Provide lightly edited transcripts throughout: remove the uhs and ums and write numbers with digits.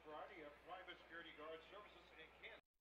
variety of private security guard services in Kansas.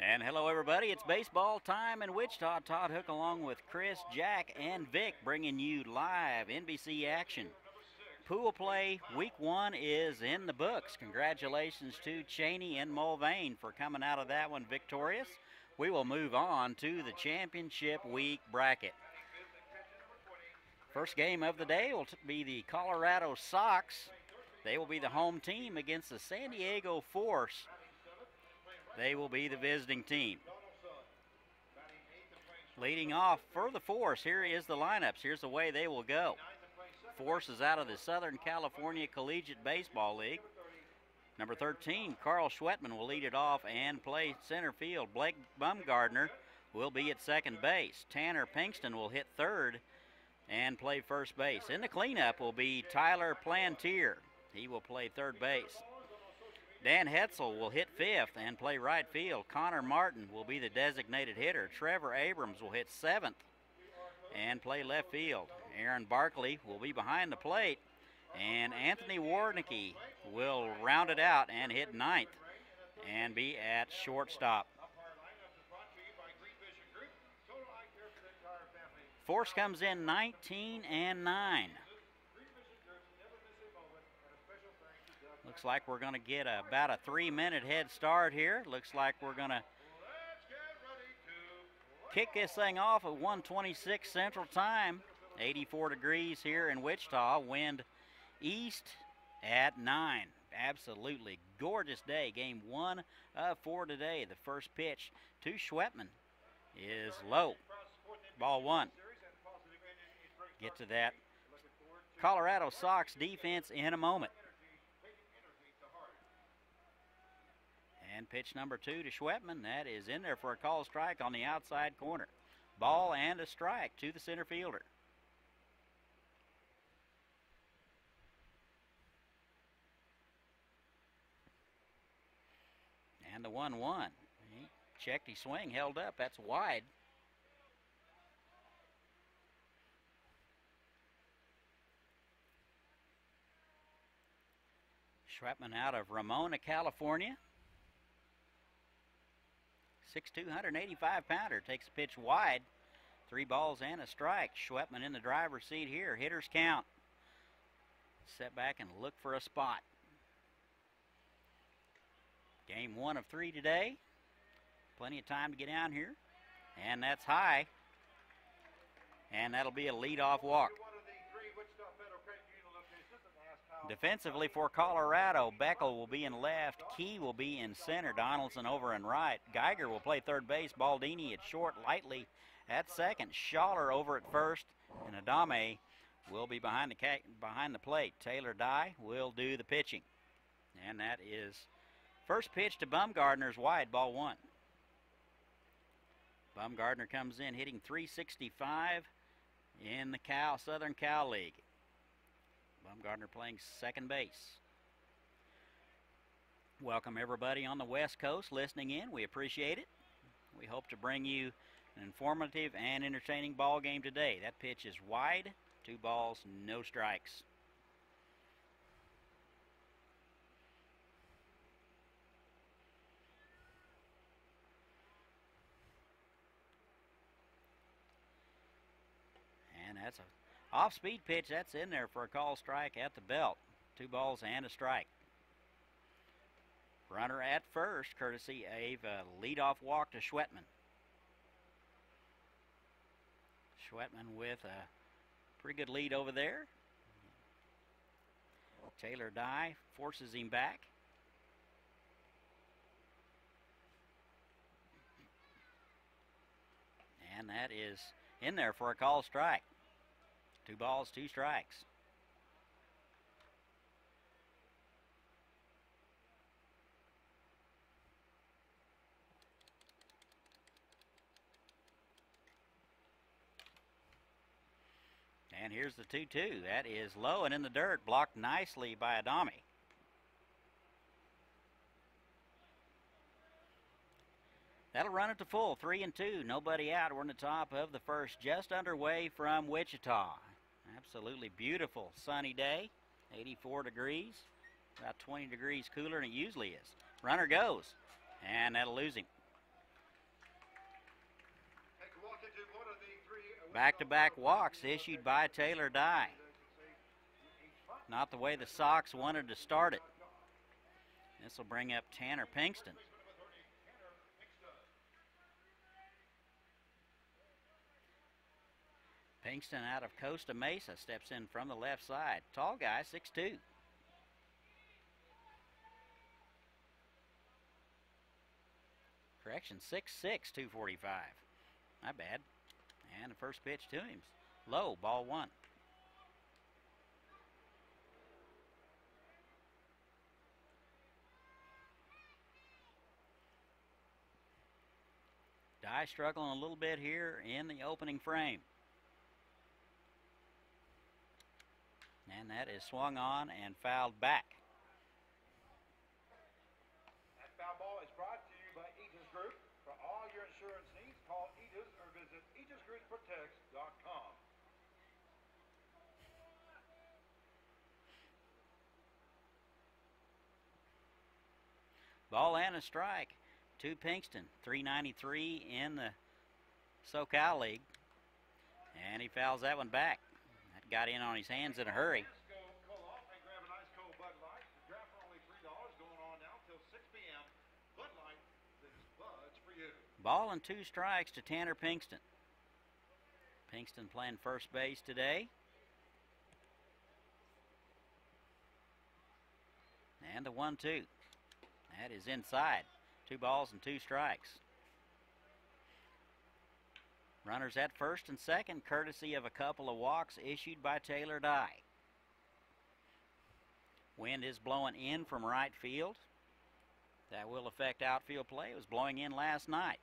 And hello, everybody. It's baseball time in Wichita. Todd Hook along with Chris, Jack, and Vic bringing you live NBC action. Pool play week 1 is in the books. Congratulations to Cheney and Mulvane for coming out of that one victorious. We will move on to the championship week bracket. First game of the day will be the Colorado Sox. They will be the home team against the San Diego Force. They will be the visiting team. Leading off for the Force, here is the lineups. Here's the way they will go. Force is out of the Southern California Collegiate Baseball League. Number 13, Carl Schwetman will lead it off and play center field. Blake Bumgardner will be at second base. Tanner Pinkston will hit third and play first base. In the cleanup will be Tyler Plantier. He will play third base. Dan Hetzel will hit fifth and play right field. Connor Martin will be the designated hitter. Trevor Abrams will hit seventh and play left field. Aaron Barkley will be behind the plate. And Anthony Warnicki will round it out and hit ninth and be at shortstop. Force comes in 19-9. Looks like we're going to get about a 3-minute head start here. Looks like we're going to kick this thing off at 1:26 Central Time. 84 degrees here in Wichita. Wind east at 9. Absolutely gorgeous day. Game 1 of 4 today. The first pitch to Schwetman is low. Ball 1. Get to that Colorado Sox defense in a moment. And pitch number 2 to Schwetman. That is in there for a call strike on the outside corner. Ball and a strike to the center fielder. And the 1-1. He checked his swing, held up. That's wide. Schwetman out of Ramona, California. 6'2", 185-pounder. Takes a pitch wide. 3 balls and a strike. Schwetman in the driver's seat here. Hitters count. Set back and look for a spot. Game 1 of 3 today. Plenty of time to get down here. And that's high. And that'll be a leadoff walk. Defensively for Colorado, Beckel will be in left, Key will be in center, Donaldson over in right. Geiger will play third base, Baldini at short, Lightly at second, Schaller over at first, and Adame will be behind the plate. Taylor Dye will do the pitching. And that is first pitch to Bumgardner's wide, ball 1. Bumgardner comes in hitting .365 in the Southern Cal League. Bumgardner playing second base. Welcome everybody on the West Coast listening in. We appreciate it. We hope to bring you an informative and entertaining ball game today. That pitch is wide. 2 balls, no strikes. And that's a off-speed pitch. That's in there for a call strike at the belt. 2 balls and a strike. Runner at first, courtesy of a leadoff walk to Schwetman. Schwetman with a pretty good lead over there. Taylor Dye forces him back. And that is in there for a call strike. 2 balls, 2 strikes. And here's the 2-2. That is low and in the dirt, blocked nicely by Adame. That'll run it to full, 3-2. Nobody out. We're in the top of the first, just underway from Wichita. Absolutely beautiful sunny day, 84 degrees, about 20 degrees cooler than it usually is. Runner goes, and that'll lose him. Back-to-back walks issued by Taylor Dye. Not the way the Sox wanted to start it. This will bring up Tanner Pinkston. Pinkston out of Costa Mesa steps in from the left side. Tall guy, 6'2". Correction, 6'6", 245. My bad. And the first pitch to him. Low, ball 1. Dye struggling a little bit here in the opening frame. And that is swung on and fouled back. That foul ball is brought to you by Aegis Group. For all your insurance needs, call Aegis or visit AegisGroupProtects.com. Ball and a strike to Pinkston. .393 in the SoCal League. And he fouls that one back. That got in on his hands in a hurry. Ball and 2 strikes to Tanner Pinkston. Pinkston playing first base today. And the 1-2. That is inside. 2 balls and 2 strikes. Runners at first and second, courtesy of a couple of walks issued by Taylor Dye. Wind is blowing in from right field. That will affect outfield play. It was blowing in last night.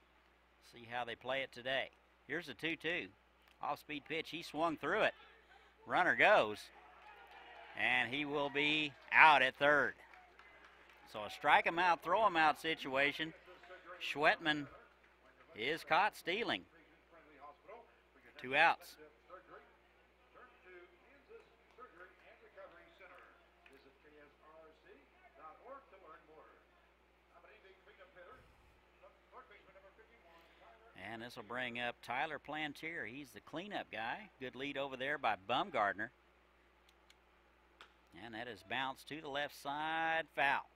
See how they play it today. Here's a 2-2. Off-speed pitch. He swung through it. Runner goes. And he will be out at third. So a strike him out, throw him out situation. Schwetman is caught stealing. 2 outs. And this will bring up Tyler Plantier. He's the cleanup guy. Good lead over there by Bumgardner. And that is bounced to the left side, foul.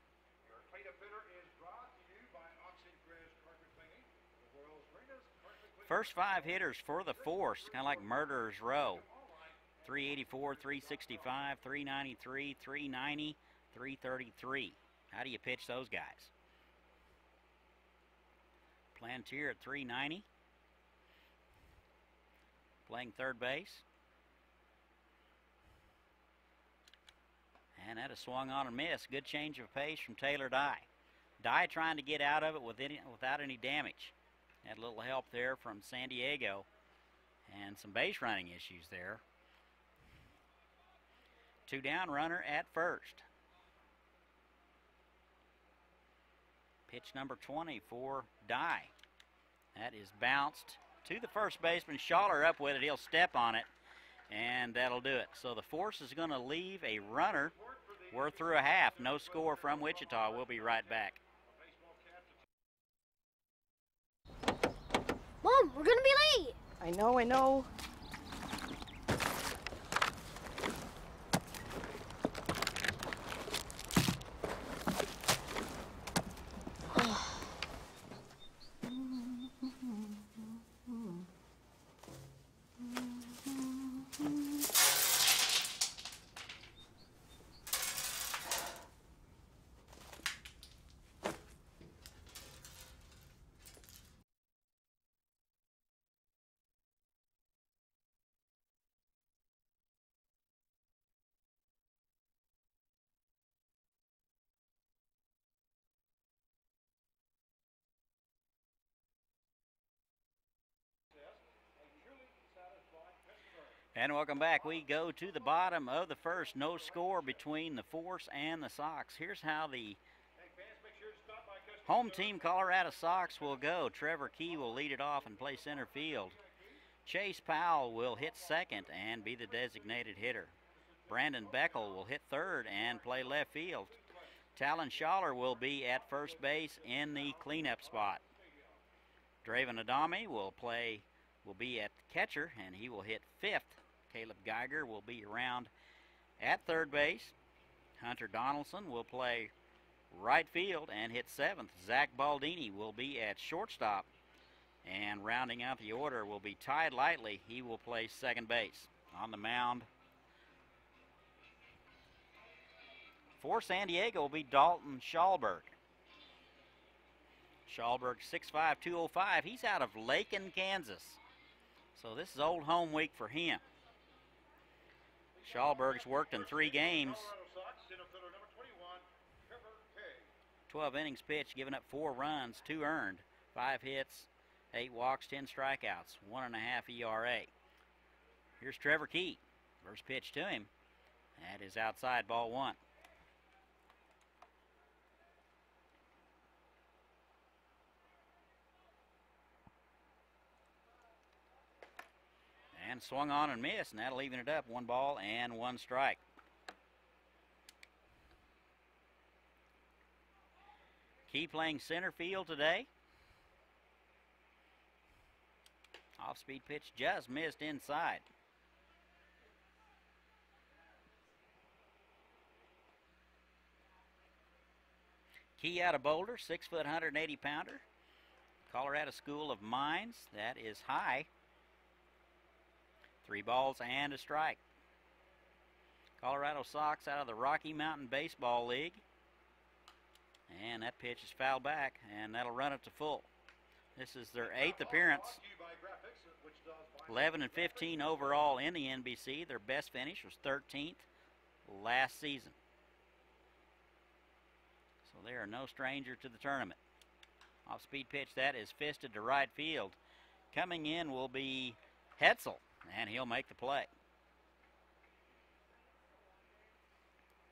Your cleanup hitter is brought to you by Oxygrass Carpet Cleaning, the world's greatest carpet cleaning. First 5 hitters for the Force, kind of like Murderer's Row. 384, 365, 393, 390, 333. How do you pitch those guys? Plantier at 390. Playing third base. And that is swung on and missed. Good change of pace from Taylor Dye. Dye trying to get out of it without any damage. Had a little help there from San Diego. And some base running issues there. 2 down, runner at first. Pitch number 20 for Dye. That is bounced to the first baseman. Schaller up with it. He'll step on it, and that'll do it. So the Force is going to leave a runner. We're through a half. No score from Wichita. We'll be right back. Mom, we're going to be late. I know. And welcome back. We go to the bottom of the first. No score between the Force and the Sox. Here's how the home team Colorado Sox will go. Trevor Key will lead it off and play center field. Chase Powell will hit second and be the designated hitter. Brandon Beckel will hit third and play left field. Talon Schaller will be at first base in the cleanup spot. Draven Adame will be at catcher, and he will hit fifth. Caleb Geiger will be around at third base. Hunter Donaldson will play right field and hit seventh. Zach Baldini will be at shortstop. And rounding out the order will be Ty Lightly. He will play second base. On the mound for San Diego will be Dalton Schallberg. Schallberg, 6'5", 205. He's out of Lakin, Kansas. So this is old home week for him. Schallberg's worked in 3 games. 12 innings pitched, giving up 4 runs, 2 earned, 5 hits, 8 walks, 10 strikeouts, 1.5 ERA. Here's Trevor Key. First pitch to him. That is outside, ball 1. And swung on and missed, and that'll even it up. 1 ball and 1 strike. Key playing center field today. Off-speed pitch just missed inside. Key out of Boulder, 6 foot, 180 pounder. Colorado School of Mines, that is high. 3 balls and a strike. Colorado Sox out of the Rocky Mountain Baseball League. And that pitch is fouled back, and that'll run it to full. This is their 8th appearance. 11 and 15 overall in the NBC. Their best finish was 13th last season. So they are no stranger to the tournament. Off-speed pitch, that is fisted to right field. Coming in will be Hetzel, and he'll make the play.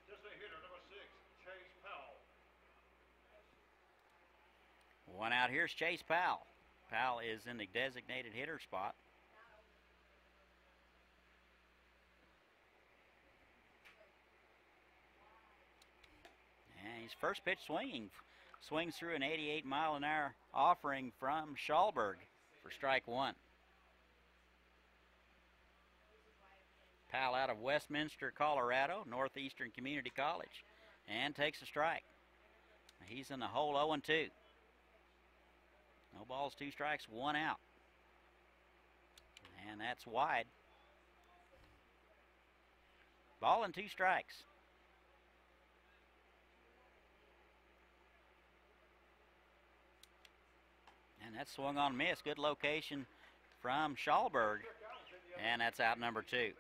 Just a hitter, number 6, Chase Powell. One out, here's Chase Powell. Powell is in the designated hitter spot. And he's first pitch swinging. Swings through an 88-mile-an-hour offering from Schallberg for strike one. Powell out of Westminster, Colorado, Northeastern Community College, and takes a strike. He's in the hole 0-2. No balls, 2 strikes, 1 out. And that's wide. Ball and 2 strikes. And that's swung on miss. Good location from Schallberg. And that's out number 2.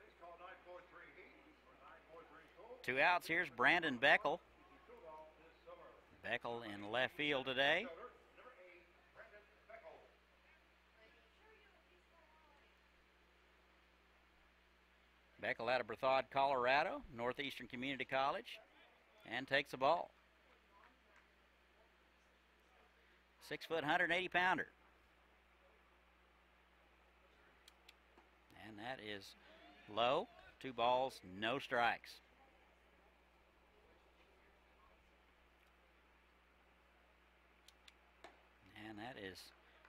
2 outs. Here's Brandon Beckel. Beckel in left field today. Beckel out of Berthoud, Colorado, Northeastern Community College, and takes the ball. 6 foot, 180-pounder. And that is low. 2 balls, no strikes. And that is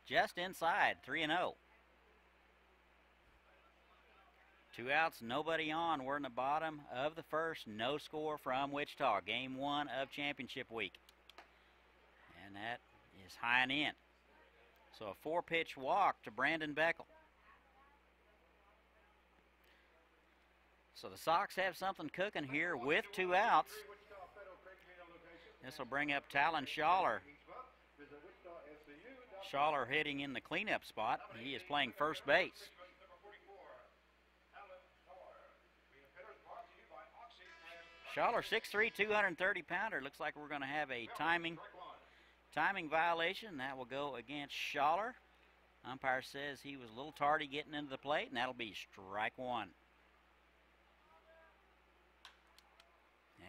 just inside, 3-0. 2 outs, nobody on. We're in the bottom of the first. No score from Wichita. Game 1 of championship week. And that is high and in. So a 4-pitch walk to Brandon Beckel. So the Sox have something cooking here with 2 outs. This will bring up Talon Schaller. Schaller hitting in the cleanup spot. He is playing first base. Schaller, 6'3", 230-pounder. Looks like we're going to have a timing violation. That will go against Schaller. Umpire says he was a little tardy getting into the plate, and that'll be strike 1.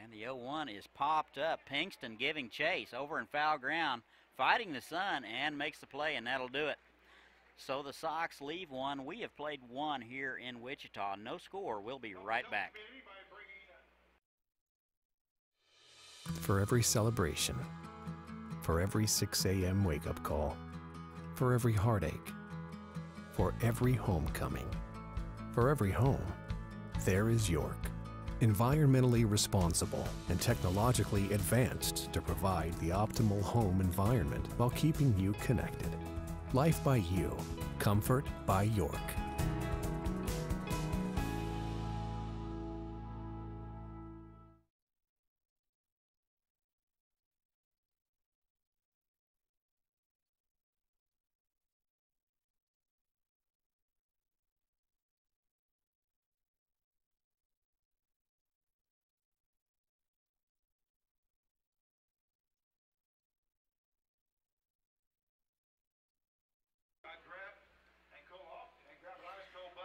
And the 0-1 is popped up. Pinkston giving chase over in foul ground, fighting the sun, and makes the play, and that'll do it. So the Sox leave 1. We have played 1 here in Wichita. No score. We'll be right back. For every celebration, for every 6 a.m. wake-up call, for every heartache, for every homecoming, for every home, there is York. Environmentally responsible and technologically advanced to provide the optimal home environment while keeping you connected. Life by you, comfort by York.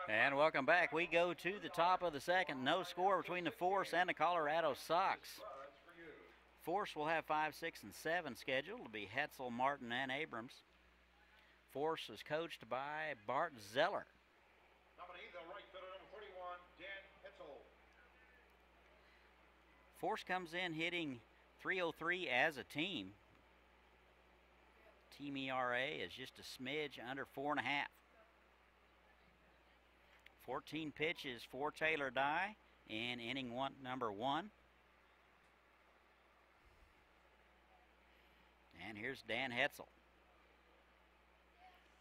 And welcome back. We go to the top of the second. No score between the Force and the Colorado Sox. Force will have 5, 6, and 7 scheduled. It'll be Hetzel, Martin, and Abrams. Force is coached by Bart Zeller. Nominee, the right fielder, number 41, Dan Hetzel. Force comes in hitting .303 as a team. Team ERA is just a smidge under 4.5. 14 pitches for Taylor Dye in inning number 1. And here's Dan Hetzel.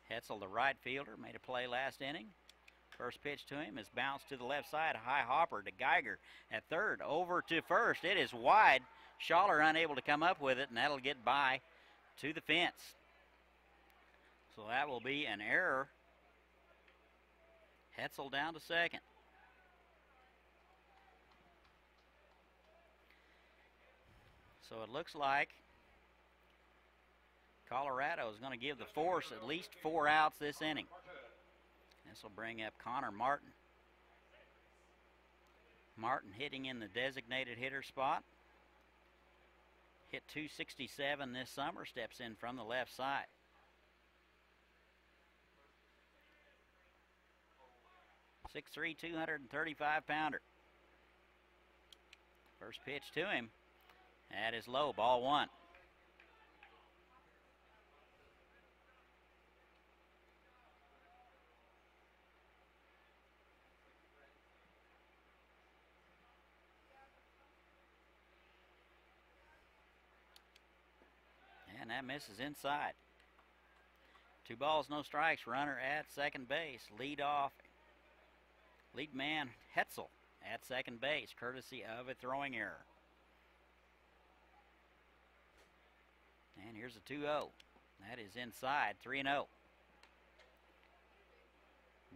Hetzel, the right fielder, made a play last inning. First pitch to him is bounced to the left side. A high hopper to Geiger at third. Over to first. It is wide. Schaller unable to come up with it, and that'll get by to the fence. So that will be an error. Hetzel down to second. So it looks like Colorado is going to give the Force at least 4 outs this inning. This will bring up Connor Martin. Martin hitting in the designated hitter spot. Hit .267 this summer, steps in from the left side. .6'3", 235-pounder. First pitch to him. That is low, ball 1. And that misses inside. 2 balls, no strikes. Runner at second base. Lead man Hetzel at second base, courtesy of a throwing error. And here's a 2-0. That is inside, 3-0.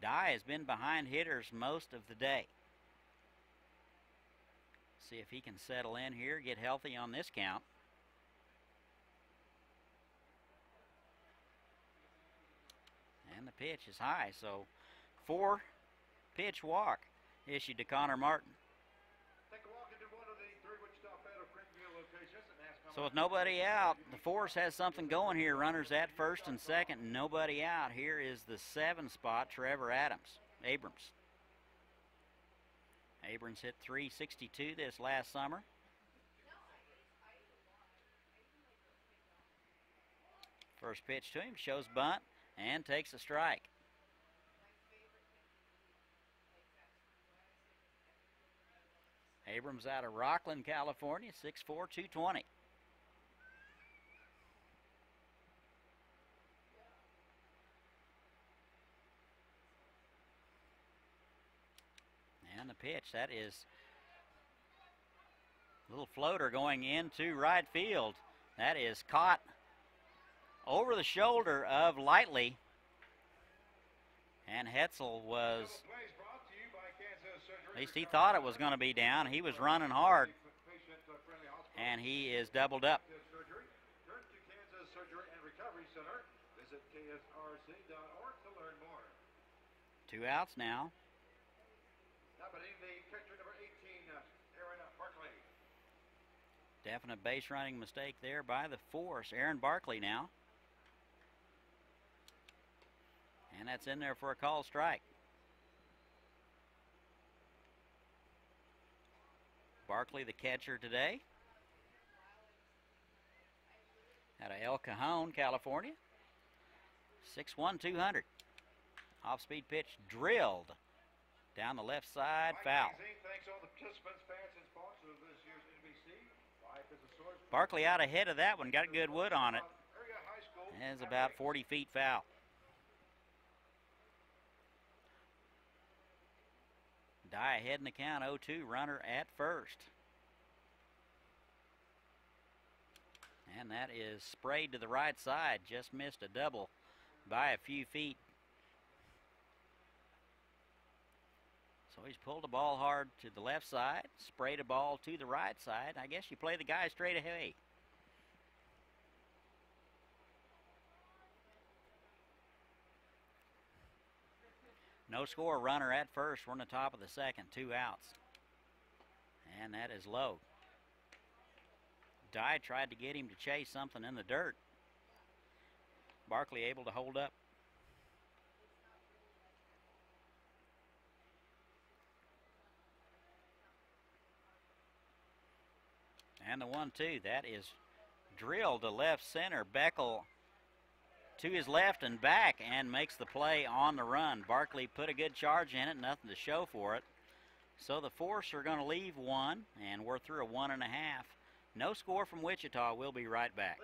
Dye has been behind hitters most of the day. See if he can settle in here, get healthy on this count. And the pitch is high, so 4-pitch walk issued to Connor Martin. Take a walk into one of the 3 Wichita Federal Creekville locations and ask So with nobody out, the Force has something going here. Runners at first and second, nobody out. Here is the 7 spot, Trevor Abrams. Abrams hit .362 this last summer. First pitch to him, shows bunt, and takes a strike. Abrams out of Rockland, California, 6'4", 220. And the pitch, that is a little floater going into right field. That is caught over the shoulder of Lightly. And Hetzel was, at least he thought it was going to be down. He was running hard, and he is doubled up. Turn to Kansas Surgery and Recovery Center. Visit ksrc.org to learn more. 2 outs now. Happening the catcher number 18, Aaron Barkley. Definite base running mistake there by the Force. Aaron Barkley now. And that's in there for a called strike. Barkley, the catcher today. Out of El Cajon, California. 6'1", 200. Off-speed pitch drilled down the left side, foul. Thanks all the participants, fans, and sponsors of this year's NBC. Life is a source. Barkley out ahead of that one, got good wood on it. Area High School. And it's about 40 feet foul. Dye ahead in the count, 0-2, runner at first. And that is sprayed to the right side, just missed a double by a few feet. So he's pulled the ball hard to the left side, sprayed a ball to the right side. I guess you play the guy straight away. No score, runner at first. We're in the top of the second, 2 outs. And that is low. Dye tried to get him to chase something in the dirt. Barkley able to hold up. And the 1-2, that is drilled to left center. Beckel to his left and back and makes the play on the run. Barkley put a good charge in it, nothing to show for it. So the Force are going to leave 1, and we're through a 1.5. No score from Wichita. We'll be right back.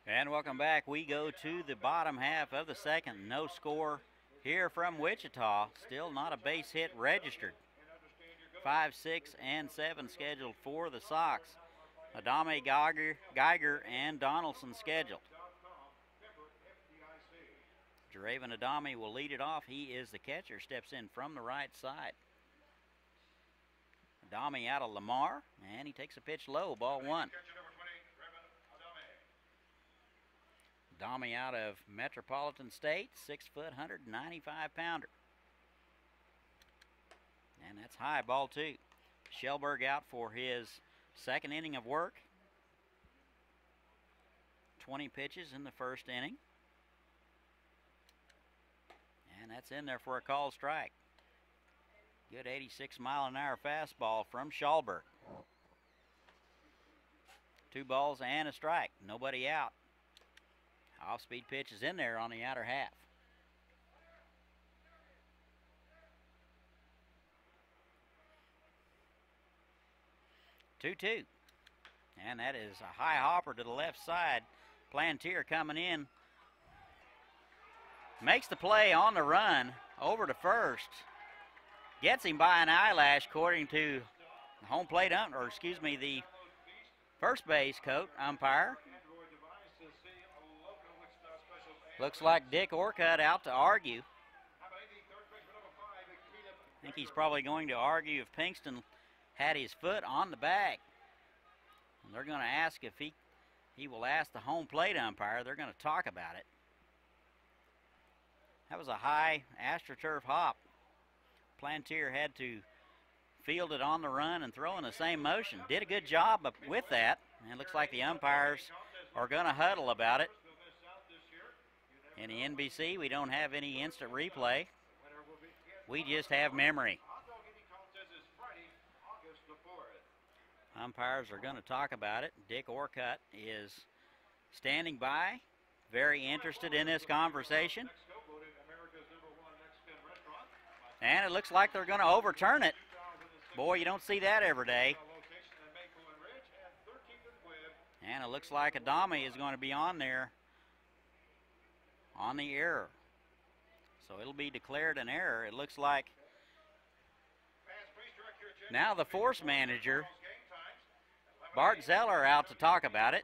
And welcome back. We go to the bottom half of the second. No score here from Wichita. Still not a base hit registered. 5, 6, and 7 scheduled for the Sox. Adame Geiger and Donaldson scheduled. Draven Adame will lead it off. He is the catcher. Steps in from the right side. Adame out of Lamar, and he takes a pitch low. Ball 1. Adame out of Metropolitan State, 6 foot, 195-pounder. And that's high, ball 2. Shellberg out for his second inning of work. 20 pitches in the first inning. And that's in there for a called strike. Good 86-mile-an-hour fastball from Shellberg. 2 balls and a strike. Nobody out. Off-speed pitch is in there on the outer half. 2-2. And that is a high hopper to the left side. Plantier coming in. Makes the play on the run over to first. Gets him by an eyelash according to the home plate the first base umpire. Looks like Dick Orcutt out to argue. I think he's probably going to argue if Pinkston had his foot on the bag. And they're going to ask if he will ask the home plate umpire. They're going to talk about it. That was a high AstroTurf hop. Plantier had to field it on the run and throw in the same motion. Did a good job with that. And it looks like the umpires are going to huddle about it. In the NBC, we don't have any instant replay. We just have memory. Umpires are going to talk about it. Dick Orcutt is standing by, very interested in this conversation. And it looks like they're going to overturn it. Boy, you don't see that every day. And it looks like Adame is going to be on there on the error. So it'll be declared an error. It looks like now the force manager, Bart Zeller, out to talk about it.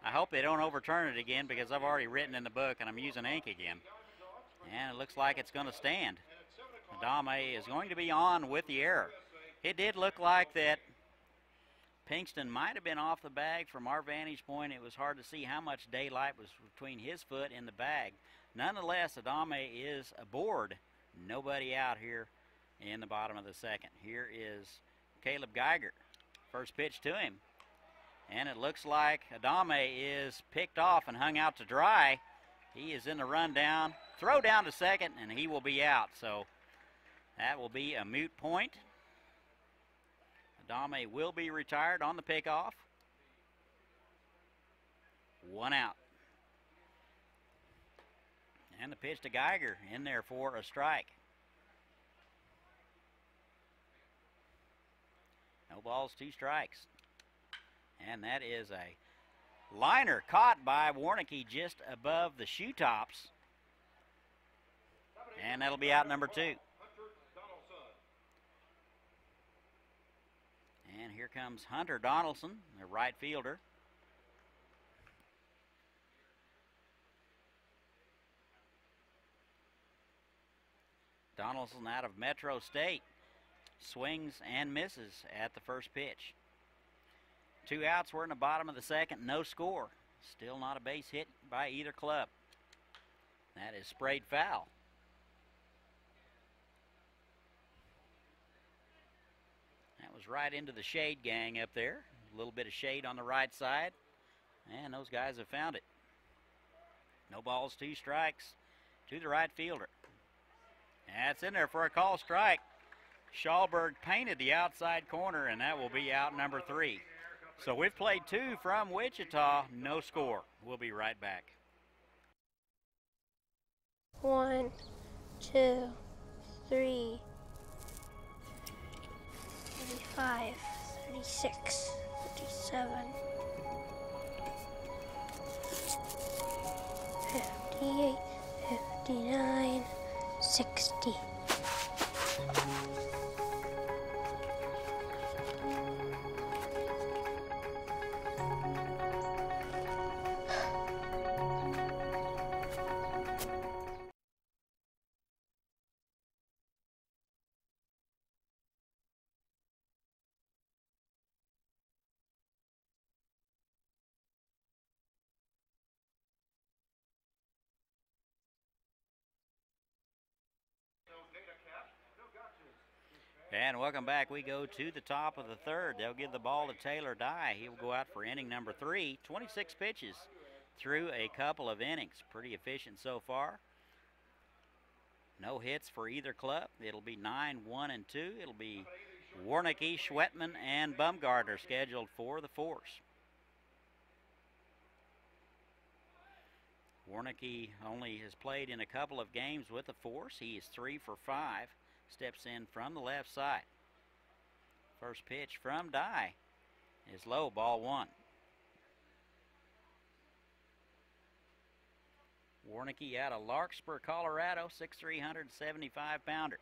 I hope they don't overturn it again because I've already written in the book and I'm using ink again. And it looks like it's going to stand. Adame is going to be on with the error. It did look like that Pinkston might have been off the bag. From our vantage point, it was hard to see how much daylight was between his foot and the bag. Nonetheless, Adame is aboard. Nobody out here in the bottom of the second. Here is Caleb Geiger. First pitch to him. And it looks like Adame is picked off and hung out to dry. He is in the rundown. Throw down to second, and he will be out. So that will be a moot point. Adame will be retired on the pickoff. 1 out. And the pitch to Geiger in there for a strike. No balls, 2 strikes. And that is a liner caught by Warnicki just above the shoe tops. And that'll be out number 2. And here comes Hunter Donaldson, the right fielder. Donaldson out of Metro State. Swings and misses at the first pitch. 2 outs. We're in the bottom of the second. No score. Still not a base hit by either club. That is sprayed foul. That was right into the shade gang up there. A little bit of shade on the right side. And those guys have found it. No balls, 2 strikes to the right fielder. That's in there for a call strike. Shellberg painted the outside corner, and that will be out number 3. So we've played 2 from Wichita, no score. We'll be right back. 1, 2, 3, 35, 36, 37, 58, 59, 60. And welcome back. We go to the top of the third. They'll give the ball to Taylor Dye. He will go out for inning number 3. 26 pitches through a couple of innings. Pretty efficient so far. No hits for either club. It'll be 9, 1, and 2. It'll be Warnicki, Schwetman, and Bumgardner scheduled for the force. Warnicki only has played in a couple of games with the force. He is 3 for 5. Steps in from the left side. First pitch from Dye is low, ball 1. Warnicki out of Larkspur, Colorado, 6'3", 175-pounder.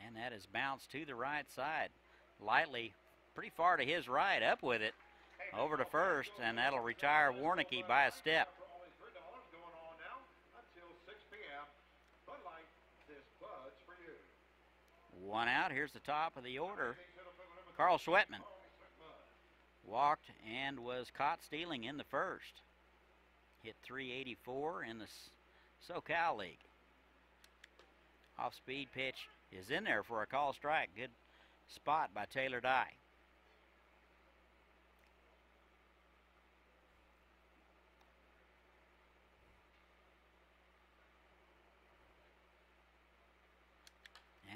And that is bounced to the right side. Lightly, pretty far to his right, up with it, over to first, and that'll retire Warnicki by a step. One out. Here's the top of the order. Carl Schwetman walked and was caught stealing in the first. Hit .384 in the SoCal League. Off-speed pitch is in there for a call strike. Good spot by Taylor Dye.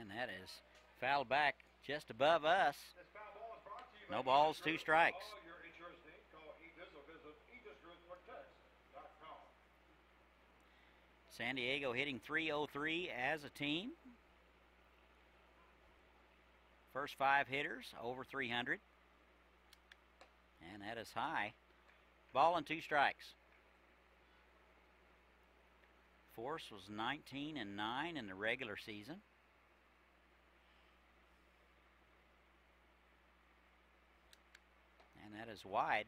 And that is fouled back just above us. No balls, 2 strikes. San Diego hitting .303 as a team. First 5 hitters over 300. And that is high. Ball and 2 strikes. Force was 19 and 9 in the regular season. And that is wide.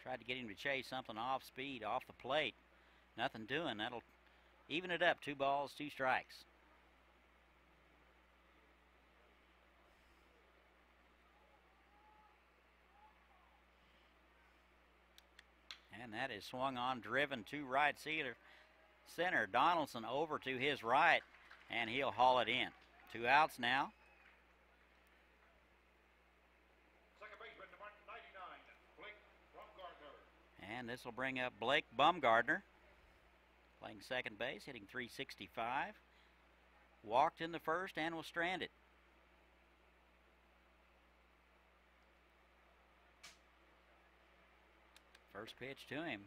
Tried to get him to chase something off speed, off the plate. Nothing doing. That'll even it up. 2 balls, 2 strikes. And that is swung on, driven to right center. Donaldson over to his right, and he'll haul it in. 2 outs now. And this will bring up Blake Bumgardner, playing second base, hitting .365. Walked in the first and was stranded. First pitch to him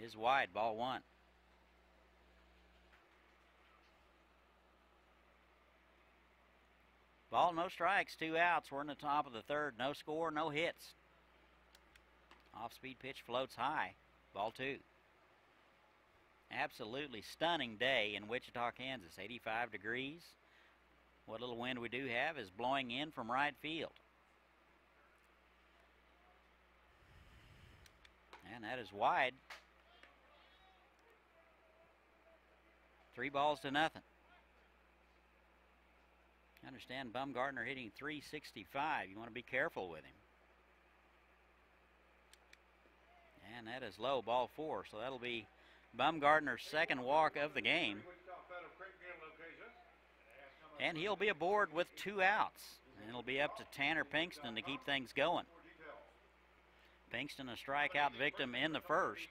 is wide, ball 1. Ball, no strikes, 2 outs. We're in the top of the third. No score, no hits. Off-speed pitch floats high. Ball 2. Absolutely stunning day in Wichita, Kansas. 85 degrees. What little wind we do have is blowing in from right field. And that is wide. 3 balls to nothing. Understand Bumgardner hitting .365. You want to be careful with him. And that is low, ball 4. So that'll be Bumgardner's second walk of the game. And he'll be aboard with 2 outs. And it'll be up to Tanner Pinkston to keep things going. Pinkston, a strikeout victim in the first.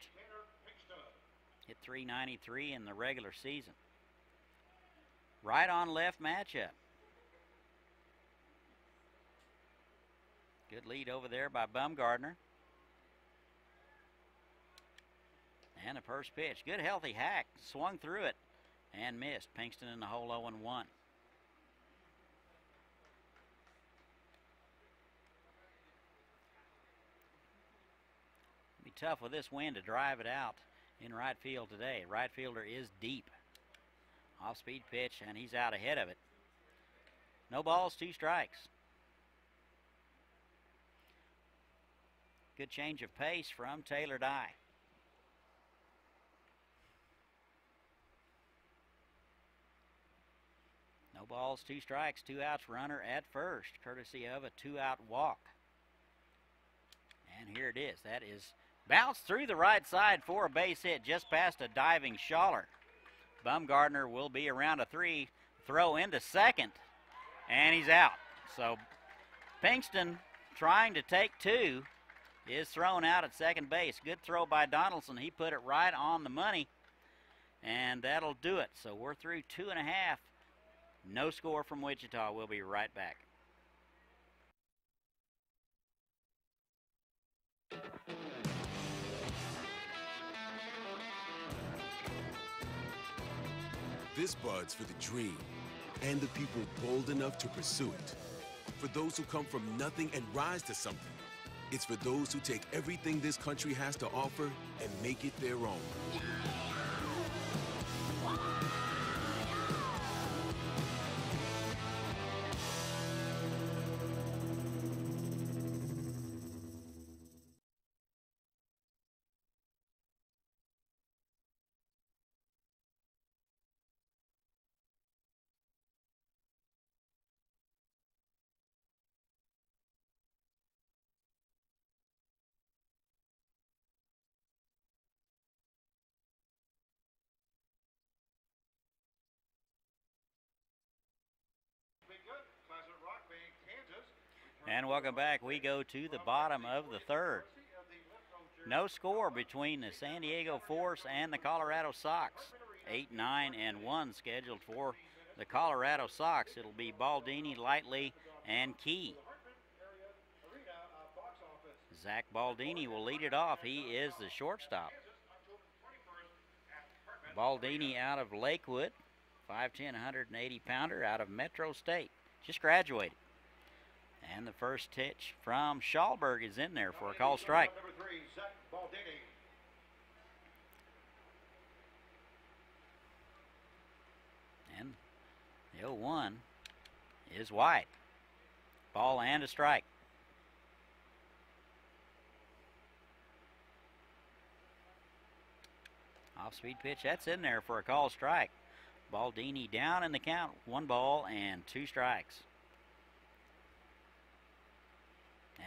Hit .393 in the regular season. Right on left matchup. Good lead over there by Bumgardner. And the first pitch. Good healthy hack. Swung through it and missed. Pinkston in the hole 0-1. Be tough with this wind to drive it out in right field today. Right fielder is deep. Off-speed pitch, and he's out ahead of it. No balls, 2 strikes. Good change of pace from Taylor Dye. No balls, 2 strikes, 2 outs, runner at first, courtesy of a 2-out walk. And here it is. That is bounced through the right side for a base hit just past a diving Schaller. Bumgardner will be around a 3, throw into second, and he's out. So Pinkston, trying to take 2, is thrown out at second base. Good throw by Donaldson. He put it right on the money, and that'll do it. So we're through 2.5. No score from Wichita. We'll be right back. This bud's for the dream and the people bold enough to pursue it. For those who come from nothing and rise to something. It's for those who take everything this country has to offer and make it their own. And welcome back. We go to the bottom of the 3rd. No score between the San Diego Force and the Colorado Sox. 8, 9, and 1 scheduled for the Colorado Sox. It'll be Baldini, Lightly, and Key. Zach Baldini will lead it off. He is the shortstop. Baldini out of Lakewood, 5'10", 180-pounder out of Metro State. Just graduated. And the first pitch from Schallberg is in there for a call strike. Number 3, Zach Baldini. And the 0-1 is wide. Ball and a strike. Off-speed pitch, that's in there for a call strike. Baldini down in the count, 1 ball and 2 strikes.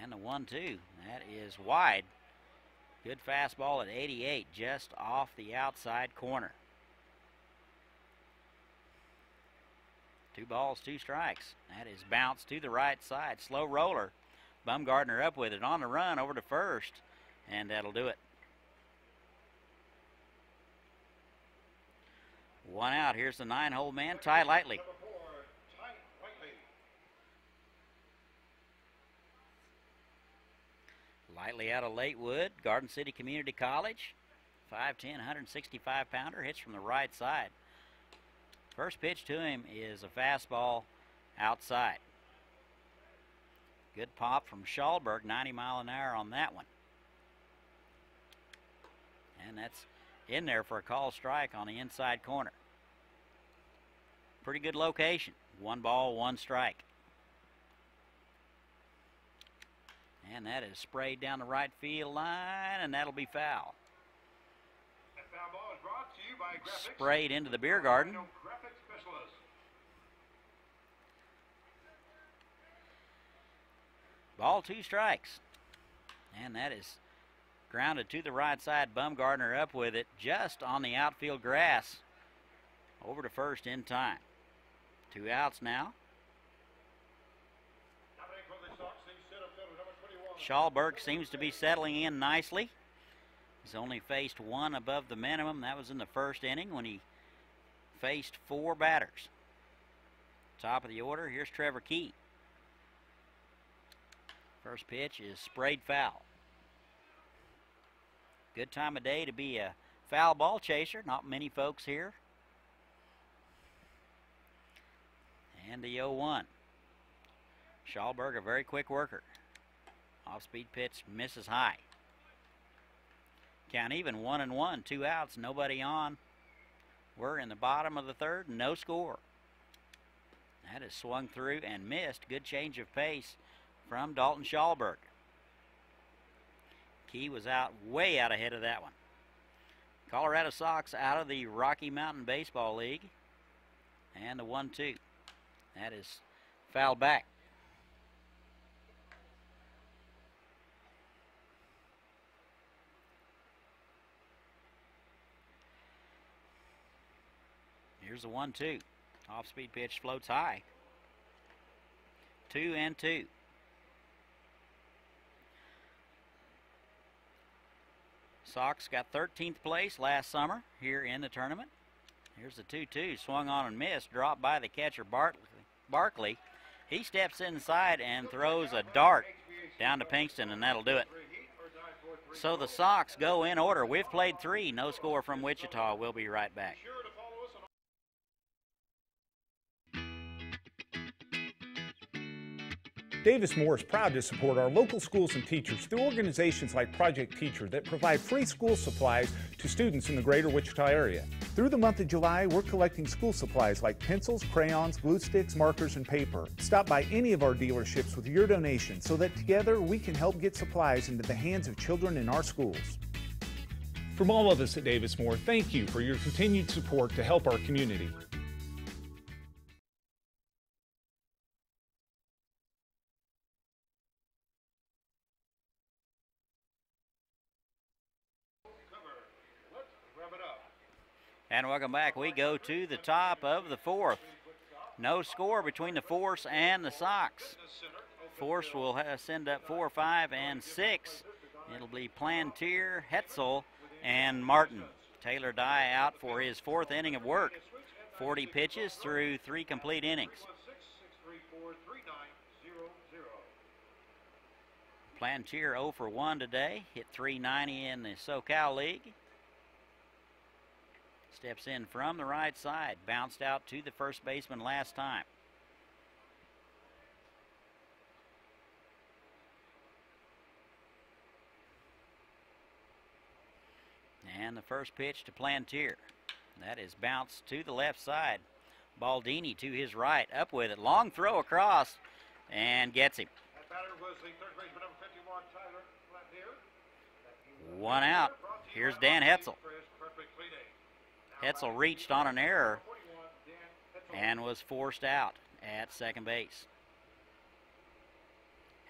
And the 1-2, that is wide. Good fastball at 88, just off the outside corner. 2 balls, 2 strikes. That is bounced to the right side. Slow roller. Bumgardner up with it on the run over to first, and that'll do it. 1 out. Here's the 9-hole man, Ty Lightly. Number 4, Ty Lightly. Lightly out of Lakewood, Garden City Community College. 5'10", 165-pounder, hits from the right side. First pitch to him is a fastball outside. Good pop from Schallberg, 90 mile an hour on that one. And that's in there for a call strike on the inside corner. Pretty good location. 1 ball, 1 strike. And that is sprayed down the right field line, and that'll be foul. That foul ball is brought to you by Graphics. Sprayed into the beer garden. Graphics specialist. Ball, 2 strikes. And that is grounded to the right side. Bumgardner up with it just on the outfield grass. Over to first in time. 2 outs now. Schallberg seems to be settling in nicely. He's only faced 1 above the minimum. That was in the first inning when he faced 4 batters. Top of the order, here's Trevor Key. First pitch is sprayed foul. Good time of day to be a foul ball chaser. Not many folks here. And the 0-1. Schallberg, a very quick worker. Off-speed pitch misses high. Count even, 1-1, 2 outs, nobody on. We're in the bottom of the third, no score. That is swung through and missed. Good change of pace from Dalton Schallberg. Key was way out ahead of that one. Colorado Sox out of the Rocky Mountain Baseball League. And the 1-2. That is fouled back. Here's the 1-2. Off-speed pitch floats high. 2-2. Sox got 13th place last summer here in the tournament. Here's the 2-2. Swung on and missed. Dropped by the catcher, Barkley. He steps inside and throws a dart down to Pinkston, and that'll do it. So the Sox go in order. We've played 3. No score from Wichita. We'll be right back. Davis Moore is proud to support our local schools and teachers through organizations like Project Teacher that provide free school supplies to students in the greater Wichita area. Through the month of July, we're collecting school supplies like pencils, crayons, glue sticks, markers, and paper. Stop by any of our dealerships with your donation so that together we can help get supplies into the hands of children in our schools. From all of us at Davis Moore, thank you for your continued support to help our community. And welcome back. We go to the top of the 4th. No score between the Force and the Sox. Force will send up 4, 5, and 6. It'll be Plantier, Hetzel, and Martin. Taylor Dye out for his 4th inning of work. 40 pitches through 3 complete innings. Plantier 0 for 1 today. Hit .390 in the SoCal League. Steps in from the right side. Bounced out to the first baseman last time. And the first pitch to Plantier. That is bounced to the left side. Baldini to his right. Up with it. Long throw across. And gets him. That batter was the third baseman, number 51, Tyler Plantier. 1 out. Here's Dan Hetzel. Hetzel reached on an error and was forced out at second base.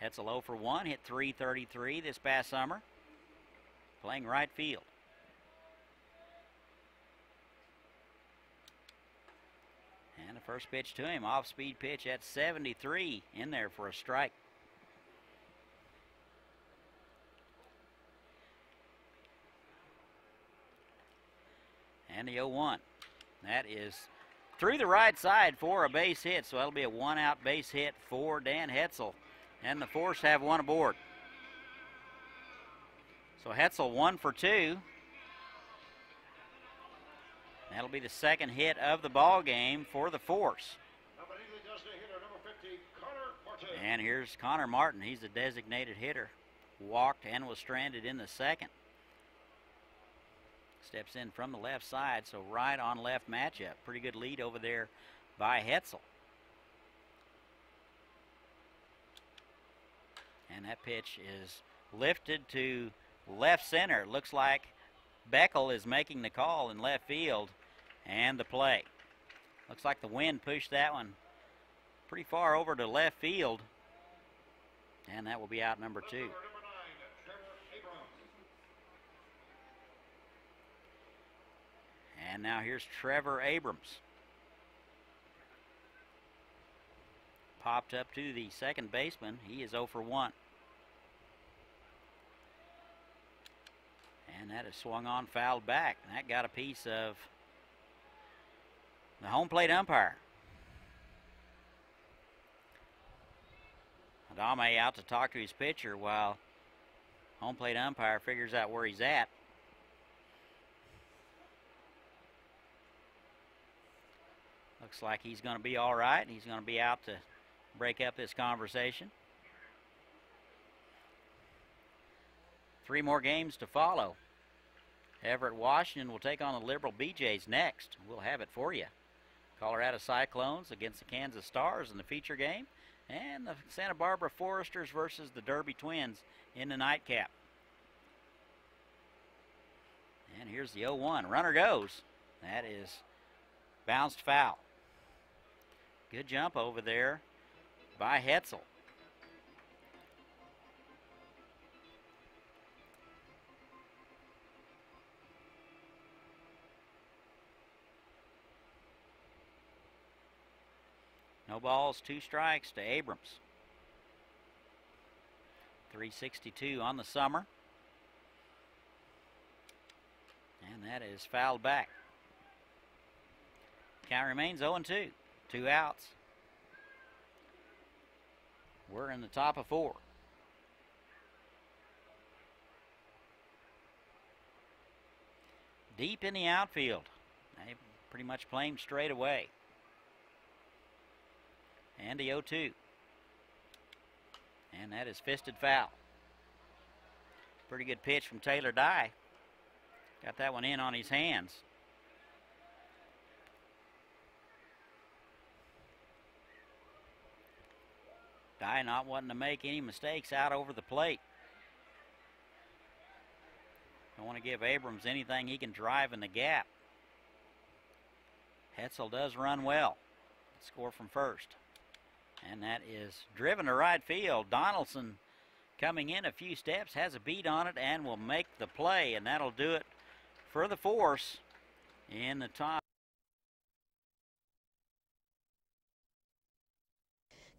Hetzel 0 for 1, hit .333 this past summer, playing right field. And the first pitch to him, off-speed pitch at 73, in there for a strike. And the 0-1. That is through the right side for a base hit, so that'll be a 1-out base hit for Dan Hetzel. And the Force have 1 aboard. So Hetzel 1 for 2. That'll be the second hit of the ball game for the Force. And here's Connor Martin. He's a designated hitter. Walked and was stranded in the second. Steps in from the left side, so right on left matchup. Pretty good lead over there by Hetzel. And that pitch is lifted to left center. Looks like Beckel is making the call in left field, and the play. Looks like the wind pushed that one pretty far over to left field, and that will be out number 2. And now here's Trevor Abrams. Popped up to the second baseman. He is 0 for 1. And that is swung on, fouled back. And that got a piece of the home plate umpire. Adame out to talk to his pitcher while home plate umpire figures out where he's at. Looks like he's going to be all right. He's going to be out to break up this conversation. 3 more games to follow. Everett Washington will take on the Liberal BJs next. We'll have it for you. Colorado Cyclones against the Kansas Stars in the feature game, and the Santa Barbara Foresters versus the Derby Twins in the nightcap. And here's the 0-1. Runner goes. That is bounced foul. Good jump over there by Hetzel. No balls, 2 strikes to Abrams. 362 on the summer. And that is fouled back. Count remains 0-2. 2 outs. We're in the top of 4. Deep in the outfield. They pretty much play him straight away. And the 0-2. And that is fisted foul. Pretty good pitch from Taylor Dye. Got that one in on his hands. Dye not wanting to make any mistakes out over the plate. Don't want to give Abrams anything he can drive in the gap. Hetzel does run well. Score from first. And that is driven to right field. Donaldson coming in a few steps, has a beat on it, and will make the play. And that'll do it for the Force in the top.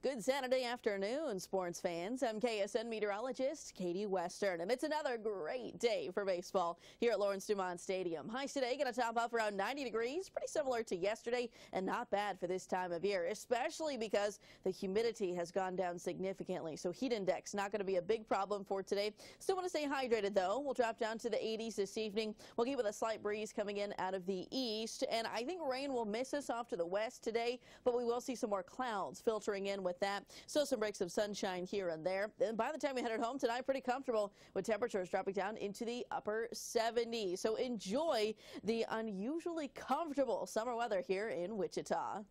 Good Saturday afternoon, sports fans. I'm KSN meteorologist Katie Western, and it's another great day for baseball here at Lawrence Dumont Stadium. Highs today going to top off around 90 degrees, pretty similar to yesterday, and not bad for this time of year, especially because the humidity has gone down significantly. So heat index not going to be a big problem for today. Still want to stay hydrated, though. We'll drop down to the 80s this evening. We'll keep with a slight breeze coming in out of the east, and I think rain will miss us off to the west today, but we will see some more clouds filtering in with that. Still some breaks of sunshine here and there. And by the time we headed home tonight, pretty comfortable with temperatures dropping down into the upper 70s. So enjoy the unusually comfortable summer weather here in Wichita.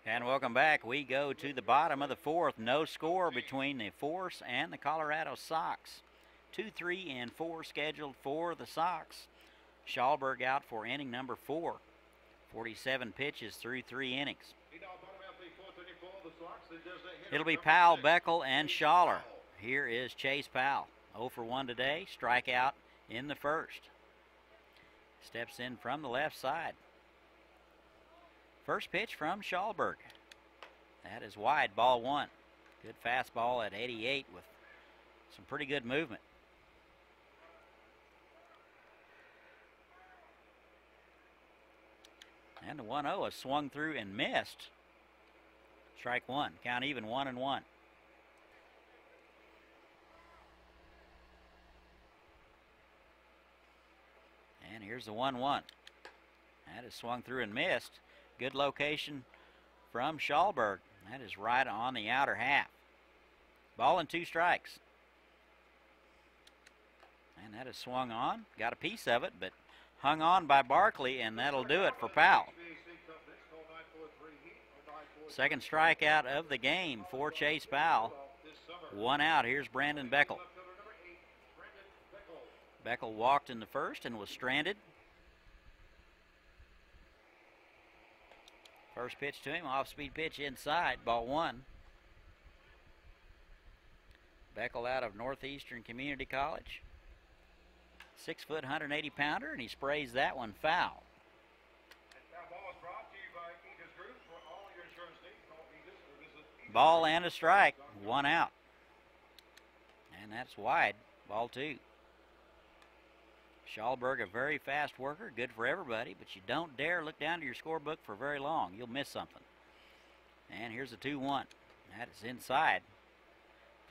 And welcome back. We go to the bottom of the 4th. No score between the Force and the Colorado Sox. 2, 3, and 4 scheduled for the Sox. Schallberg out for inning number 4. 47 pitches through 3 innings. It'll be Powell, Beckel, and Schaller. Here is Chase Powell. 0 for 1 today. Strikeout in the first. Steps in from the left side. First pitch from Schallberg. That is wide, ball 1. Good fastball at 88 with some pretty good movement. And the 1-0 is swung through and missed. Strike 1. Count even, 1-1. And here's the 1-1. That is swung through and missed. Good location from Schallberg. That is right on the outer half. Ball and 2 strikes. And that is swung on. Got a piece of it, but hung on by Barkley, and that'll do it for Powell. Second strikeout of the game for Chase Powell. 1 out. Here's Brandon Beckel. Beckel walked in the first and was stranded. First pitch to him, off-speed pitch inside, ball 1. Beckel out of Northeastern Community College. 6 foot, 180 pounder, and he sprays that one foul. Ball and a strike, 1 out. And that's wide, ball 2. Schallberg, a very fast worker, good for everybody, but you don't dare look down to your scorebook for very long. You'll miss something. And here's a 2-1. That is inside.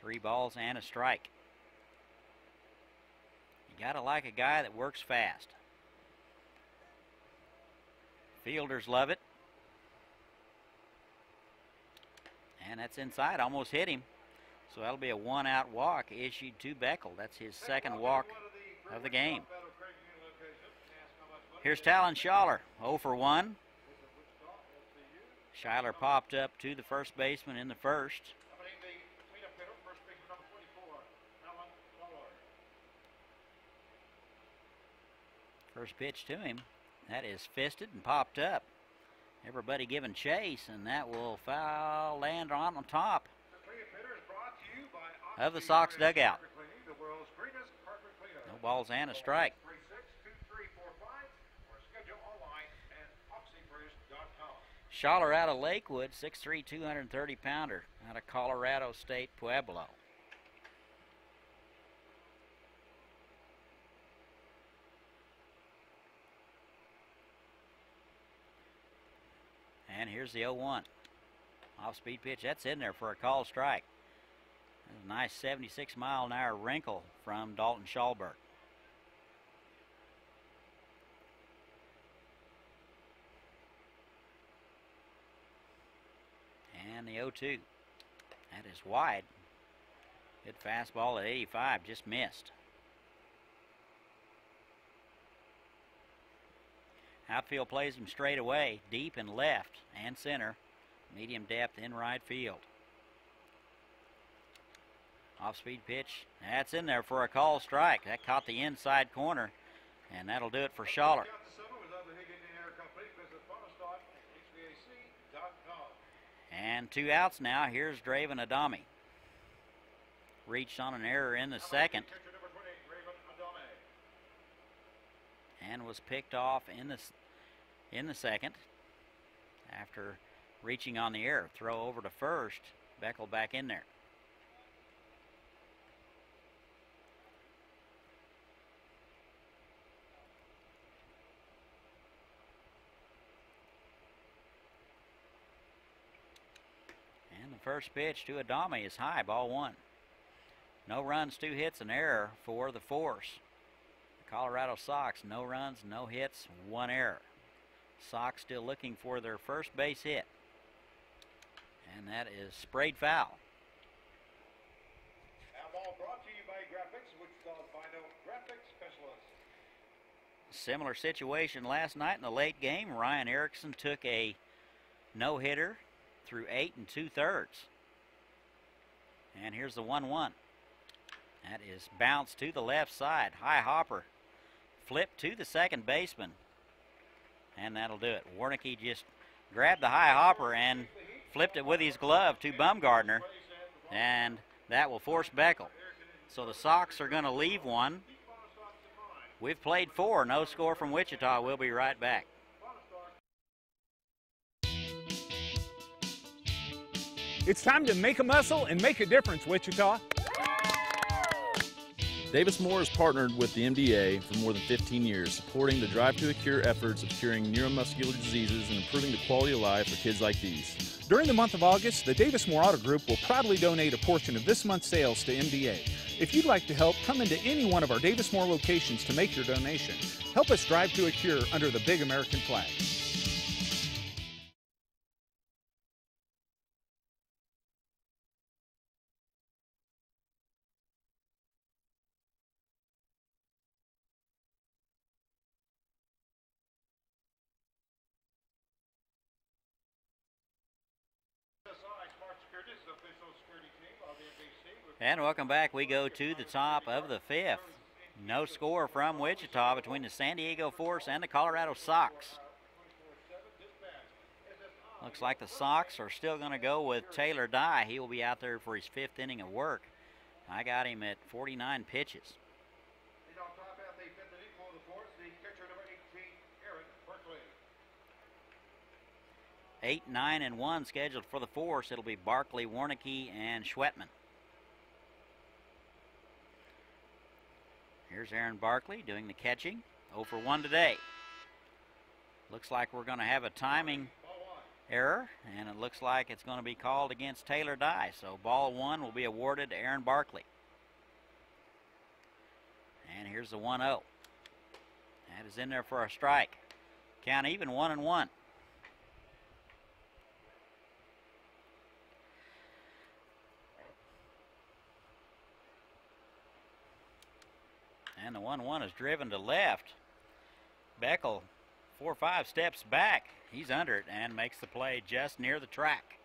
3 balls and a strike. You gotta like a guy that works fast. Fielders love it. And that's inside, almost hit him. So that'll be a 1-out walk issued to Beckel. That's his second walk of the game. Here's Talon Schaller, 0 for 1. Schuyler popped up to the first baseman in the first. First pitch to him. That is fisted and popped up. Everybody giving chase, and that will foul land on top of the Sox dugout. No balls and a strike. Schaller out of Lakewood, 6'3", 230-pounder out of Colorado State Pueblo. And here's the 0-1. Off-speed pitch. That's in there for a call strike. That's a nice 76-mile-an-hour wrinkle from Dalton Schallberg. And the 0-2. That is wide. Good fastball at 85. Just missed. Outfield plays him straight away, deep and left and center. Medium depth in right field. Off-speed pitch. That's in there for a call strike. That caught the inside corner, and that'll do it for Schaller. And 2 outs now. Here's Draven Adami. Reached on an error in the second. And was picked off in the second after reaching on the error. Throw over to first. Beckel back in there. And the first pitch to Adami is high, ball 1. No runs, 2 hits, an error for the Force. The Colorado Sox, no runs, no hits, 1 error. Sox still looking for their first base hit. And that is sprayed foul. Now ball brought to you by Graphics, Wichita's Vinyl Graphics Specialist. Similar situation last night in the late game. Ryan Erickson took a no-hitter through 8 2/3. And here's the 1-1. That is bounced to the left side. High hopper. Flipped to the second baseman. And that'll do it. Warnicki just grabbed the high hopper and flipped it with his glove to Bumgardner. And that will force Beckel. So the Sox are going to leave one. We've played 4. No score from Wichita. We'll be right back. It's time to make a muscle and make a difference, Wichita. Davis Moore has partnered with the MDA for more than 15 years, supporting the Drive to a Cure efforts of curing neuromuscular diseases and improving the quality of life for kids like these. During the month of August, the Davis Moore Auto Group will proudly donate a portion of this month's sales to MDA. If you'd like to help, come into any one of our Davis Moore locations to make your donation. Help us drive to a cure under the big American flag. And welcome back. We go to the top of the 5th. No score from Wichita between the San Diego Force and the Colorado Sox. Looks like the Sox are still going to go with Taylor Dye. He will be out there for his 5th inning of work. I got him at 49 pitches. 8, 9, and 1 scheduled for the Force. It'll be Barkley, Warnicki, and Schwetman. Here's Aaron Barkley doing the catching. 0 for 1 today. Looks like we're going to have a timing error, and it looks like it's going to be called against Taylor Dye. So ball 1 will be awarded to Aaron Barkley. And here's the 1-0. That is in there for a strike. Count even, 1-1. And the 1-1 is driven to left. Beckel 4 or 5 steps back. He's under it and makes the play just near the track.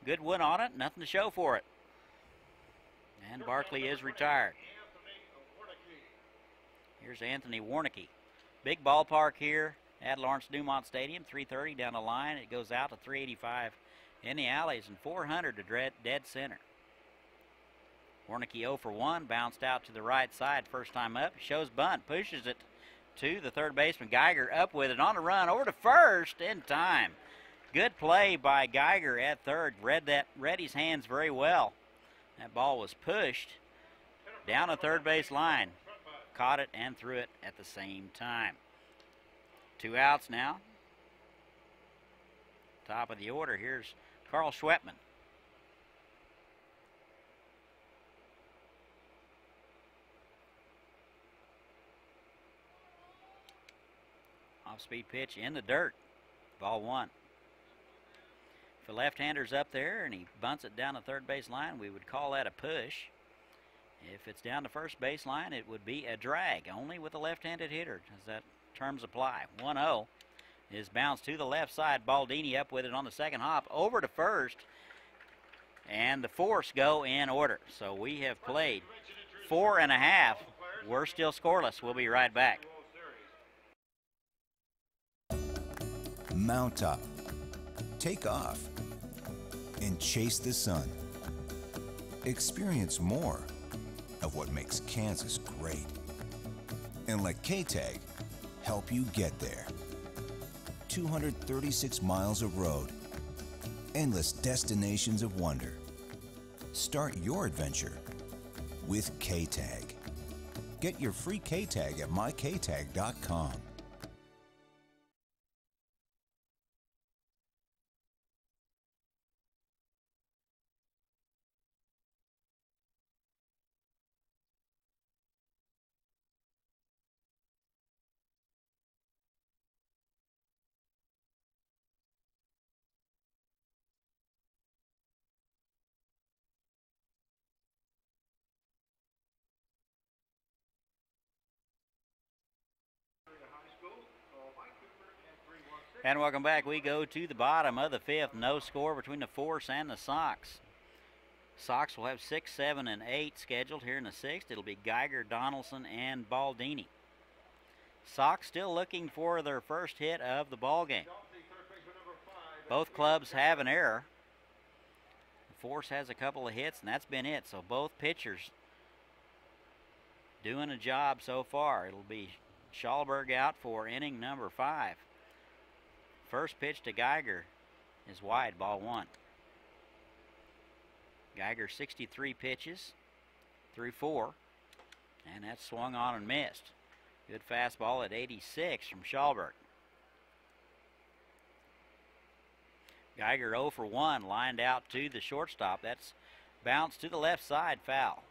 Good wood on it, nothing to show for it. And Barkley is retired. Here's Anthony Warnicki. Big ballpark here at Lawrence Dumont Stadium. 330 down the line. It goes out to 385 in the alleys and 400 to dead center. Warnicki 0 for 1, bounced out to the right side first time up. Shows bunt, pushes it to the third baseman. Geiger up with it on the run over to first in time. Good play by Geiger at third. Read his hands very well. That ball was pushed down the third base line. Caught it and threw it at the same time. 2 outs now. Top of the order, here's Carl Schwetman. Off-speed pitch in the dirt. Ball 1. If a left-hander's up there and he bunts it down the third base line, we would call that a push. If it's down the first base line, it would be a drag, only with a left-handed hitter, as that terms apply. 1-0 is bounced to the left side. Baldini up with it on the second hop, over to first, and the Force go in order. So we have played 4.5. We're still scoreless. We'll be right back. Mount up, take off, and chase the sun. Experience more of what makes Kansas great. And let K-Tag help you get there. 236 miles of road, endless destinations of wonder. Start your adventure with K-Tag. Get your free K-Tag at myktag.com. And welcome back. We go to the bottom of the 5th. No score between the Force and the Sox. Sox will have 6, 7, and 8 scheduled here in the 6th. It'll be Geiger, Donaldson, and Baldini. Sox still looking for their first hit of the ball game. Both clubs have an error. The Force has a couple of hits, and that's been it. So both pitchers doing a job so far. It'll be Schalberg out for inning number 5. First pitch to Geiger is wide, ball 1. Geiger 63 pitches through 4, and that's swung on and missed. Good fastball at 86 from Schalberg. Geiger 0 for 1, lined out to the shortstop. That's bounced to the left side, foul.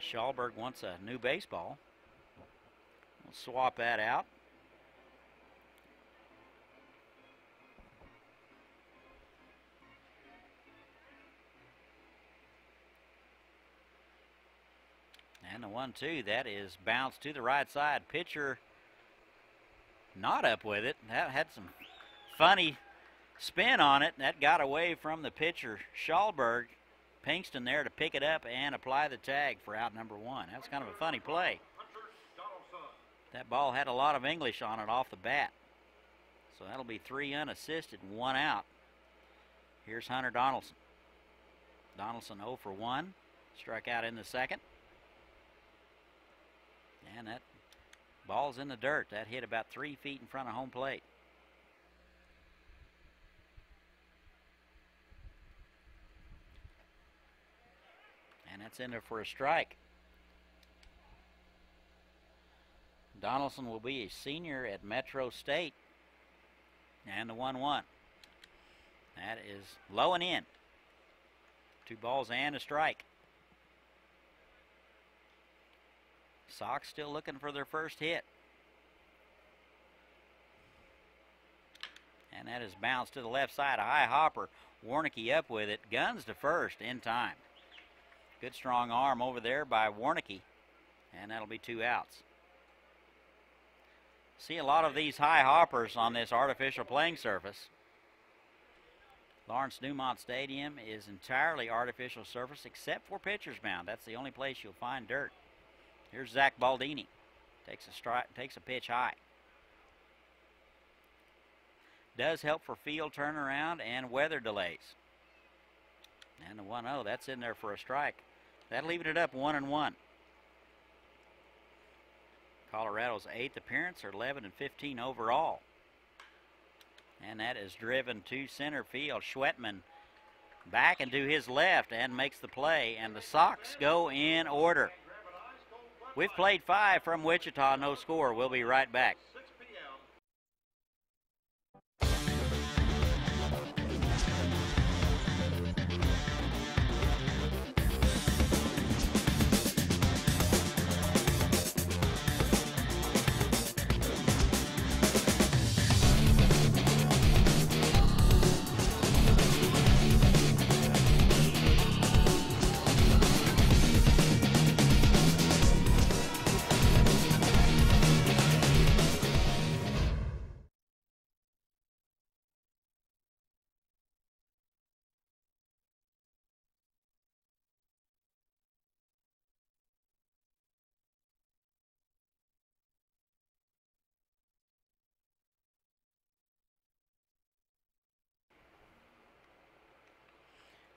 Schalberg wants a new baseball. We'll swap that out. And the 1-2, that is bounced to the right side. Pitcher not up with it. That had some funny spin on it. That got away from the pitcher, Schalberg. Pinkston there to pick it up and apply the tag for out number 1. That was kind of a funny play. That ball had a lot of English on it off the bat. So that'll be 3 unassisted, 1 out. Here's Hunter Donaldson. Donaldson 0 for 1. Struck out in the 2nd. And that ball's in the dirt. That hit about 3 feet in front of home plate. That's in there for a strike. Donaldson will be a senior at Metro State. And the 1-1. That is low and in. 2 balls and a strike. Sox still looking for their first hit. And that is bounced to the left side. A high hopper. Warnicki up with it. Guns to first in time. Good strong arm over there by Warnicki. And that'll be 2 outs. See a lot of these high hoppers on this artificial playing surface. Lawrence Dumont Stadium is entirely artificial surface except for pitcher's mound. That's the only place you'll find dirt. Here's Zach Baldini. Takes a pitch high. Does help for field turnaround and weather delays. And the 1-0, that's in there for a strike. That'll leave it up 1-1. Colorado's 8th appearance, or 11 and 15 overall. And that is driven to center field. Schwetman back into his left and makes the play, and the Sox go in order. We've played 5 from Wichita, no score. We'll be right back.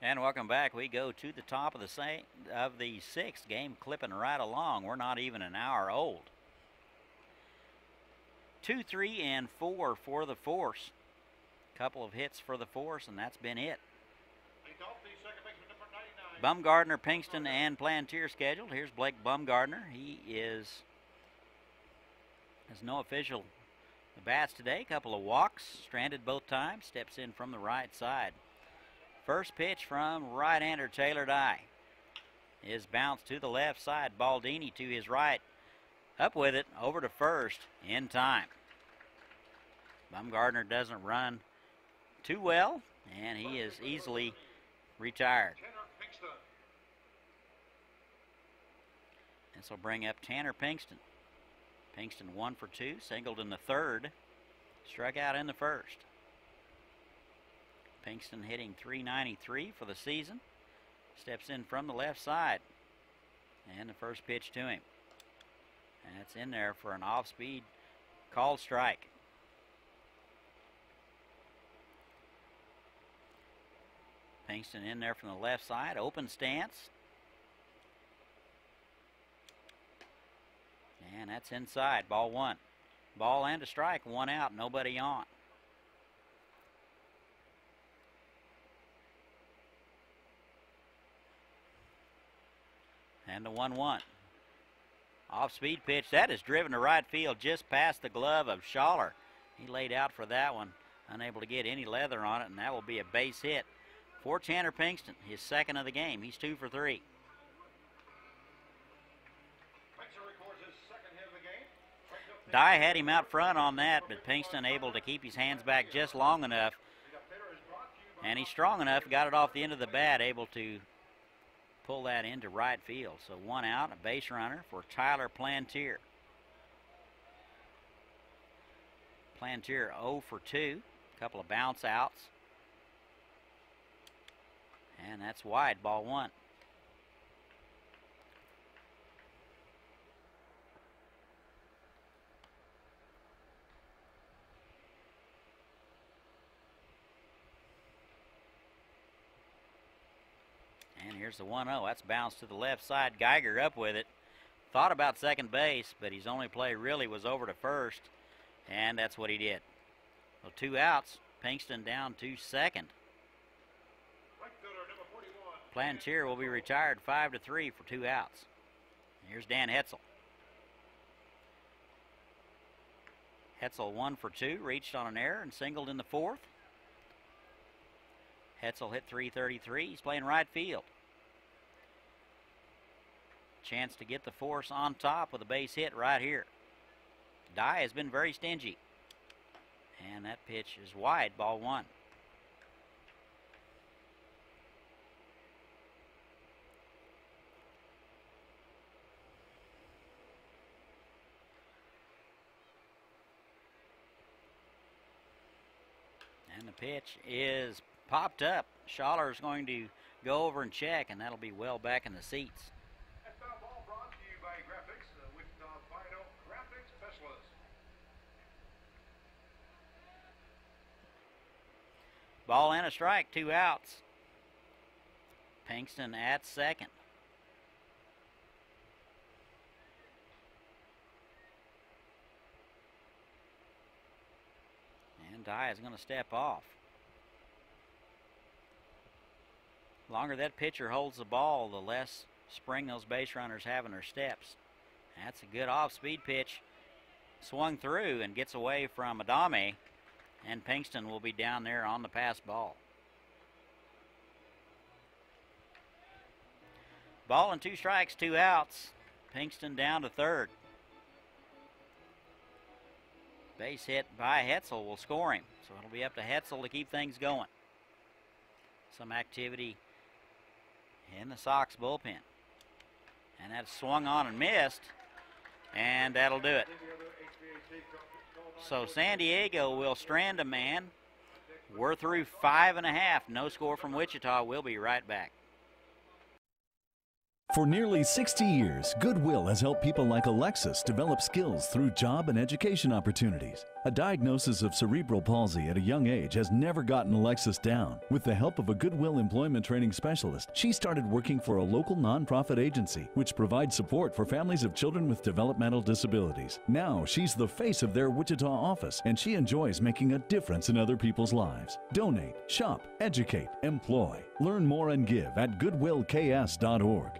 And welcome back. We go to the top of the 6th game, clipping right along. We're not even an hour old. 2, 3, and 4 for the Force. Couple of hits for the Force, and that's been it. Bumgardner, Pinkston, and Plantier scheduled. Here's Blake Bumgardner. He has no official bats today. Couple of walks, stranded both times. Steps in from the right side. First pitch from right-hander Taylor Dye is bounced to the left side. Baldini to his right. Up with it, over to first in time. Bumgardner doesn't run too well, and he is easily retired. This will bring up Tanner Pinkston. Pinkston 1 for 2, singled in the 3rd, struck out in the 1st. Pinkston hitting .393 for the season. Steps in from the left side. And the first pitch to him. And it's in there for an off-speed called strike. Pinkston in there from the left side. Open stance. And that's inside. Ball 1. Ball and a strike. 1 out. Nobody on. And the 1-1. Off-speed pitch. That is driven to right field just past the glove of Schaller. He laid out for that one. Unable to get any leather on it, and that will be a base hit for Tanner Pinkston. His 2nd of the game. He's 2 for 3. Dye had him out front on that, but Pinkston able to keep his hands back just long enough. And he's strong enough, got it off the end of the bat, able to pull that into right field. So 1 out, a base runner for Tyler Plantier. Plantier 0 for 2, a couple of bounce outs. And that's wide, ball 1. And here's the 1-0. That's bounced to the left side. Geiger up with it. Thought about second base, but his only play really was over to first, and that's what he did. Well, 2 outs. Pinkston down to second. Plantier will be retired 5-3 for 2 outs. Here's Dan Hetzel. Hetzel 1 for 2, reached on an error and singled in the 4th. Hetzel hit .333. He's playing right field. Chance to get the force on top with a base hit right here. Dye has been very stingy. And that pitch is wide, ball 1. And the pitch is popped up. Schaller's going to go over and check, and that'll be well back in the seats. That's foul ball brought to you by Graphics, Wichita's Vinyl Graphics Specialist. Ball and a strike, 2 outs. Pinkston at second. And Dye is going to step off. The longer that pitcher holds the ball, the less spring those base runners have in their steps. That's a good off-speed pitch. Swung through and gets away from Adame, and Pinkston will be down there on the pass ball. Ball and 2 strikes, 2 outs. Pinkston down to third. Base hit by Hetzel will score him, so it'll be up to Hetzel to keep things going. Some activity in the Sox bullpen. And that's swung on and missed, and that'll do it. So San Diego will strand a man. We're through 5.5. No score from Wichita. We'll be right back. For nearly 60 years, Goodwill has helped people like Alexis develop skills through job and education opportunities. A diagnosis of cerebral palsy at a young age has never gotten Alexis down. With the help of a Goodwill employment training specialist, she started working for a local nonprofit agency, which provides support for families of children with developmental disabilities. Now, she's the face of their Wichita office, and she enjoys making a difference in other people's lives. Donate, shop, educate, employ. Learn more and give at goodwillks.org.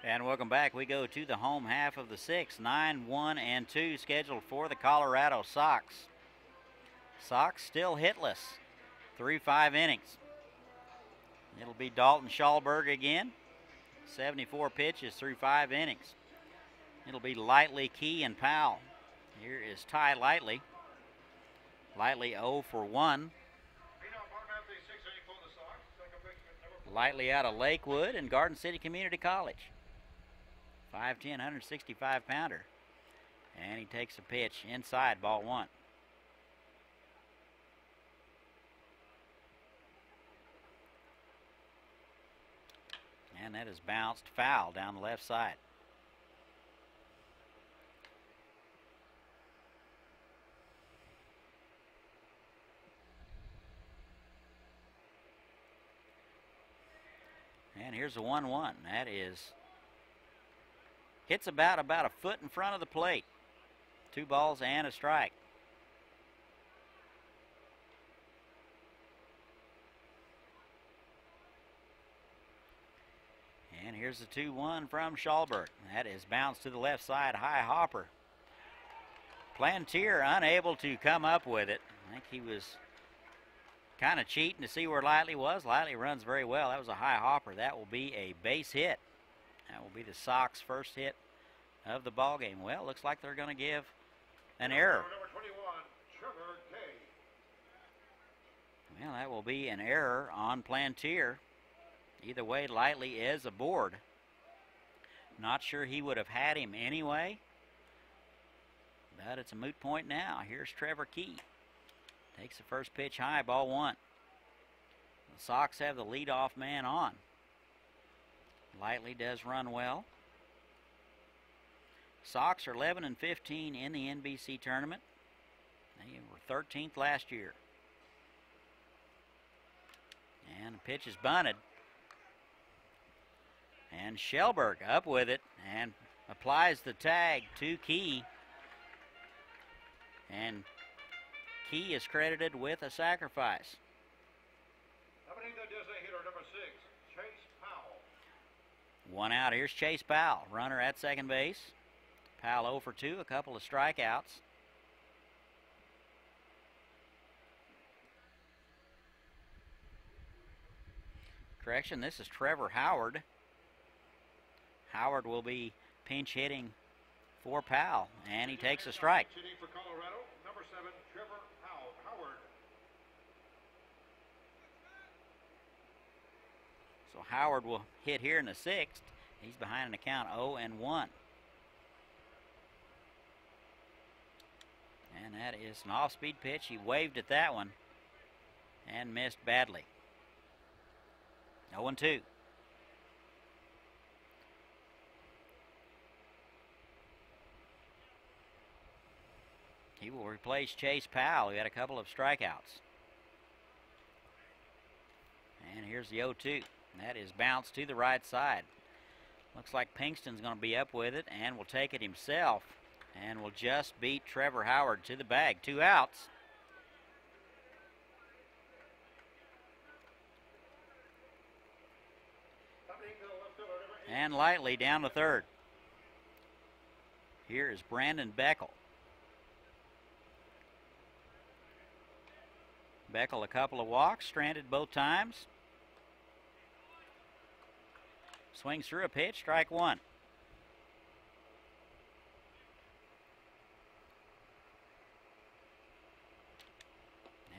And welcome back. We go to the home half of the 6th. 9-1-2 scheduled for the Colorado Sox. Sox still hitless through 5 innings. It'll be Dalton Schallberg again. 74 pitches through 5 innings. It'll be Lightly, Key, and Powell. Here is Ty Lightly. Lightly 0 for 1. Lightly out of Lakewood and Garden City Community College. 5'10", 165-pounder. And he takes a pitch inside, ball 1. And that is bounced foul down the left side. And here's a 1-1. That is, hits about a foot in front of the plate. 2 balls and a strike. And here's the 2-1 from Schallberg. That is bounced to the left side, high hopper. Plantier unable to come up with it. I think he was kind of cheating to see where Lightly was. Lightly runs very well. That was a high hopper. That will be a base hit. That will be the Sox' first hit of the ball game. Well, looks like they're going to give an error. Number 21, Trevor Kay. Well, that will be an error on Plantier. Either way, Lightly is aboard. Not sure he would have had him anyway, but it's a moot point now. Here's Trevor Key. Takes the first pitch high, ball 1. The Sox have the leadoff man on. Lightly does run well. Sox are 11-15 in the NBC tournament. They were 13th last year. And the pitch is bunted. And Shellberg up with it and applies the tag to Key. And Key is credited with a sacrifice. Hitter number 6, Chase Powell. One out. Here's Chase Powell, runner at second base. Powell 0 for 2, a couple of strikeouts. Correction, this is Trevor Howard. Howard will be pinch hitting for Powell, and he takes a strike. Hitting for Colorado, number 7, Trevor Howard. So Howard will hit here in the 6th. He's behind an account 0-1. And that is an off-speed pitch. He waved at that one and missed badly. 0-2. He will replace Chase Powell, who had a couple of strikeouts. And here's the 0-2. That is bounced to the right side. Looks like Pinkston's going to be up with it and will take it himself and will just beat Trevor Howard to the bag. 2 outs. And lightly down to third. Here is Brandon Beckel. Beckel a couple of walks, stranded both times. Swings through a pitch, strike 1.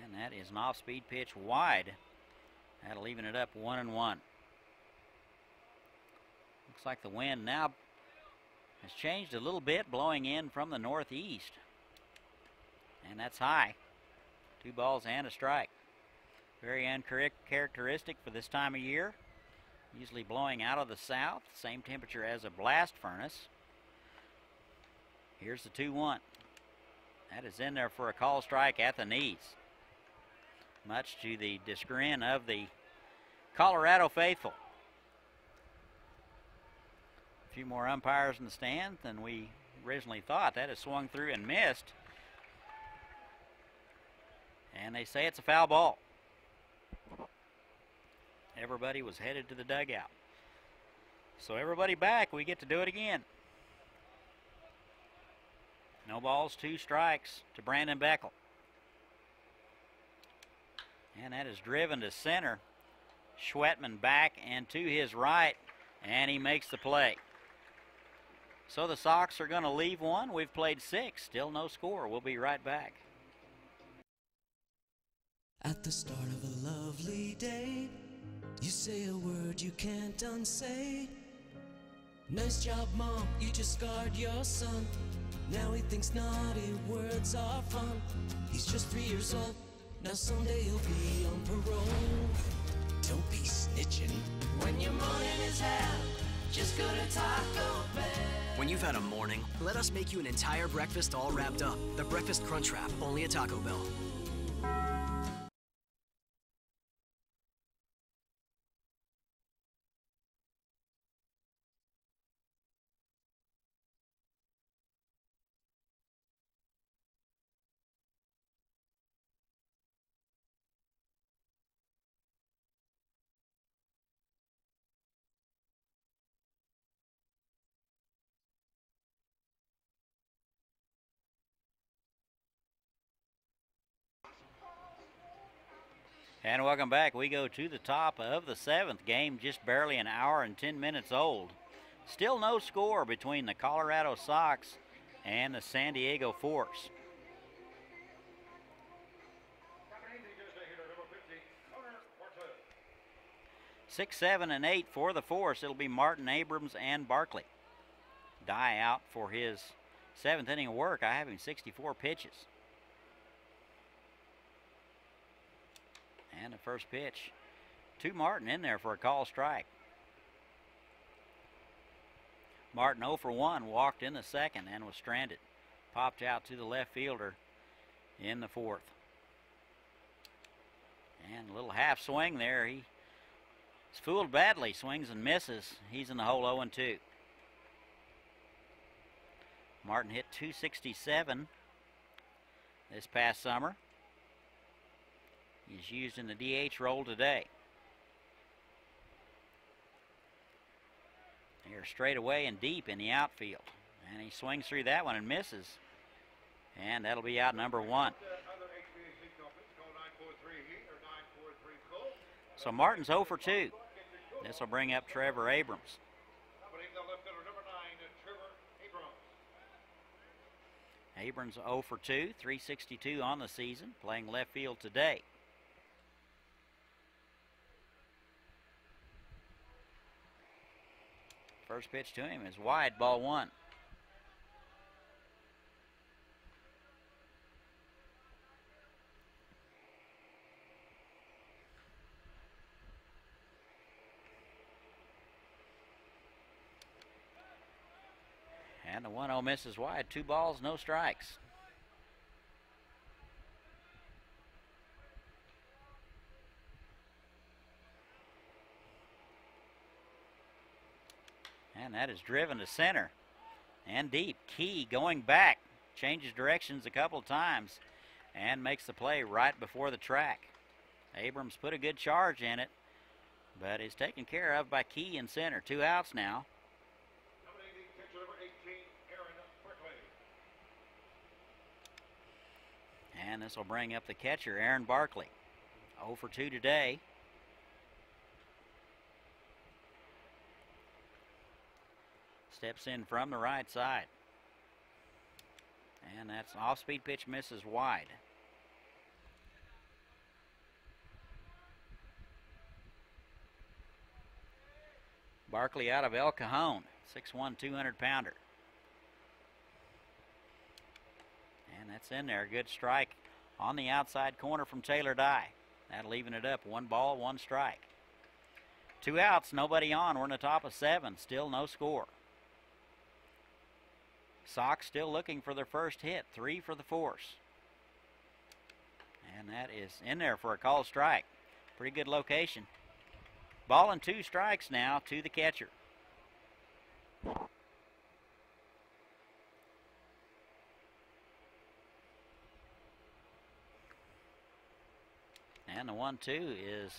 And that is an off-speed pitch wide. That'll even it up 1-1. Looks like the wind now has changed a little bit, blowing in from the northeast. And that's high. 2 balls and a strike. Very uncharacteristic for this time of year. Usually blowing out of the south, same temperature as a blast furnace. Here's the 2-1. That is in there for a call strike at the knees. Much to the chagrin of the Colorado faithful. A few more umpires in the stand than we originally thought. That is swung through and missed. And they say it's a foul ball. Everybody was headed to the dugout. So everybody back, we get to do it again. No balls, 2 strikes to Brandon Beckel. And that is driven to center. Schwetman back and to his right, and he makes the play. So the Sox are going to leave one. We've played 6, still no score. We'll be right back. At the start of a lovely day, you say a word you can't unsay. Nice job, Mom, you just scarred your son. Now he thinks naughty words are fun. He's just 3 years old, now someday he'll be on parole. Don't be snitching when your morning is hell. Just go to Taco Bell. When you've had a morning, let us make you an entire breakfast all wrapped up. The Breakfast Crunch Wrap, only at Taco Bell. And welcome back. We go to the top of the 7th game, just barely an hour and 10 minutes old. Still no score between the Colorado Sox and the San Diego Force. 6, 7, and 8 for the Force. It'll be Martin Abrams and Barkley. Dye out for his 7th inning of work. I have him 64 pitches. And the first pitch to Martin in there for a call strike. Martin 0 for 1, walked in the second and was stranded. Popped out to the left fielder in the fourth. And a little half swing there. He's fooled badly, swings and misses. He's in the hole 0 and 2. Martin hit .267 this past summer. He's used in the DH role today. Here straight away and deep in the outfield. And he swings through that one and misses. And that'll be out number 1. So Martin's 0 for 2. This will bring up Trevor Abrams. Abrams 0 for 2, 362 on the season, playing left field today. First pitch to him is wide, ball 1. And the 1-0 misses wide. 2 balls, no strikes. And that is driven to center and deep. Key going back. Changes directions a couple times and makes the play right before the track. Abrams put a good charge in it, but is taken care of by Key in center. 2 outs now. And this will bring up the catcher, Aaron Barkley. 0 for 2 today. Steps in from the right side. And that's an off-speed pitch, misses wide. Barkley out of El Cajon, 6'1", 200-pounder. And that's in there. Good strike on the outside corner from Taylor Dye. That'll even it up. 1 ball, 1 strike. 2 outs, nobody on. We're in the top of 7. Still no score. Sox still looking for their first hit. 3 for the force. And that is in there for a call strike. Pretty good location. Ball and 2 strikes now to the catcher. And the 1-2 is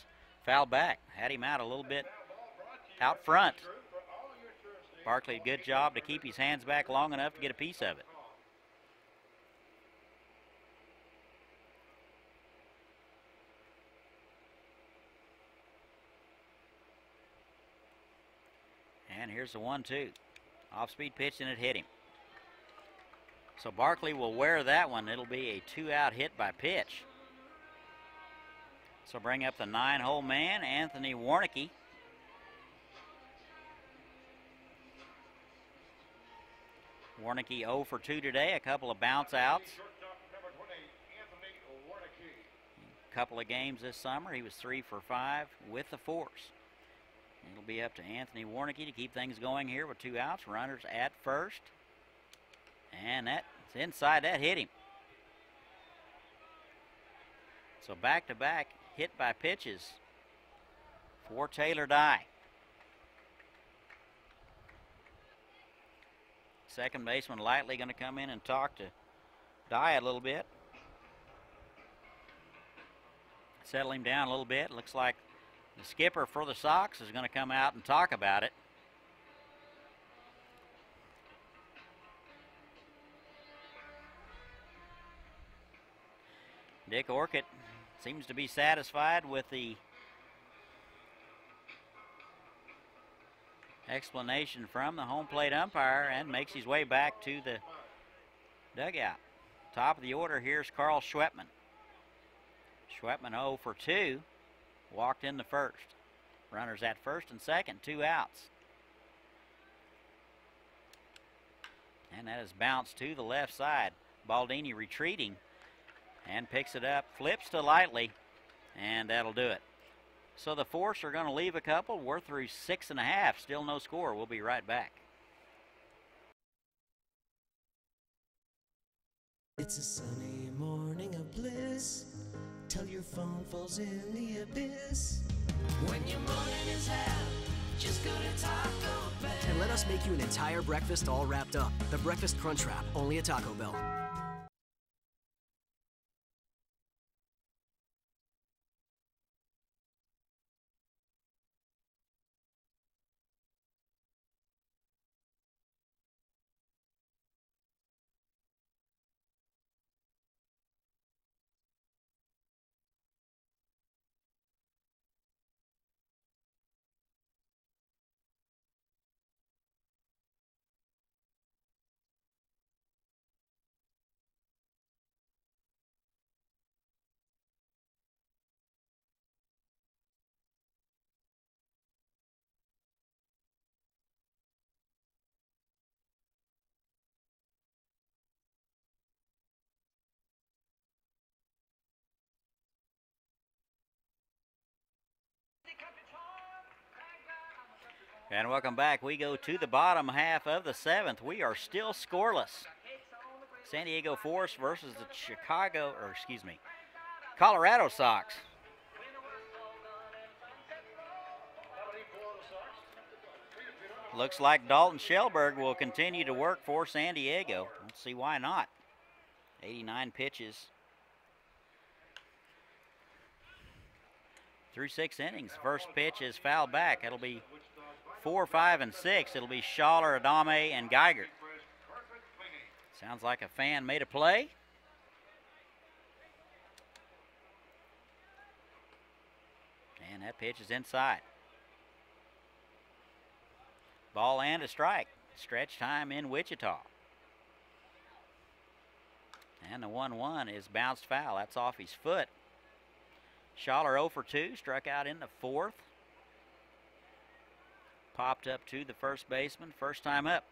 foul back. Had him out a little bit out front. Barkley, good job to keep his hands back long enough to get a piece of it. And here's the 1-2. Off-speed pitch and it hit him. So Barkley will wear that one. It'll be a 2-out hit by pitch. So bring up the 9-hole man, Anthony Warnicki. Warnicki 0 for 2 today, a couple of bounce outs. A couple of games this summer, he was 3 for 5 with the force. It'll be up to Anthony Warnicki to keep things going here with 2 outs. Runners at first. And that's inside, that hit him. So back-to-back hit by pitches for Taylor Dye. Second baseman Lightly going to come in and talk to Dye a little bit. Settle him down a little bit. Looks like the skipper for the Sox is going to come out and talk about it. Dick Orcutt seems to be satisfied with the explanation from the home plate umpire and makes his way back to the dugout. Top of the order, here's Carl Schwetman. Schwetman 0 for 2, walked in the first. Runners at first and second, 2 outs. And that is bounced to the left side. Baldini retreating and picks it up, flips to Lightly, and that'll do it. So the Force are going to leave a couple. We're through 6.5. Still no score. We'll be right back. It's a sunny morning of bliss till your phone falls in the abyss. When your morning is hell, just go to Taco Bell. And let us make you an entire breakfast all wrapped up. The Breakfast Crunch Wrap, only at Taco Bell. And welcome back. We go to the bottom half of the 7th. We are still scoreless. San Diego Force versus the Colorado Sox. Looks like Dalton Shellberg will continue to work for San Diego. Let's see why not. 89 pitches. Through 6 innings. First pitch is fouled back. It'll be 4, 5, and 6. It'll be Schaller, Adame, and Geiger. Sounds like a fan made a play. And that pitch is inside. Ball and a strike. Stretch time in Wichita. And the 1-1 is bounced foul. That's off his foot. Schaller 0 for 2, struck out in the 4th. Popped up to the first baseman, first time up.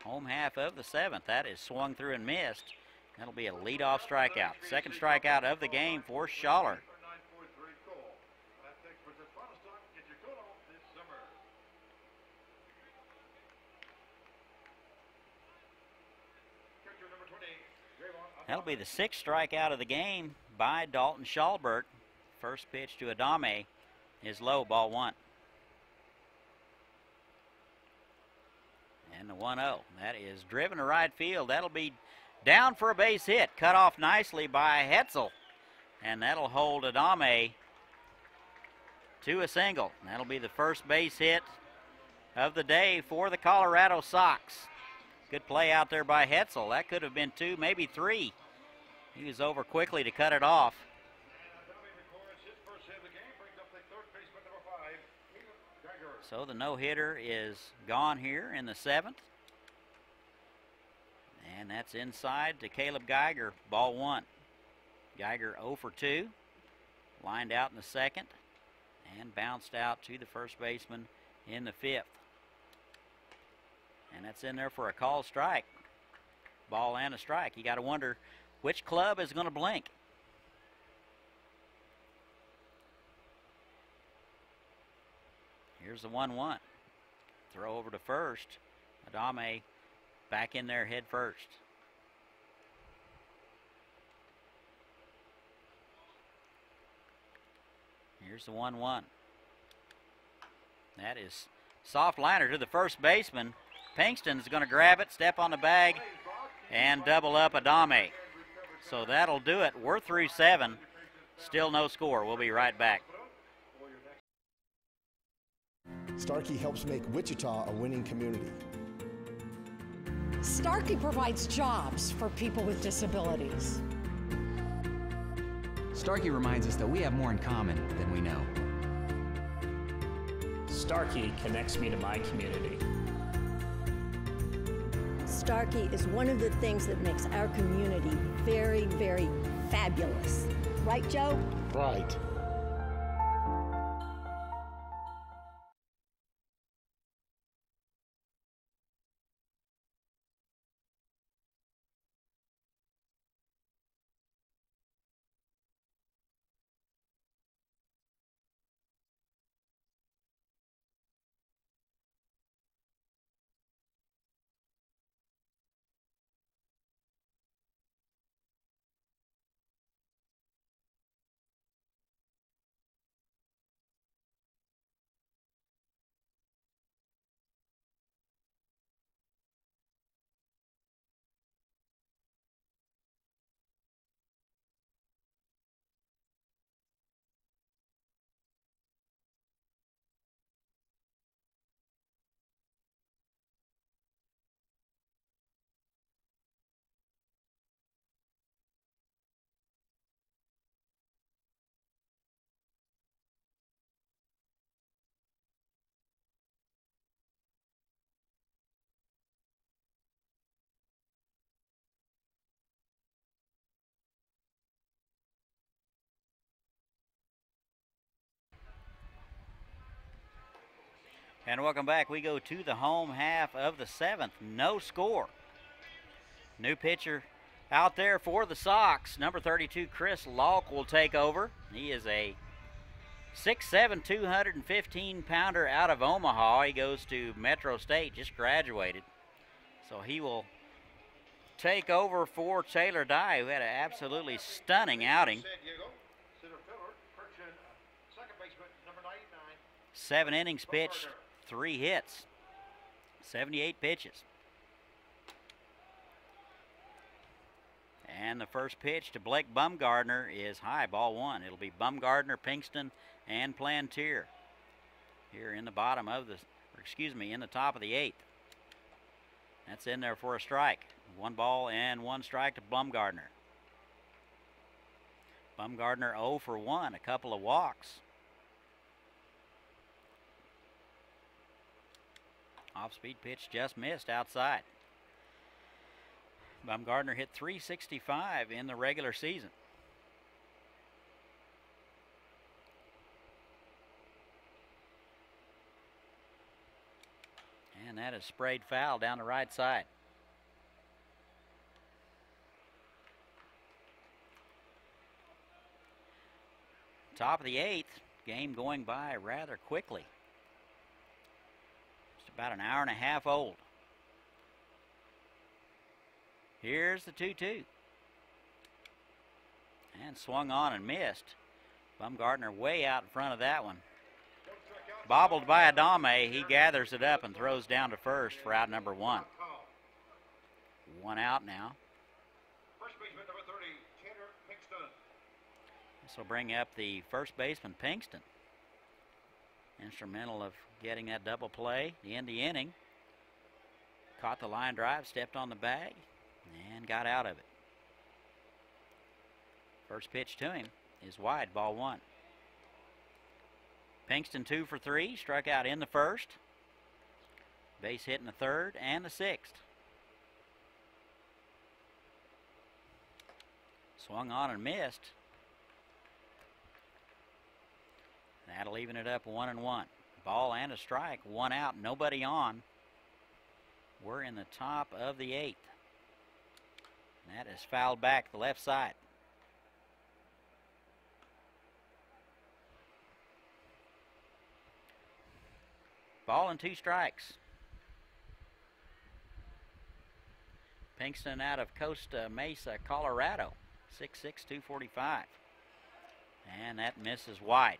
Home half of the 7th. That is swung through and missed. That'll be a leadoff strikeout. Second strikeout of the game for Schaller. That'll be the 6th strikeout of the game by Dalton Shellberg. First pitch to Adame is low, ball 1. And the 1-0. That is driven to right field. That'll be down for a base hit. Cut off nicely by Hetzel. And that'll hold Adame to a single. That'll be the first base hit of the day for the Colorado Sox. Good play out there by Hetzel. That could have been 2, maybe 3. He was over quickly to cut it off. So the no-hitter is gone here in the 7th. And that's inside to Caleb Geiger, ball 1. Geiger 0 for 2. Lined out in the 2nd. And bounced out to the first baseman in the 5th. And that's in there for a called strike. Ball and a strike. You got to wonder which club is going to blink. Here's the 1-1. Throw over to first. Adame back in there head first. Here's the 1-1. That is soft liner to the first baseman. Pinkston's going to grab it, step on the bag, and double up Adame. So that'll do it. We're through 7. Still no score. We'll be right back. Starkey helps make Wichita a winning community. Starkey provides jobs for people with disabilities. Starkey reminds us that we have more in common than we know. Starkey connects me to my community. Starkey is one of the things that makes our community very, very fabulous. Right, Joe? Right. And welcome back. We go to the home half of the 7th. No score. New pitcher out there for the Sox. Number 32, Chris Locke, will take over. He is a 6'7", 215-pounder out of Omaha. He goes to Metro State, just graduated. So he will take over for Taylor Dye, who had an absolutely stunning outing. 7 innings pitched, 3 hits, 78 pitches. And the first pitch to Blake Bumgardner is high, ball 1. It'll be Bumgardner, Pinkston, and Plantier here in the bottom of the, in the top of the 8th. That's in there for a strike. 1 ball and 1 strike to Bumgardner. Bumgardner 0 for 1, a couple of walks. Off-speed pitch just missed outside. Bumgardner hit .365 in the regular season. And that is sprayed foul down the right side. Top of the 8th, game going by rather quickly. Just about an hour and a half old. Here's the 2-2. And swung on and missed. Bumgardner way out in front of that one. Bobbled by Adame. He gathers it up and throws down to first for out number 1. 1 out now. First baseman number 30, Tanner Pinkston. This will bring up the first baseman, Pinkston. Instrumental of getting that double play to end the inning. Caught the line drive, stepped on the bag, and got out of it. First pitch to him is wide, ball 1. Pinkston 2 for 3, struck out in the first. Base hit in the 3rd and the 6th. Swung on and missed. That'll even it up 1-1. Ball and a strike, 1 out, nobody on. We're in the top of the 8th. That is fouled back the left side. Ball and 2 strikes. Pinkston out of Costa Mesa, Colorado. 6'6", 245. And that misses wide.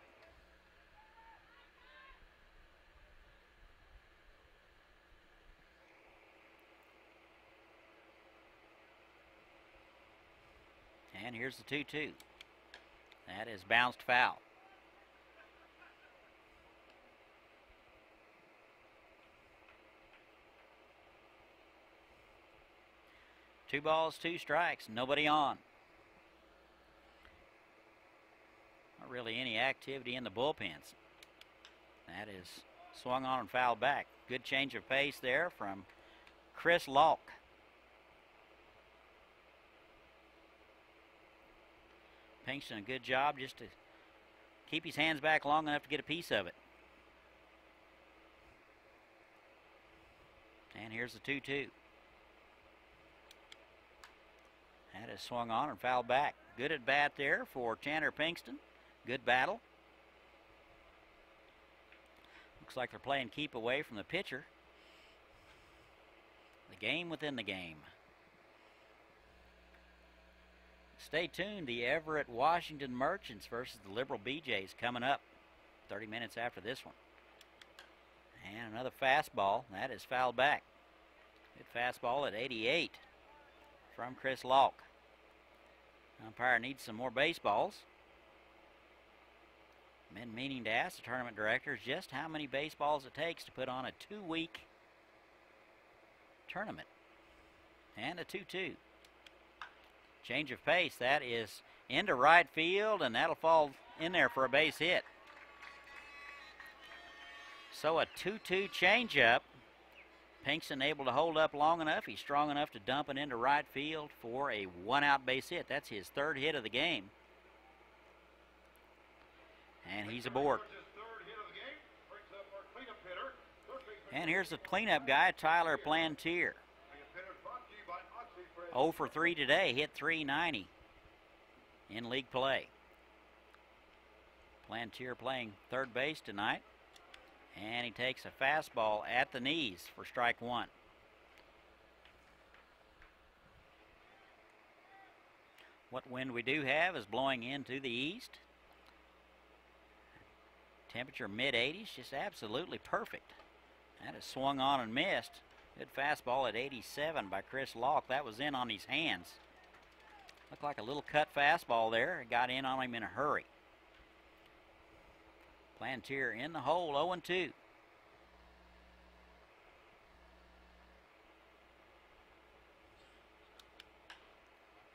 And here's the 2-2. That is bounced foul. Two balls, 2 strikes, nobody on. Not really any activity in the bullpens. That is swung on and fouled back. Good change of pace there from Chris Locke. Pinkston, a good job just to keep his hands back long enough to get a piece of it. And here's the 2-2. That is swung on and fouled back. Good at bat there for Tanner Pinkston. Good battle. Looks like they're playing keep away from the pitcher. The game within the game. Stay tuned. The Everett Washington Merchants versus the Liberal BJs coming up 30 minutes after this one. And another fastball. That is fouled back. Good fastball at 88 from Chris Locke. Umpire needs some more baseballs. Been meaning to ask the tournament directors just how many baseballs it takes to put on a 2-week tournament. And a 2-2. Change of pace. That is into right field, and that'll fall in there for a base hit. So a 2-2 changeup. Pinkston able to hold up long enough. He's strong enough to dump it into right field for a 1-out base hit. That's his 3rd hit of the game. And he's aboard. And here's the cleanup guy, Tyler Plantier. 0 for 3 today, hit .390 in league play. Plantier playing third base tonight. And he takes a fastball at the knees for strike one. What wind we do have is blowing into the east. Temperature mid-80s, just absolutely perfect. That is swung on and missed. Good fastball at 87 by Chris Locke. That was in on his hands. Looked like a little cut fastball there. It got in on him in a hurry. Plantier in the hole, 0-2.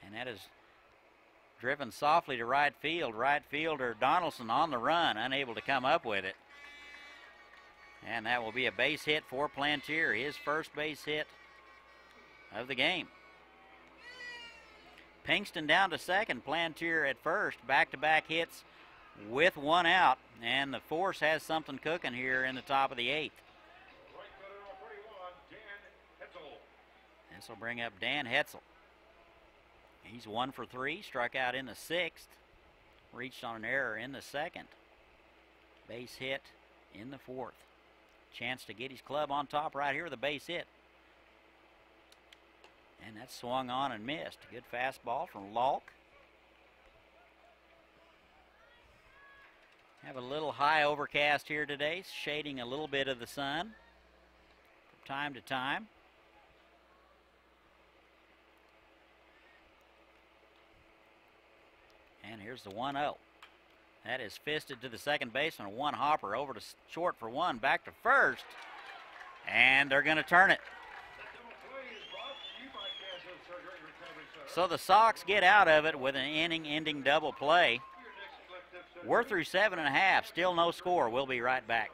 And that is driven softly to right field. Right fielder Donaldson on the run, unable to come up with it. And that will be a base hit for Plantier, his first base hit of the game. Pinkston down to second, Plantier at first. Back-to-back hits with one out, and the force has something cooking here in the top of the eighth. This will bring up Dan Hetzel. He's 1 for 3, struck out in the sixth, reached on an error in the second. Base hit in the fourth. Chance to get his club on top right here with a base hit. And that swung on and missed. Good fastball from Locke. Have a little high overcast here today, shading a little bit of the sun from time to time. And here's the 1-0. That is fisted to the second baseman. One hopper over to short for one, back to first. And they're going to turn it. So the Sox get out of it with an inning-ending double play. We're through 7.5. Still no score. We'll be right back.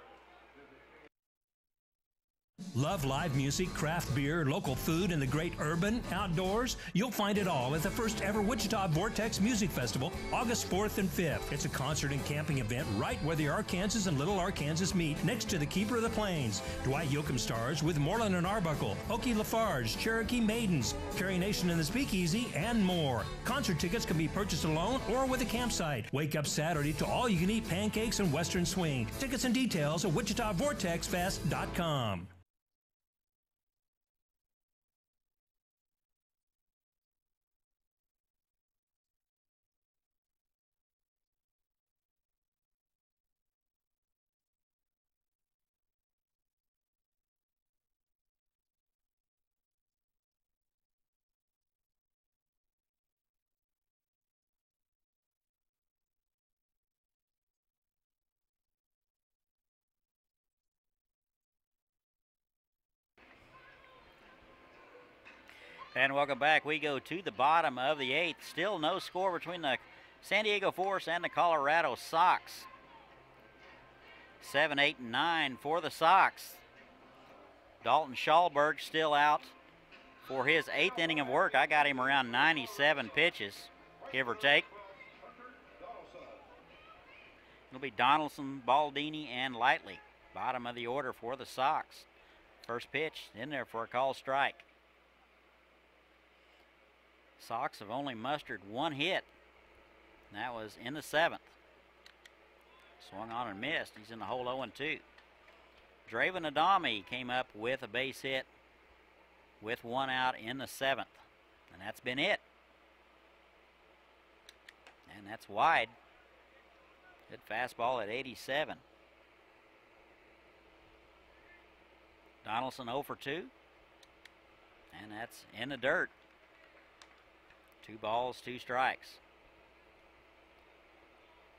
Love live music, craft beer, local food, and the great urban outdoors? You'll find it all at the first ever Wichita Vortex Music Festival, August 4th and 5th. It's a concert and camping event right where the Arkansas and Little Arkansas meet, next to the Keeper of the Plains. Dwight Yoakam stars with Moreland and Arbuckle, Okie Lafarge, Cherokee Maidens, Carrie Nation and the Speakeasy, and more. Concert tickets can be purchased alone or with a campsite. Wake up Saturday to all-you-can-eat pancakes and western swing. Tickets and details at WichitaVortexFest.com. And welcome back. We go to the bottom of the eighth. Still no score between the San Diego Force and the Colorado Sox. 7, 8, and 9 for the Sox. Dalton Schallberg still out for his eighth inning of work. I got him around 97 pitches, give or take. It'll be Donaldson, Baldini, and Lightly. Bottom of the order for the Sox. First pitch in there for a called strike. Sox have only mustered one hit. And that was in the seventh. Swung on and missed. He's in the hole 0-2. Draven Adami came up with a base hit with one out in the seventh. And that's been it. And that's wide. Good fastball at 87. Donaldson 0 for 2. And that's in the dirt. 2 balls, 2 strikes.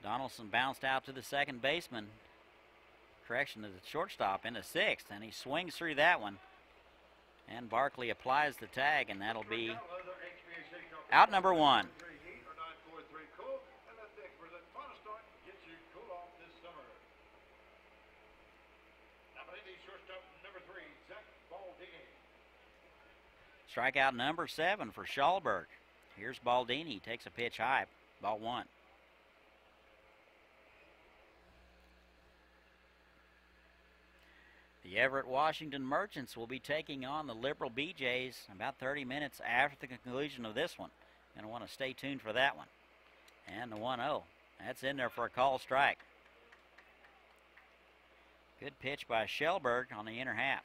Donaldson bounced out to the second baseman. Correction to the shortstop in the sixth, and he swings through that one. And Barkley applies the tag, and that'll be out number 1. Strikeout number 7 for Schallberg. Here's Baldini, takes a pitch high, ball 1. The Everett Washington Merchants will be taking on the Liberal BJs about 30 minutes after the conclusion of this one. Going to want to stay tuned for that one. And the 1-0. That's in there for a call strike. Good pitch by Shellberg on the inner half.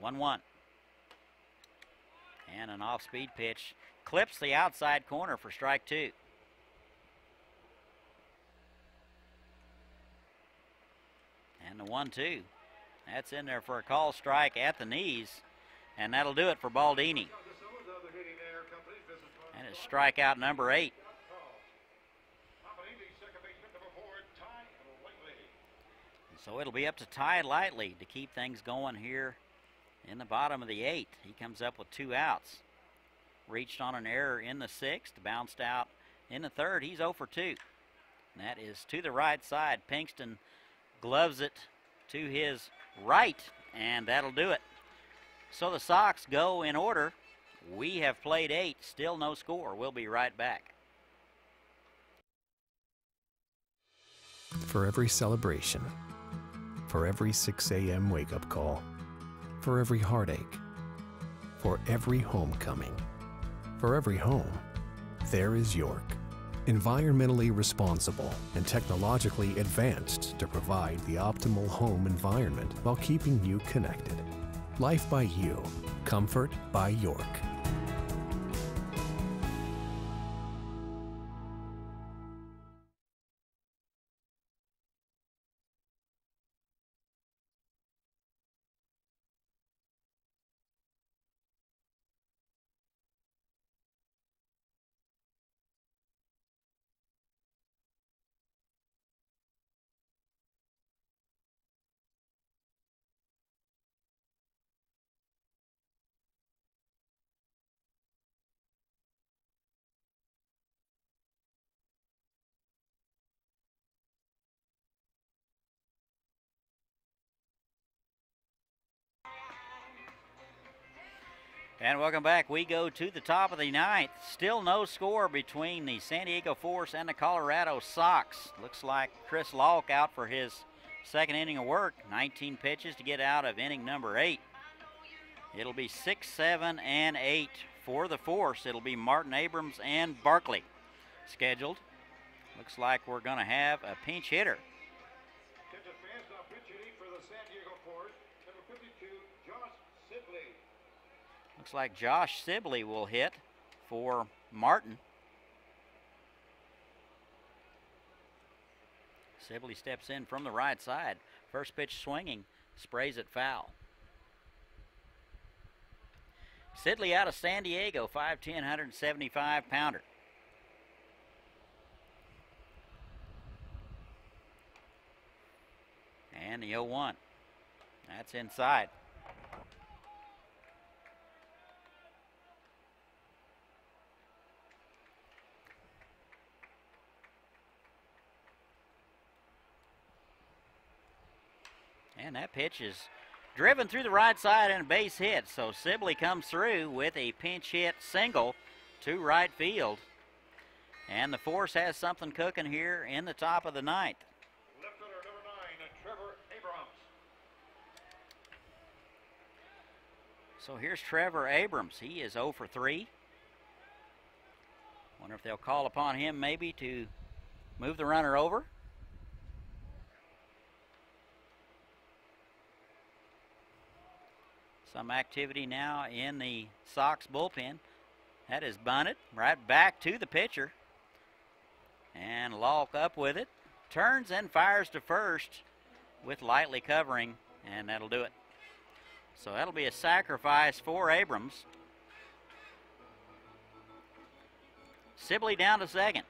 1-1. And an off-speed pitch clips the outside corner for strike 2. And the 1-2. That's in there for a call strike at the knees. And that'll do it for Baldini. And it's strikeout number 8. So it'll be up to Ty Lightly to keep things going here in the bottom of the 8th. He comes up with 2 outs. Reached on an error in the 6th, bounced out in the 3rd. He's 0 for 2. And that is to the right side. Pinkston gloves it to his right, and that'll do it. So the Sox go in order. We have played 8, still no score. We'll be right back. For every celebration, for every 6 a.m. wake-up call, for every heartache, for every homecoming, for every home, there is York. Environmentally responsible and technologically advanced to provide the optimal home environment while keeping you connected. Life by you, comfort by York. And welcome back. We go to the top of the 9th. Still no score between the San Diego Force and the Colorado Sox. Looks like Chris Lalk out for his 2nd inning of work. 19 pitches to get out of inning number 8. It'll be 6, 7, and 8 for the Force. It'll be Martin Abrams and Barkley scheduled. Looks like we're going to have a pinch hitter. Looks like Josh Sibley will hit for Martin. Sibley steps in from the right side. First pitch swinging, sprays it foul. Sidley out of San Diego, 5'10", 175-pounder. And the 0-1. That's inside. And that pitch is driven through the right side and a base hit. So Sibley comes through with a pinch hit single to right field. And the Force has something cooking here in the top of the 9th. Left fielder number 9, Trevor Abrams. So here's Trevor Abrams. He is 0 for 3. Wonder if they'll call upon him maybe to move the runner over. Some activity now in the Sox bullpen. That is bunted right back to the pitcher. And Lalk up with it. Turns and fires to first with Lightly covering, and that'll do it. So that'll be a sacrifice for Abrams. Sibley down to second.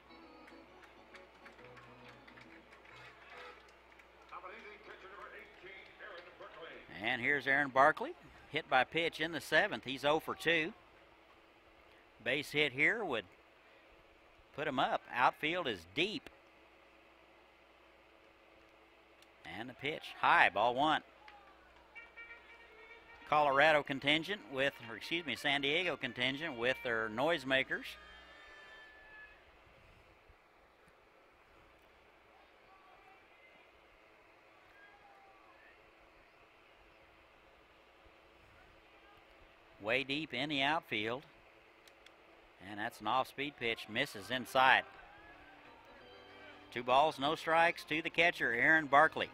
And here's Aaron Barkley. Hit by pitch in the 7th. He's 0 for 2. Base hit here would put him up. Outfield is deep. And the pitch high, ball 1. Colorado contingent with, or excuse me, San Diego contingent with their noisemakers. way deep in the outfield. And that's an off-speed pitch, misses inside. 2 balls, no strikes to the catcher, Aaron Barkley.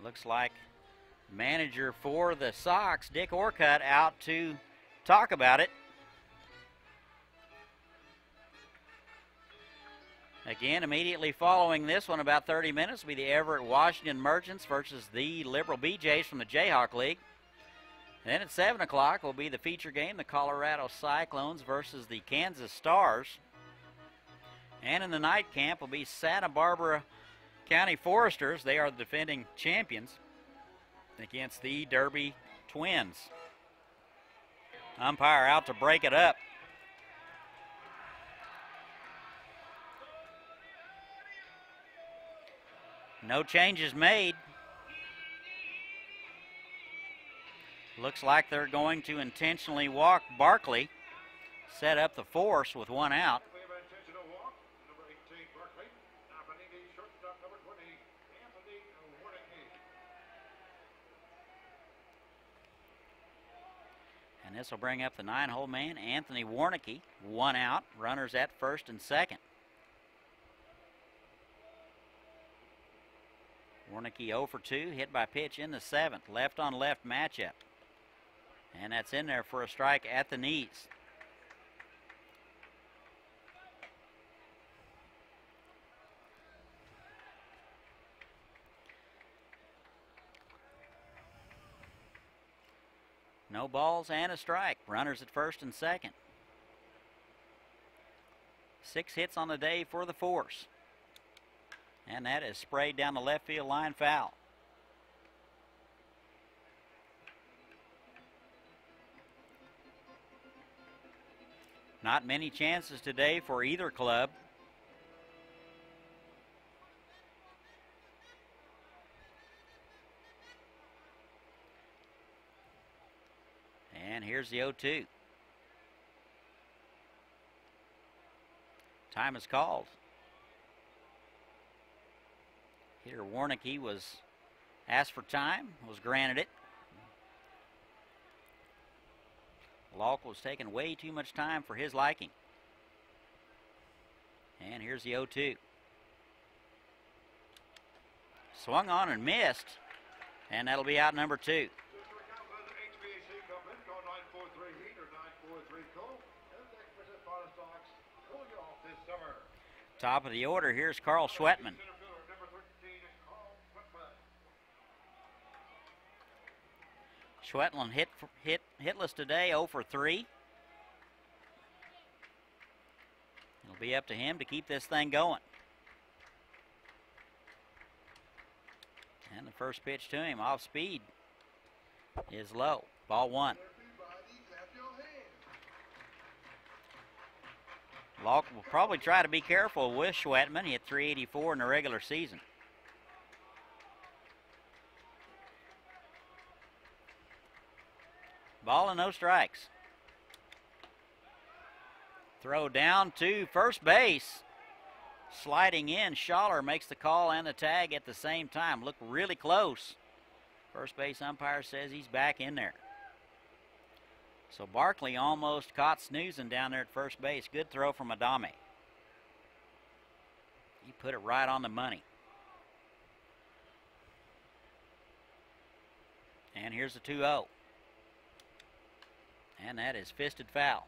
Looks like manager for the Sox, Dick Orcutt, out to talk about it. Again, immediately following this one, about 30 minutes, will be the Everett Washington Merchants versus the Liberal BJs from the Jayhawk League. Then at 7 o'clock will be the feature game, the Colorado Cyclones versus the Kansas Stars. And in the night camp will be Santa Barbara County Foresters. They are the defending champions against the Derby Twins. Umpire out to break it up. No changes made. Looks like they're going to intentionally walk Barkley, set up the force with 1 out. And this will bring up the 9-hole man, Anthony Warnicki, 1 out, runners at first and second. Warnicki 0 for 2, hit by pitch in the 7th, left-on-left matchup. And that's in there for a strike at the knees. No balls and a strike. Runners at first and second. 6 hits on the day for the Force. And that is sprayed down the left field line, foul. Not many chances today for either club. And here's the 0-2. Time is called. Hitter Warnicki was asked for time, was granted it. Lauk was taking way too much time for his liking. And here's the 0-2. Swung on and missed, and that'll be out number 2. Top of the order, here's Carl Schwetman. Schwetman hitless today, 0 for 3. It'll be up to him to keep this thing going. And the first pitch to him off speed is low. Ball 1. Lauk will probably try to be careful with Schwetman. He hit 384 in the regular season. Ball and no strikes. Throw down to first base. Sliding in, Schaller makes the call and the tag at the same time. Looked really close. First base umpire says he's back in there. So Barkley almost caught snoozing down there at first base. Good throw from Adame. He put it right on the money. And here's the 2-0. And that is fisted foul.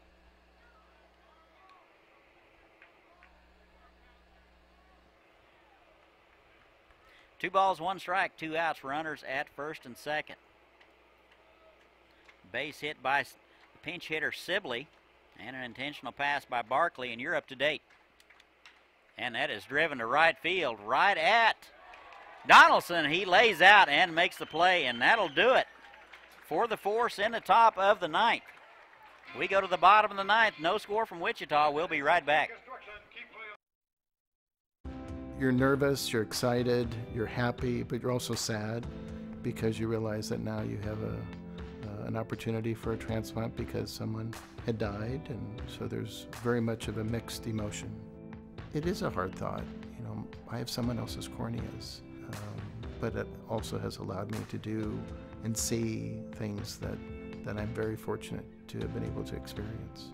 Two balls, 1 strike, 2 outs, runners at first and second. Base hit by the pinch hitter Sibley, and an intentional pass by Barkley, and you're up to date. And that is driven to right field, right at Donaldson. He lays out and makes the play, and that'll do it for the Force in the top of the 9th. We go to the bottom of the 9th. No score from Wichita. We'll be right back. You're nervous, you're excited, you're happy, but you're also sad because you realize that now you have an opportunity for a transplant because someone had died, and so there's very much of a mixed emotion. It is a hard thought. You know, I have someone else's corneas, but it also has allowed me to do and see things that I'm very fortunate to have been able to experience.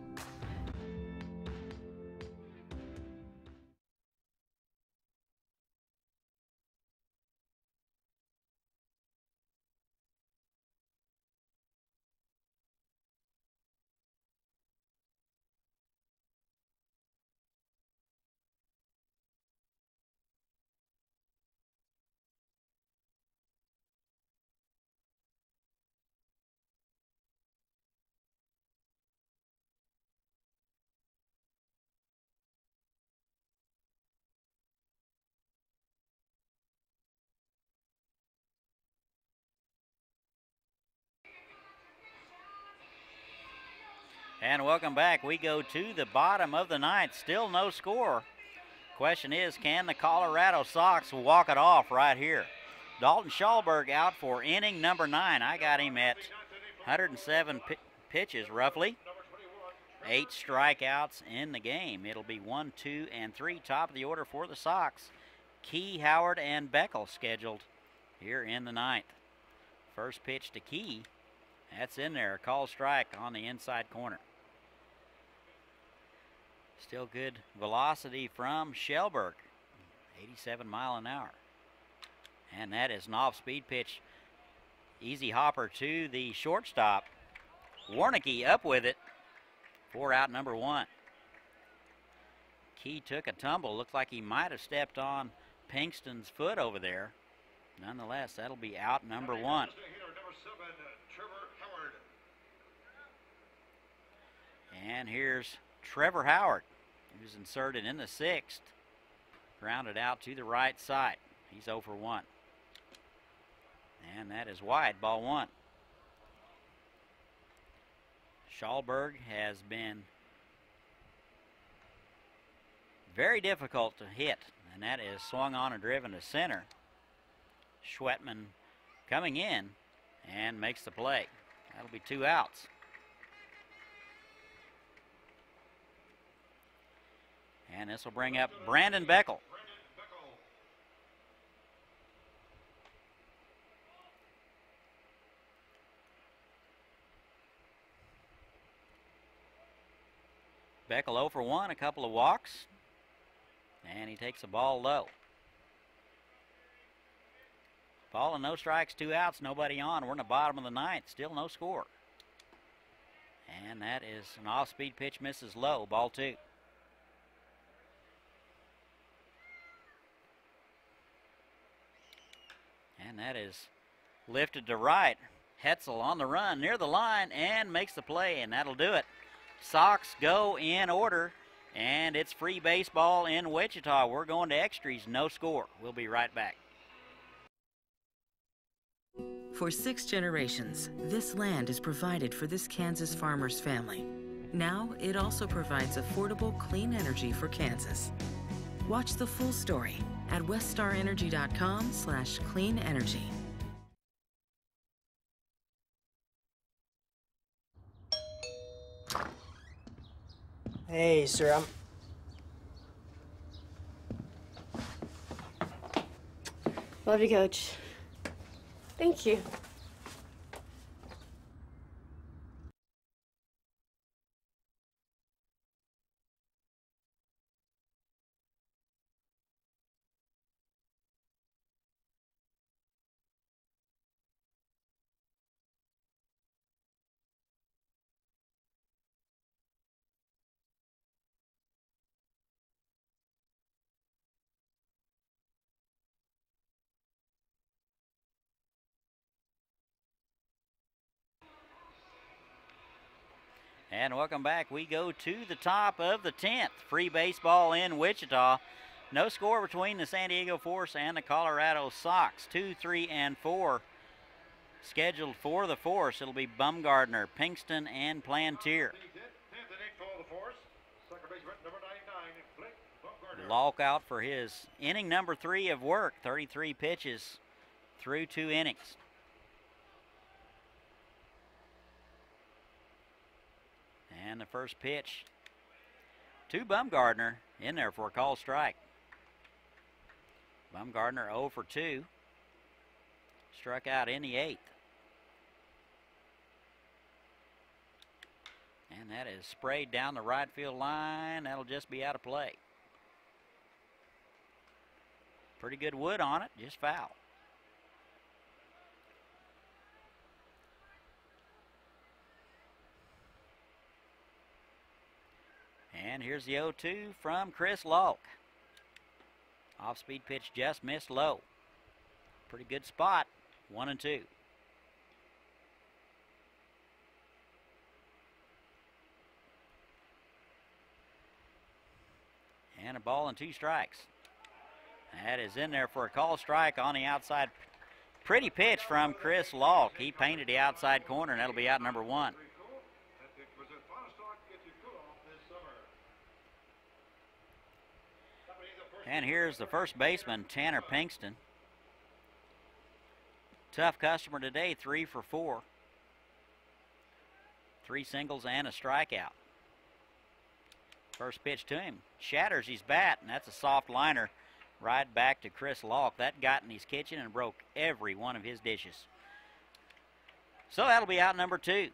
And welcome back. We go to the bottom of the ninth. Still no score. Question is, can the Colorado Sox walk it off right here? Dalton Schallberg out for inning number 9. I got him at 107 pitches roughly. 8 strikeouts in the game. It'll be 1, 2, and 3. Top of the order for the Sox. Key, Howard, and Beckel scheduled here in the ninth. First pitch to Key. That's in there. Call strike on the inside corner. Still good velocity from Schellberg. 87 mile an hour. And that is an off-speed pitch. Easy hopper to the shortstop. Warnicki up with it for out number 1. Key took a tumble. Looked like he might have stepped on Pinkston's foot over there. Nonetheless, that'll be out number 1. And here's Trevor Howard, who's inserted in the 6th. Grounded out to the right side. He's 0 for 1. And that is wide, ball 1. Schallberg has been very difficult to hit, and that is swung on and driven to center. Schwetman coming in and makes the play. That'll be 2 outs. And this will bring up Brandon Beckel. Beckel 0 for 1, a couple of walks. And he takes the ball low. Ball and no strikes, 2 outs, nobody on. We're in the bottom of the ninth, still no score. And that is an off-speed pitch, misses low, ball 2. And that is lifted to right. Hetzel on the run near the line and makes the play, and that'll do it. Sox go in order, and it's free baseball in Wichita. We're going to extras, no score. We'll be right back. For 6 generations, this land is provided for this Kansas farmer's family. Now it also provides affordable, clean energy for Kansas. Watch the full story at weststarenergy.com/clean energy. Hey, sir, Love you, Coach. Thank you. And welcome back. We go to the top of the 10th. Free baseball in Wichita. No score between the San Diego Force and the Colorado Sox. 2, 3, and 4 scheduled for the Force. It'll be Bumgardner, Pinkston, and Plantier. Lauk out for his inning number 3 of work. 33 pitches through 2 innings. And the first pitch to Bumgardner in there for a call strike. Bumgardner 0 for 2. Struck out in the 8th. that is sprayed down the right field line. That'll just be out of play. Pretty good wood on it, just foul. And here's the 0-2 from Chris Locke. Off-speed pitch just missed low. Pretty good spot, 1-2. And a ball and 2 strikes. That is in there for a call strike on the outside. Pretty pitch from Chris Locke. He painted the outside corner, and that'll be out number 1. And here's the first baseman, Tanner Pinkston. Tough customer today, 3 for 4. 3 singles and a strikeout. First pitch to him, shatters his bat, and that's a soft liner right back to Chris Locke. That got in his kitchen and broke every one of his dishes. So that'll be out number 2.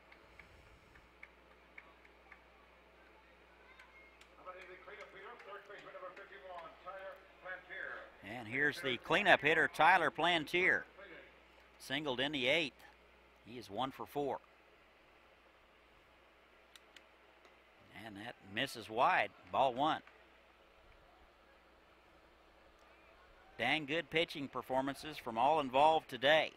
And here's the cleanup hitter, Tyler Plantier. Singled in the 8th. He is 1 for 4. And that misses wide. Ball 1. Dang good pitching performances from all involved today.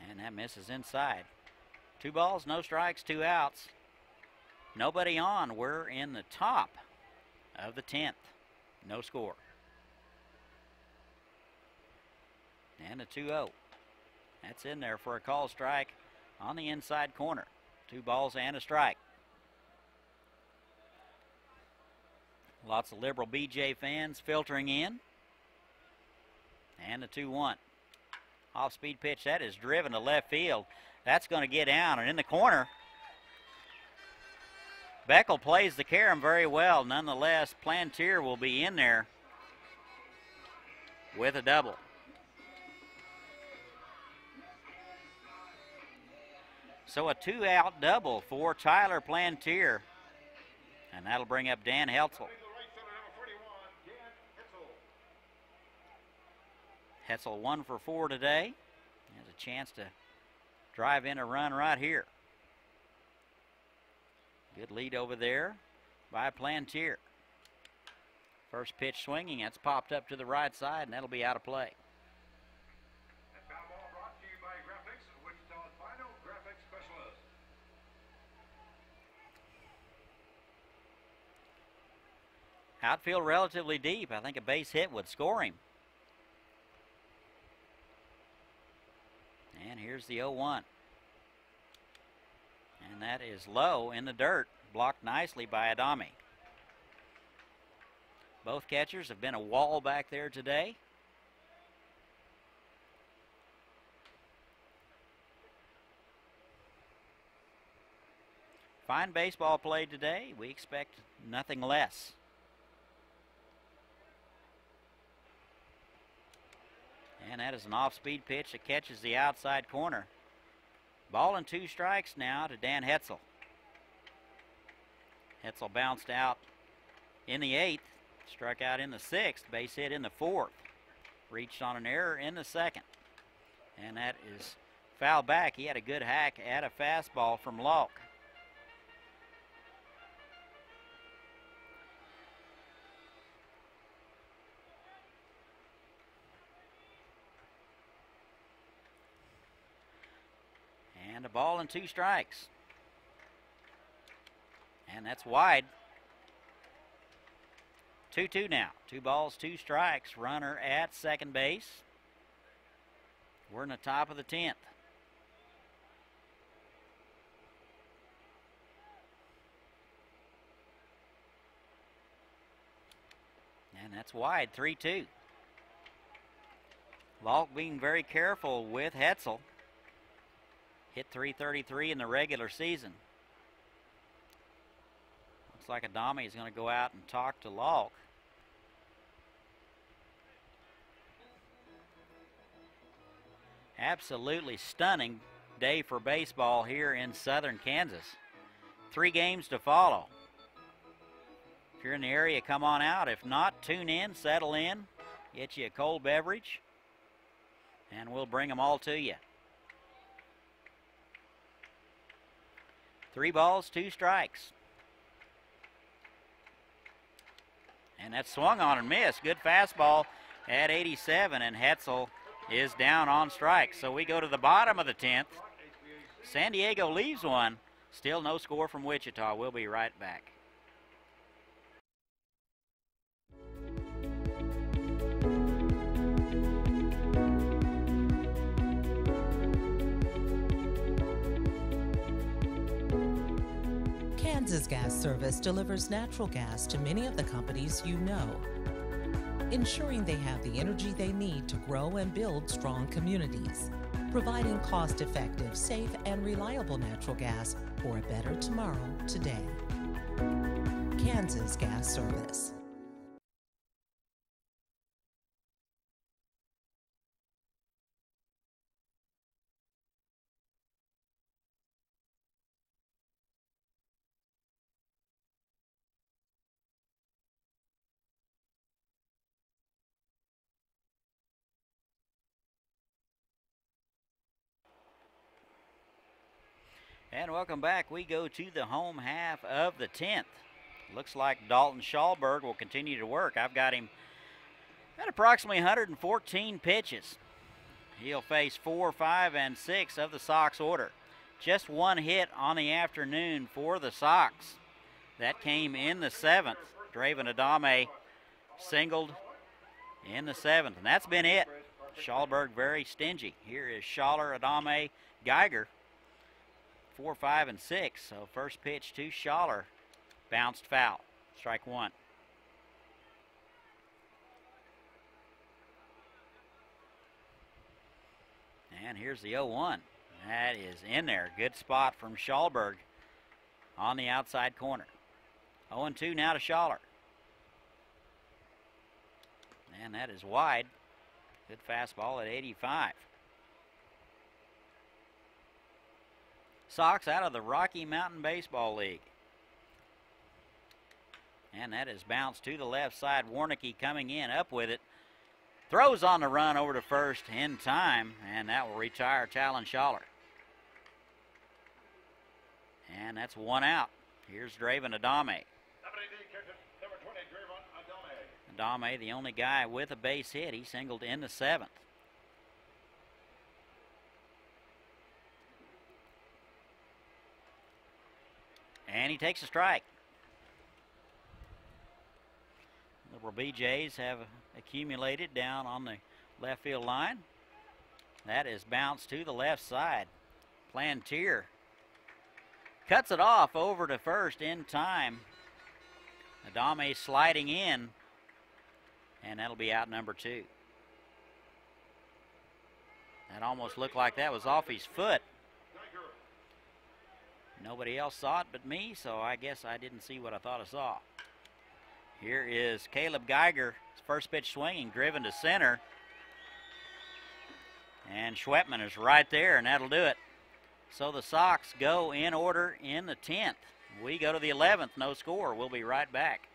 And that misses inside. 2 balls, no strikes, 2 outs. Nobody on. We're in the top of the 10th. No score. And a 2-0. That's in there for a call strike on the inside corner. 2 balls and a strike. Lots of liberal BJ fans filtering in. And the 2-1. Off-speed pitch. That is driven to left field. That's going to get down. And in the corner, Beckel plays the carom very well. Nonetheless, Plantier will be in there with a double. So a 2-out double for Tyler Plantier. And that'll bring up Dan Hetzel. Hetzel 1 for 4 today. Has a chance to drive in a run right here. Good lead over there by Plantier. First pitch swinging, that's popped up to the right side, and that'll be out of play. That foul ball brought to you by Graphics, Wichita's final graphics specialist. Outfield relatively deep. I think a base hit would score him. And here's the 0-1. And that is low in the dirt, blocked nicely by Adami. Both catchers have been a wall back there today. Fine baseball played today. We expect nothing less. And that is an off-speed pitch that catches the outside corner. Ball and 2 strikes now to Dan Hetzel. Hetzel bounced out in the 8th, struck out in the 6th, base hit in the 4th. Reached on an error in the 2nd. And that is foul back. He had a good hack at a fastball from Locke. And a ball and 2 strikes. And that's wide. 2-2 now. 2 balls, 2 strikes. Runner at second base. We're in the top of the 10th. And that's wide, 3-2. Locke being very careful with Hetzel. Hit .333 in the regular season. Looks like Adami is going to go out and talk to Locke. Absolutely stunning day for baseball here in southern Kansas. 3 games to follow. If you're in the area, come on out. If not, tune in, settle in, get you a cold beverage, and we'll bring them all to you. 3 balls, 2 strikes. And that's swung on and missed. Good fastball at 87, and Hetzel is down on strikes. So we go to the bottom of the 10th. San Diego leaves one. Still no score from Wichita. We'll be right back. Kansas Gas Service delivers natural gas to many of the companies you know, ensuring they have the energy they need to grow and build strong communities, providing cost-effective, safe, and reliable natural gas for a better tomorrow today. Kansas Gas Service. And welcome back. We go to the home half of the 10th. Looks like Dalton Schallberg will continue to work. I've got him at approximately 114 pitches. He'll face 4, 5, and 6 of the Sox order. Just 1 hit on the afternoon for the Sox. That came in the 7th. Draven Adame singled in the 7th, and that's been it. Schallberg very stingy. Here is Schaller, Adame, Geiger. 4, 5, and 6. So first pitch to Schaller. Bounced foul. Strike 1. And here's the 0-1. That is in there. Good spot from Schallberg on the outside corner. 0-2 now to Schaller. And that is wide. Good fastball at 85. Sox out of the Rocky Mountain Baseball League. And that is bounced to the left side. Warnicki coming in, up with it. Throws on the run over to first in time, and that will retire Talon Schaller. And that's 1 out. Here's Draven Adame. Adame, the only guy with a base hit. He singled in the 7th. And he takes a strike. Liberal BJs have accumulated down on the left field line. That is bounced to the left side. Plantier cuts it off over to first in time. Adame sliding in, and that'll be out number 2. That almost looked like that was off his foot. Nobody else saw it but me, so I guess I didn't see what I thought I saw. Here is Caleb Geiger. His first pitch swinging, driven to center. And Schwetman is right there, and that'll do it. So the Sox go in order in the 10th. We go to the 11th, no score. We'll be right back.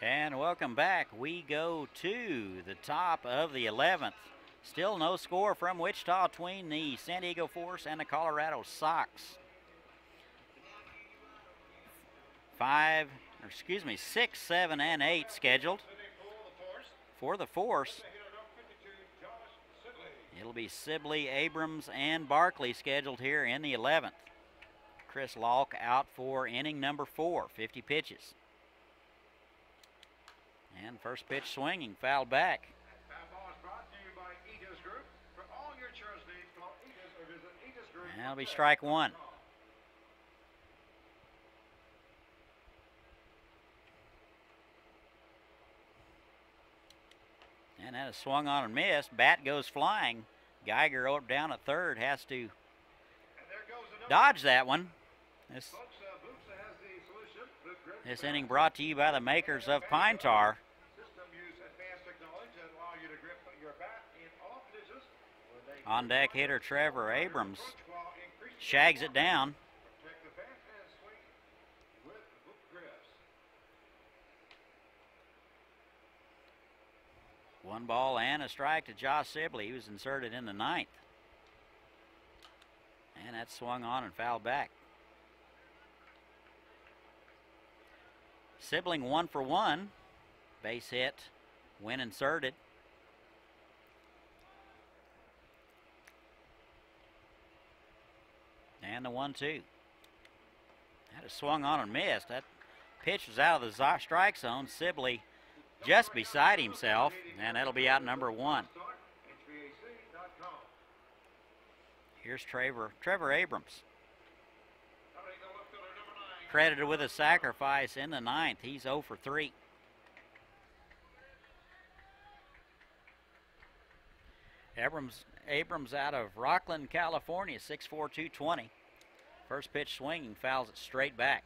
And welcome back. We go to the top of the 11th. Still no score from Wichita between the San Diego Force and the Colorado Sox. 6, 7, and 8 scheduled for the Force. It'll be Sibley, Abrams, and Barkley scheduled here in the 11th. Chris Lalk out for inning number 4, 50 pitches. And first pitch swinging, fouled back. And that'll be strike one. And that is swung on and missed. Bat goes flying. Geiger down at third has to dodge that one. This inning brought to you by the makers of Pine Tar. On deck hitter Trevor Abrams shags it down. One ball and a strike to Josh Sibley. He was inserted in the 9th. And that's swung on and fouled back. Sibling 1 for 1. Base hit when inserted. And the 1-2. That is swung on and missed. That pitch was out of the strike zone. Sibley just beside himself, and that'll be out number 1. Here's Trevor Abrams. Credited with a sacrifice in the 9th. He's 0 for 3. Abrams out of Rockland, California, 6'4", 220. First pitch swinging, fouls it straight back.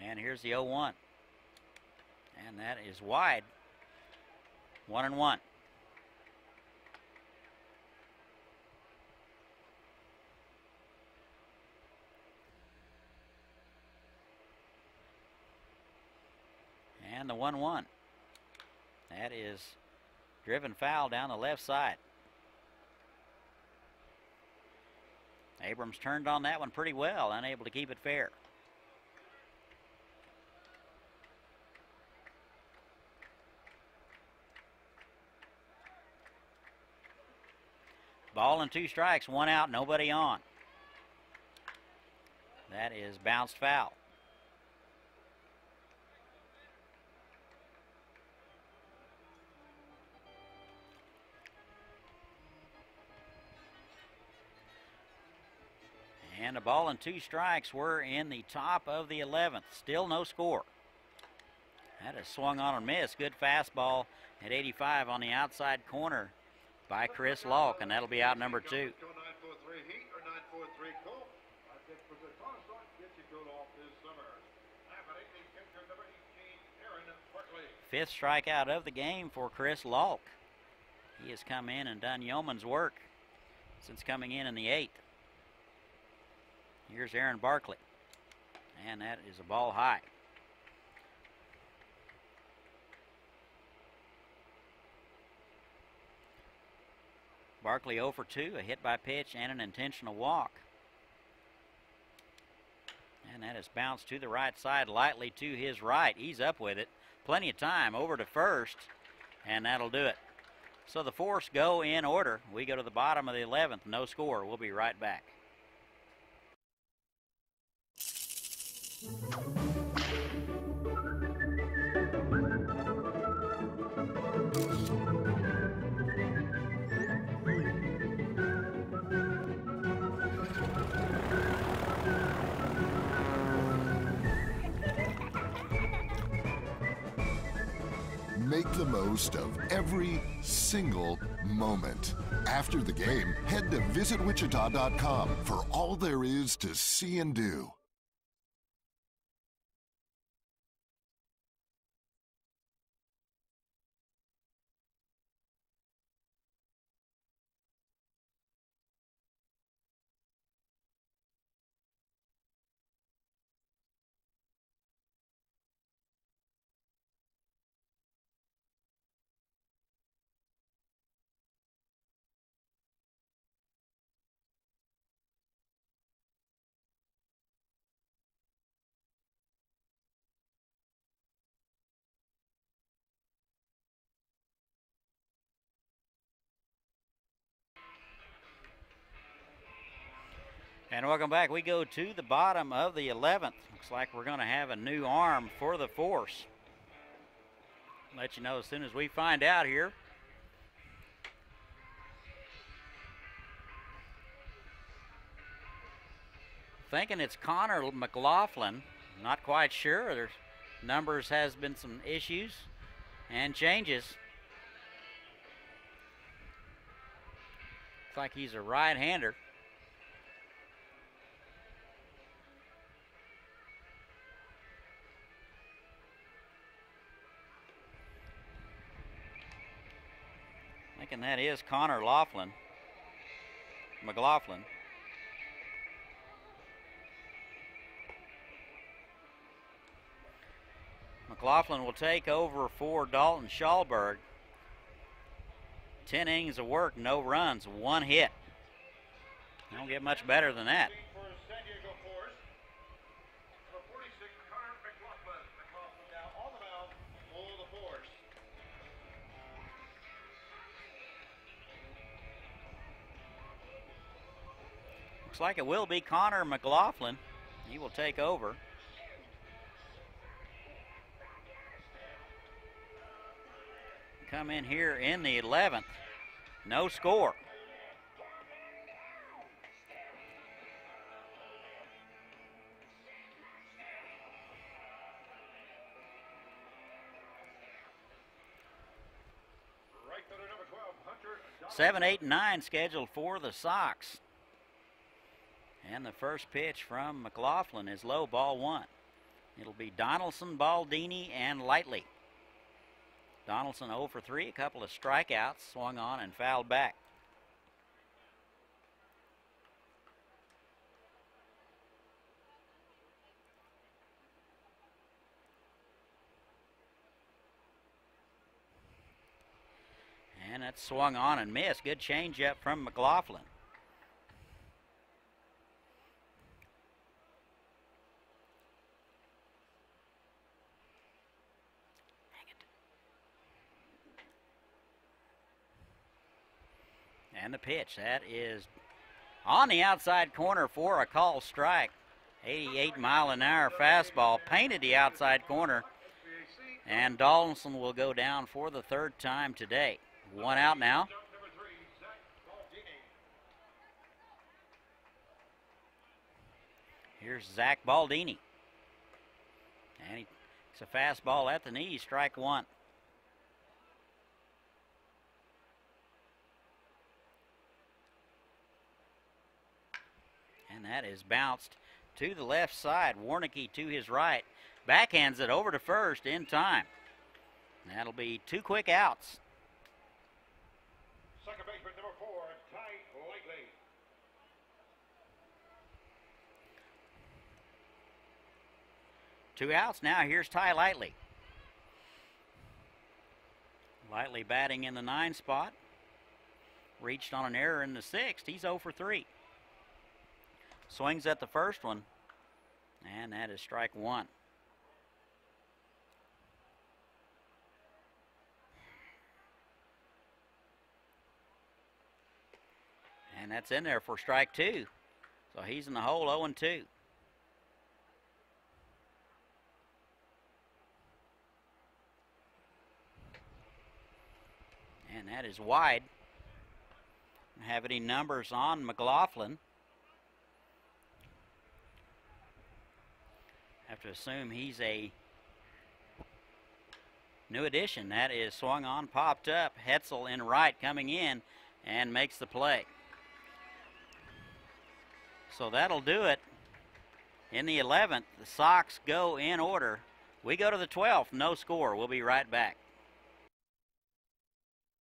And here's the 0-1. And that is wide. 1-1. And the 1-1. That is driven foul down the left side. Abrams turned on that one pretty well, unable to keep it fair. Ball and 2 strikes, 1 out, nobody on. That is bounced foul. And a ball and 2 strikes. We're in the top of the 11th. Still no score. That is swung on and missed. Good fastball at 85 on the outside corner by Chris Lalk, and that'll be out number 2. Fifth strikeout of the game for Chris Lalk. He has come in and done yeoman's work since coming in the 8th. Here's Aaron Barkley, and that is a ball high. Barkley 0 for 2, a hit by pitch and an intentional walk. And that is bounced to the right side, lightly to his right. He's up with it. Plenty of time over to first, and that'll do it. So the Force go in order. We go to the bottom of the 11th, no score. We'll be right back. Make the most of every single moment. After the game, head to visitwichita.com for all there is to see and do. And welcome back. We go to the bottom of the 11th. Looks like we're going to have a new arm for the Force. Let you know as soon as we find out here. Thinking it's Connor McLaughlin. Not quite sure. There's numbers has been some issues and changes. Looks like he's a right-hander. Thinking that is Connor McLaughlin. McLaughlin will take over for Dalton Schallberg. 10 innings of work, no runs, 1 hit. Don't get much better than that. Looks like it will be Connor McLaughlin. He will take over. Come in here in the 11th. No score. Right fielder number 12, Hunter. 7, 8, and 9 scheduled for the Sox. And the first pitch from McLaughlin is low, ball 1. It'll be Donaldson, Baldini, and Lightly. Donaldson 0 for 3, a couple of strikeouts, swung on and fouled back. And that's swung on and missed. Good changeup from McLaughlin. And the pitch, that is on the outside corner for a call strike. 88-mile-an-hour fastball, painted the outside corner. And Donaldson will go down for the 3rd time today. 1 out now. Here's Zach Baldini. And it's a fastball at the knee, strike 1. And that is bounced to the left side. Warnicki to his right. Backhands it over to first in time. That'll be 2 quick outs. Second baseman number 4, Ty Lightly. Two outs now. Here's Ty Lightly. Lightly batting in the 9 spot. Reached on an error in the 6th. He's 0 for 3. Swings at the first one, and that is strike 1. And that's in there for strike 2. So he's in the hole 0-2. And that is wide. Don't have any numbers on McLaughlin. Have to assume he's a new addition. That is swung on, popped up. Hetzel in right coming in and makes the play. So that'll do it. In the 11th, the Sox go in order. We go to the 12th, no score. We'll be right back.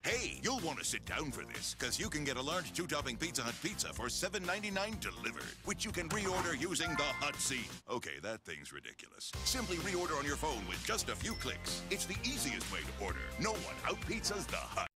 Hey, you'll want to sit down for this, because you can get a large 2-topping Pizza Hut pizza for $7.99 delivered, which you can reorder using the Hut seat. Okay, that thing's ridiculous. Simply reorder on your phone with just a few clicks. It's the easiest way to order. No one out-pizzas the Hut.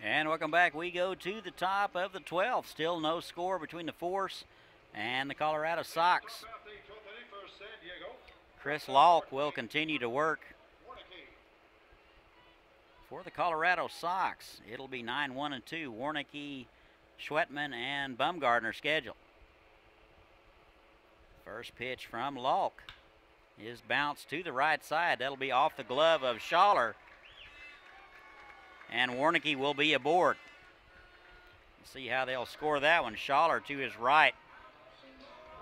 And welcome back. We go to the top of the 12th. Still no score between the Force and the Colorado Sox. Chris Lalk will continue to work for the Colorado Sox. It'll be 9-1-2. Warnicki, Schwetman, and Bumgardner scheduled. First pitch from Lalk is bounced to the right side. That'll be off the glove of Schaller. And Warnicki will be aboard. Let's see how they'll score that one. Schaller to his right.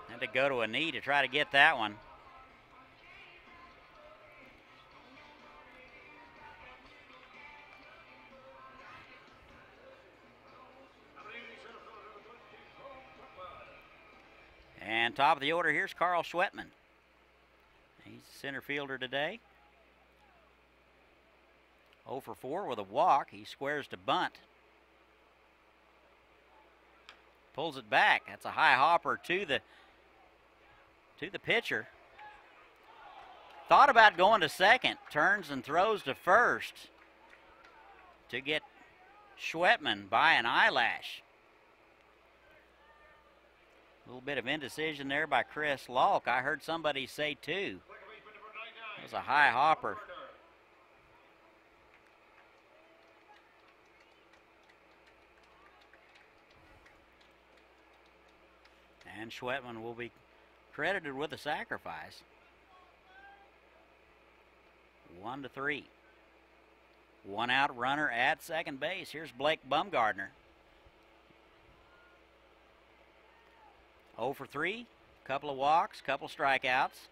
Had to go to a knee to try to get that one. And top of the order, here's Carl Schwetman. He's the center fielder today. 0 for 4 with a walk. He squares to bunt. Pulls it back. That's a high hopper to the pitcher. Thought about going to second. Turns and throws to first to get Schwetman by an eyelash. A little bit of indecision there by Chris Lalk. I heard somebody say 2. It was a high hopper. And Schwetman will be credited with a sacrifice. 1-3. One out runner at second base. Here's Blake Bumgardner. 0 for 3. Couple of walks, couple strikeouts.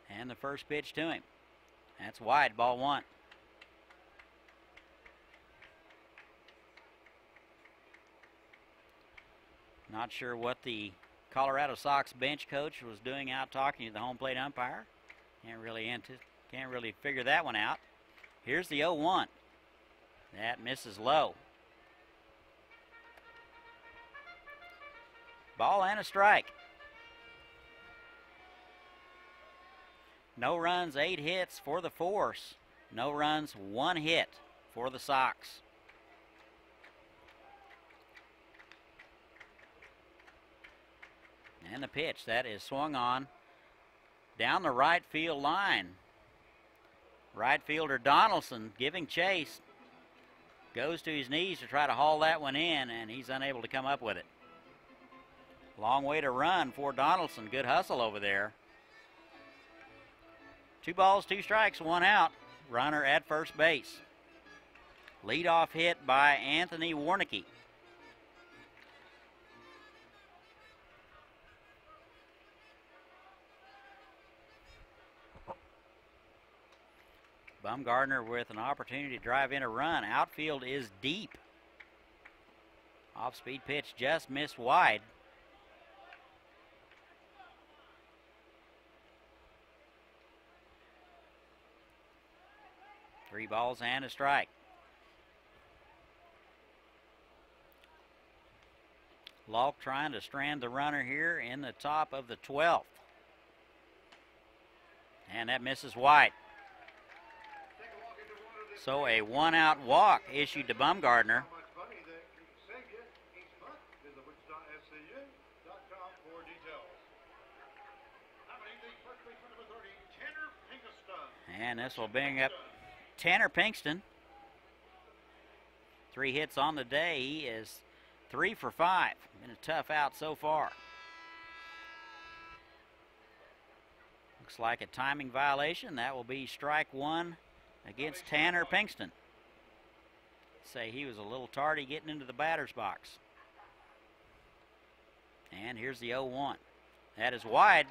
And the first pitch to him. That's wide, ball 1. Not sure what the Colorado Sox bench coach was doing out talking to the home plate umpire. Can't really figure that one out. Here's the 0-1. That misses low. Ball and a strike. No runs, 8 hits for the Force. No runs, 1 hit for the Sox. And the pitch, that is swung on down the right field line. Right fielder Donaldson giving chase. Goes to his knees to try to haul that one in, and he's unable to come up with it. Long way to run for Donaldson. Good hustle over there. 2 balls, 2 strikes, 1 out. Runner at first base. Leadoff hit by Anthony Warnicki. Bumgardner with an opportunity to drive in a run. Outfield is deep. Off-speed pitch just missed wide. Three balls and a strike. Lalk trying to strand the runner here in the top of the 12th. And that misses wide. So a 1-out walk issued to Bumgardner. And this will bring up Tanner Pinkston. 3 hits on the day. He is 3 for 5. Been a tough out so far. Looks like a timing violation. That will be strike 1 against Tanner Pinkston. Say he was a little tardy getting into the batter's box. And here's the 0-1. That is wide.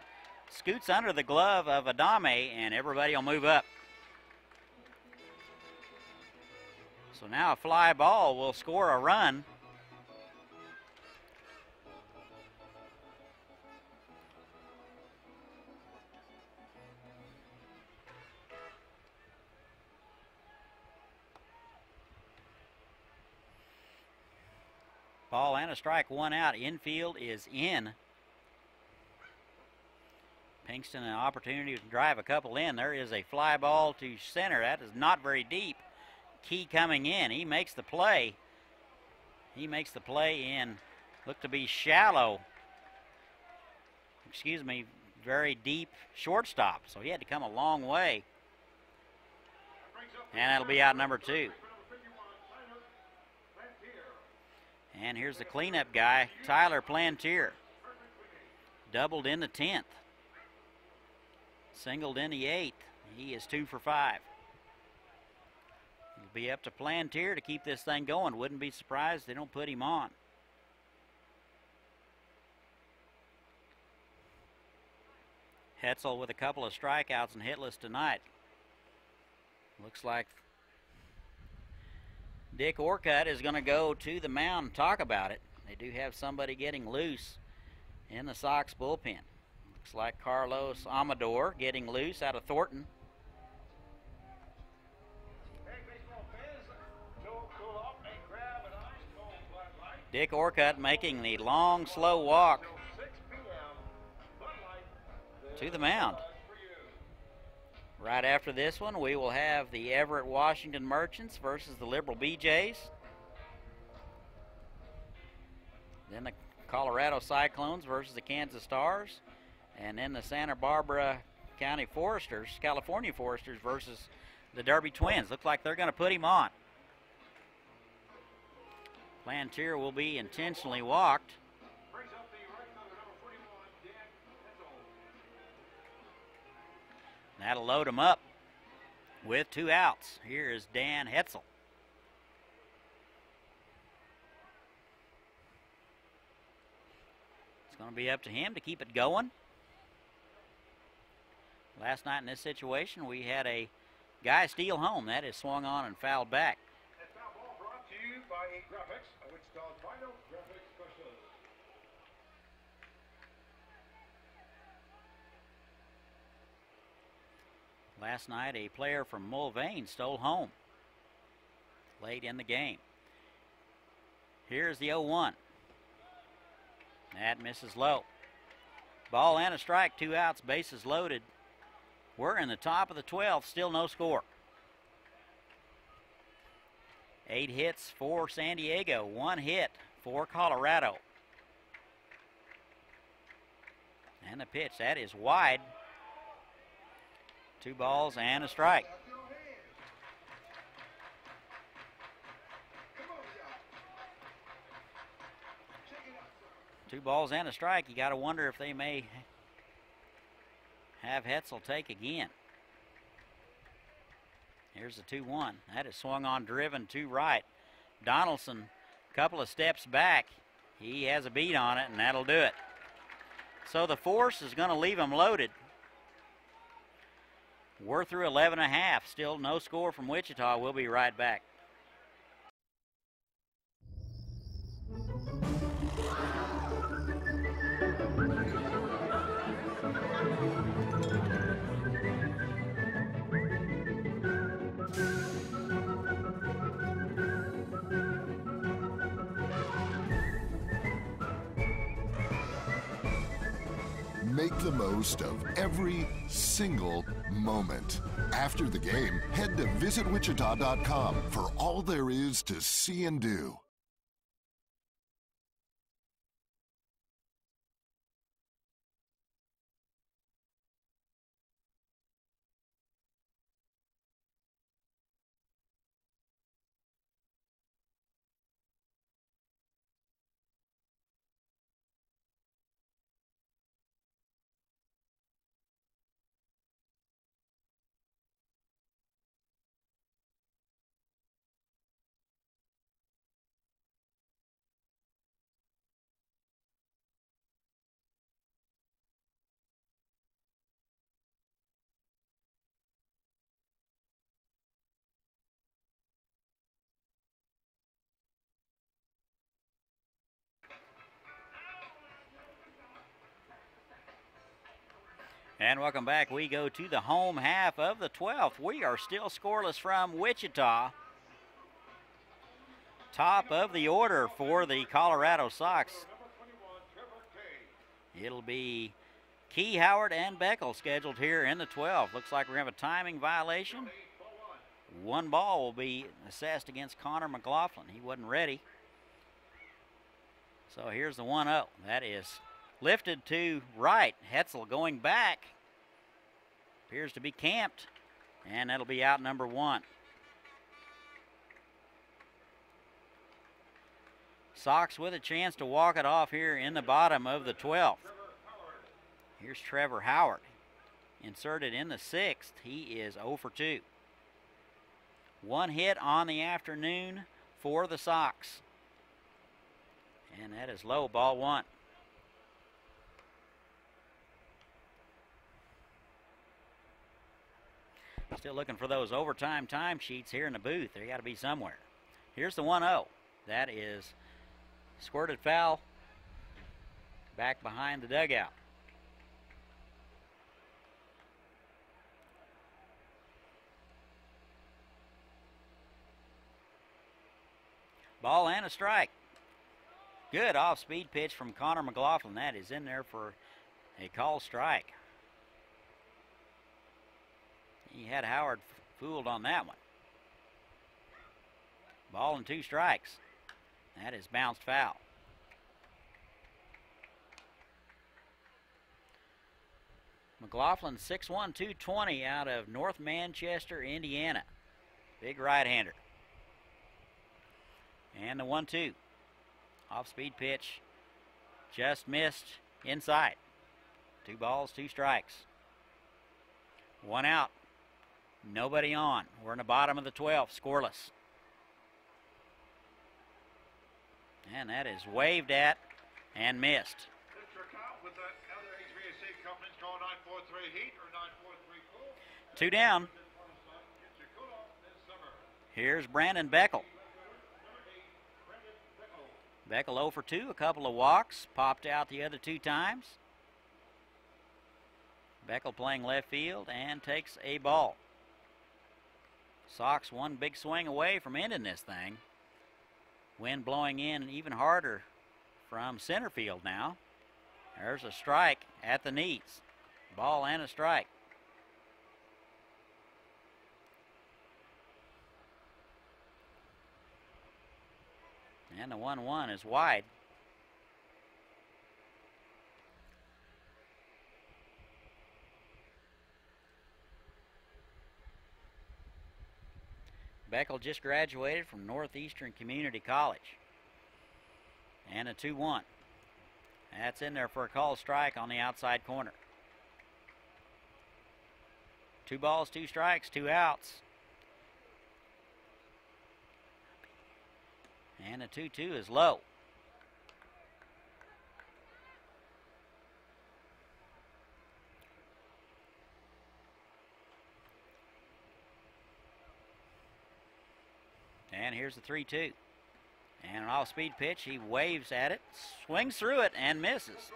Scoots under the glove of Adame, and everybody will move up. So now a fly ball will score a run. Ball and a strike, 1 out. Infield is in. Kingston an opportunity to drive a couple in. There is a fly ball to center. That is not very deep. Key coming in. He makes the play. He makes the play in, looked to be shallow. Excuse me, very deep shortstop. So he had to come a long way. And that'll be out number 2. And here's the cleanup guy, Tyler Plantier. Doubled in the 10th. Singled in the 8th. He is 2 for 5. It'll be up to Plantier to keep this thing going. Wouldn't be surprised if they don't put him on. Hetzel with a couple of strikeouts and hitless tonight. Looks like Dick Orcutt is going to go to the mound and talk about it. They do have somebody getting loose in the Sox bullpen. Looks like Carlos Amador getting loose out of Thornton. Dick Orcutt making the long, slow walk to the mound. Right after this one, we will have the Everett Washington Merchants versus the Liberal BJs. Then the Colorado Cyclones versus the Kansas Stars. And then the Santa Barbara County Foresters, California Foresters versus the Derby Twins. Looks like they're going to put him on. Plantier will be intentionally walked. That'll load him up with 2 outs. Here is Dan Hetzel. It's going to be up to him to keep it going. Last night in this situation, we had a guy steal home. That is swung on and fouled back. That foul ball brought to you by Graphics, Wichita's final graphics specialist. Last night, a player from Mulvane stole home late in the game. Here's the 0-1. That misses low. Ball and a strike, 2 outs, bases loaded. We're in the top of the 12th, still no score. 8 hits for San Diego, 1 hit for Colorado. And the pitch, that is wide. 2 balls and a strike. 2 balls and a strike. You got to wonder if they may have Hetzel take again. Here's the 2-1. That is swung on, driven to right. Donaldson, a couple of steps back. He has a beat on it, and that'll do it. So the force is going to leave him loaded. We're through 11.5. Still no score from Wichita. We'll be right back. Make the most of every single moment. After the game, head to visitwichita.com for all there is to see and do. And welcome back. We go to the home half of the 12th. We are still scoreless from Wichita. Top of the order for the Colorado Sox. It'll be Key, Howard, and Beckel scheduled here in the 12th. Looks like we're going to have a timing violation. One ball will be assessed against Connor McLaughlin. He wasn't ready. So here's the 1-0. That is lifted to right. Hetzel going back. Appears to be camped. And that'll be out number 1. Sox with a chance to walk it off here in the bottom of the 12th. Here's Trevor Howard. Inserted in the 6th. He is 0 for 2. One hit on the afternoon for the Sox. And that is low, ball 1. Still looking for those overtime timesheets here in the booth. They got to be somewhere. Here's the 1-0. That is squirted foul back behind the dugout. Ball and a strike. Good off-speed pitch from Connor McLaughlin. That is in there for a call strike. He had Howard fooled on that one. Ball and 2 strikes. That is bounced foul. McLaughlin, 6'1", 220 out of North Manchester, Indiana. Big right-hander. And the 1-2. Off-speed pitch. Just missed inside. 2 balls, 2 strikes. 1 out. Nobody on. We're in the bottom of the 12th, scoreless. And that is waved at and missed. With the other HVAC companies call 943 heat or 943 cool. 2 down. Here's Brandon Beckel. Beckel 0 for 2, a couple of walks, popped out the other 2 times. Beckel playing left field and takes a ball. Sox one big swing away from ending this thing. Wind blowing in even harder from center field now. There's a strike at the knees. Ball and a strike. And the 1-1 is wide. Beckel just graduated from Northeastern Community College. And a 2-1. That's in there for a called strike on the outside corner. 2 balls, 2 strikes, 2 outs. And a 2-2 is low. And here's the 3-2. And an off-speed pitch. He waves at it, swings through it, and misses.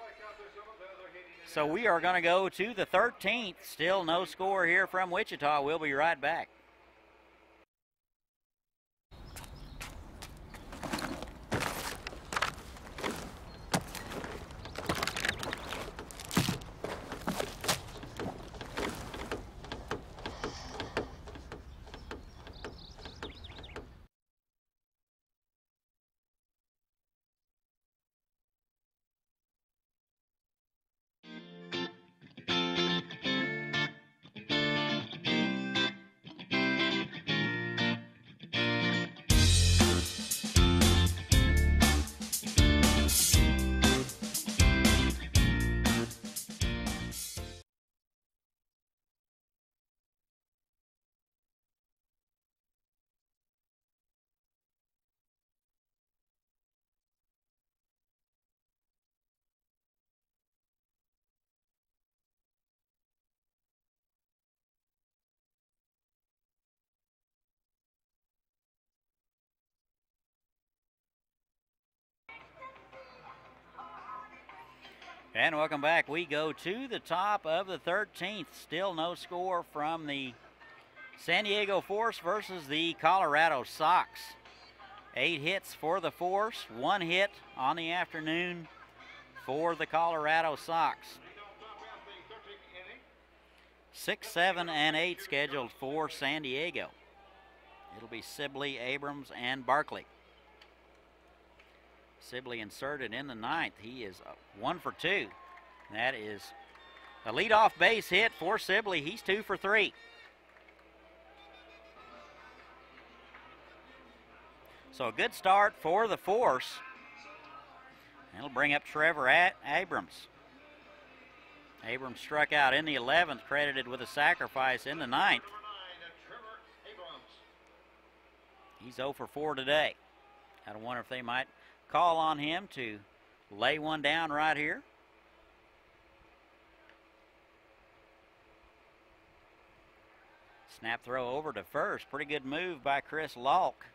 So we are going to go to the 13th. Still no score here from Wichita. We'll be right back. And welcome back. We go to the top of the 13th. Still no score from the San Diego Force versus the Colorado Sox. 8 hits for the Force, 1 hit on the afternoon for the Colorado Sox. 6, 7, and 8 scheduled for San Diego. It'll be Sibley, Abrams, and Barkley. Sibley inserted in the 9th. He is 1 for 2. That is a leadoff base hit for Sibley. He's 2 for 3. So a good start for the Force. It'll bring up Trevor Abrams. Abrams struck out in the 11th, credited with a sacrifice in the 9th. He's 0 for 4 today. I wonder if they might call on him to lay one down right here. Snap throw over to first. Pretty good move by Chris Lalk.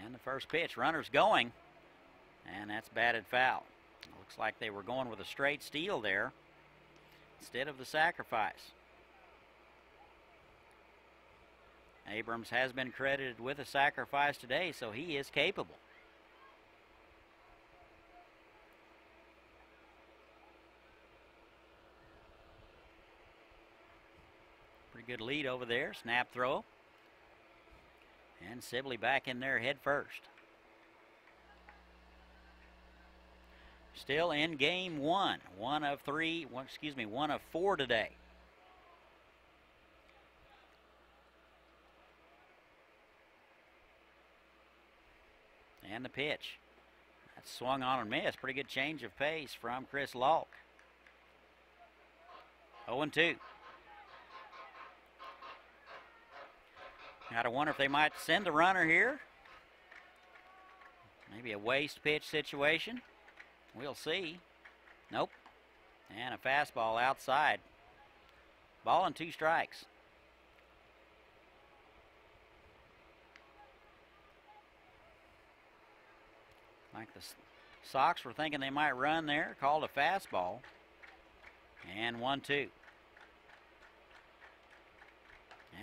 And the first pitch, runners going, and that's batted foul. Looks like they were going with a straight steal there instead of the sacrifice. Abrams has been credited with a sacrifice today, so he is capable. Pretty good lead over there. Snap throw. And Sibley back in there head first. Still in game 1. 1 of 4 today. And the pitch. That's swung on and missed. Pretty good change of pace from Chris Lalk. 0-2. Gotta wonder if they might send a runner here. Maybe a waste pitch situation. We'll see. Nope. And a fastball outside. Ball and 2 strikes. Like the Sox were thinking they might run there. Called a fastball. And 1-2.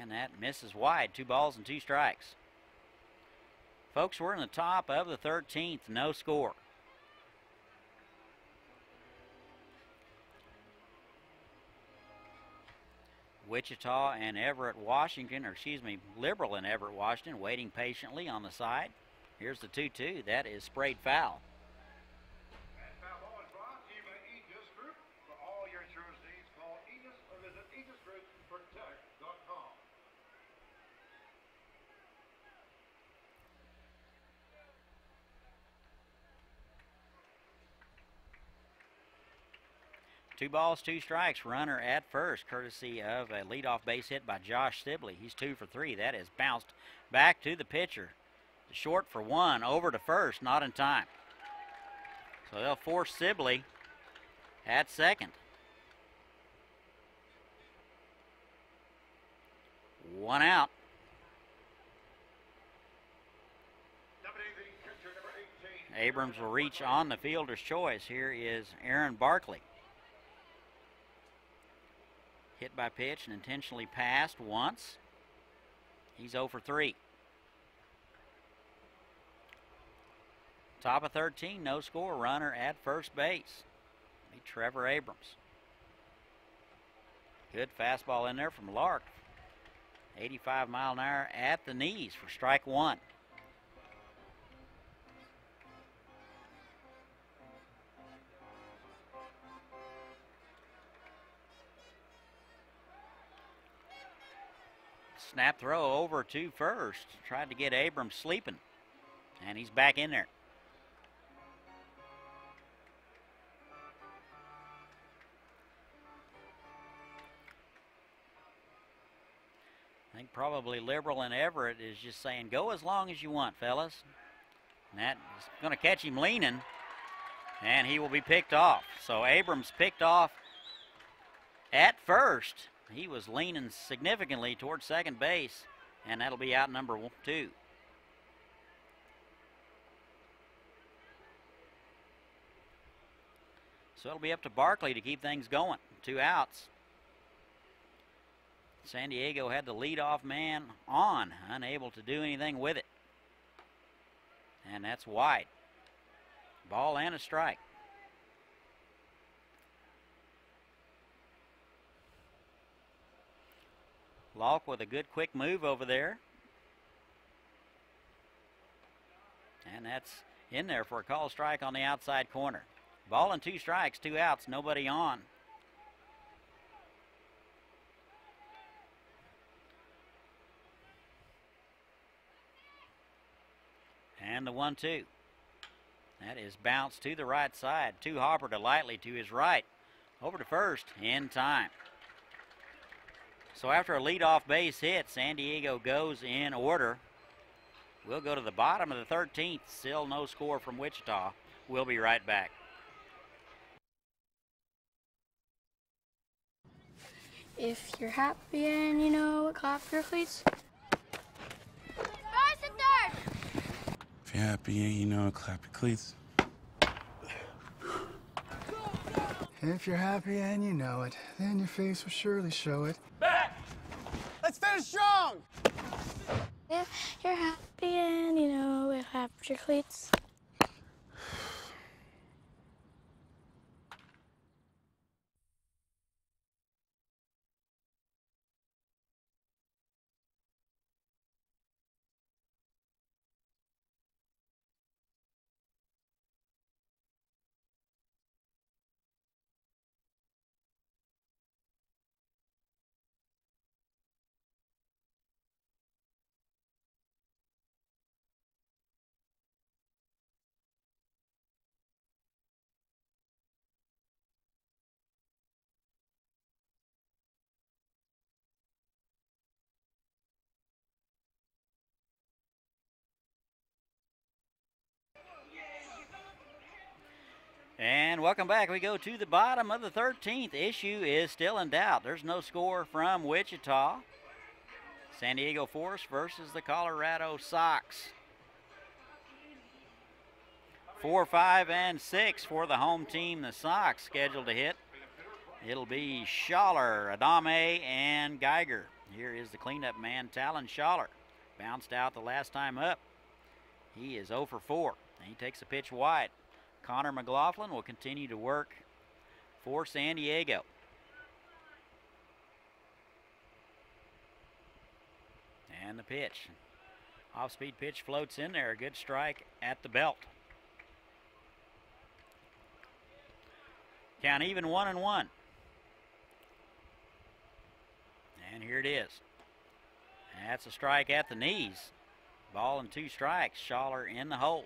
And that misses wide. 2 balls and 2 strikes. Folks, we're in the top of the 13th. No score. Wichita and Everett, Washington, Liberal and Everett, Washington, waiting patiently on the side. Here's the 2-2. That is sprayed foul. And foul ball is brought to you by Aegis Group. For all your insurance needs, call Aegis or visit AegisGroupProtect.com. Two balls, 2 strikes. Runner at first, courtesy of a leadoff base hit by Josh Sibley. He's 2 for 3. That is bounced back to the pitcher. Short for 1, over to first, not in time. So they'll force Sibley at second. 1 out. Abrams will reach on the fielder's choice. Here is Aaron Barkley. Hit by pitch and intentionally passed once. He's 0 for 3. Top of 13, no score. Runner at first base. Trevor Abrams. Good fastball in there from Lark. 85 mile an hour at the knees for strike 1. Snap throw over to first. Tried to get Abrams sleeping. And he's back in there. I think probably Liberal and Everett is just saying, go as long as you want, fellas. And that is going to catch him leaning. And he will be picked off. So Abrams picked off at first. He was leaning significantly towards second base, and that'll be out number 2. So it'll be up to Barkley to keep things going. 2 outs. San Diego had the leadoff man on, unable to do anything with it. And that's wide. Ball and a strike. Locke with a good quick move over there. And that's in there for a call strike on the outside corner. Ball and 2 strikes, 2 outs, nobody on. And the 1-2. That is bounced to the right side. To Hopper to Lightly to his right. Over to first in time. So after a leadoff base hit, San Diego goes in order. We'll go to the bottom of the 13th. Still no score from Wichita. We'll be right back. If you're happy and you know it, clap your cleats. If you're happy and you know it, clap your cleats. If you're happy and you know it, then your face will surely show it. Back! Let's finish strong! If you're happy and you know it, clap your cleats. And welcome back. We go to the bottom of the 13th. Issue is still in doubt. There's no score from Wichita. San Diego Force versus the Colorado Sox. 4, 5, and 6 for the home team. The Sox scheduled to hit. It'll be Schaller, Adame, and Geiger. Here is the cleanup man, Talon Schaller. Bounced out the last time up. He is 0 for 4. And he takes a pitch wide. Connor McLaughlin will continue to work for San Diego. And the pitch. Off-speed pitch floats in there. A good strike at the belt. Count even 1-1. And here it is. That's a strike at the knees. Ball and 2 strikes. Schaller in the hole.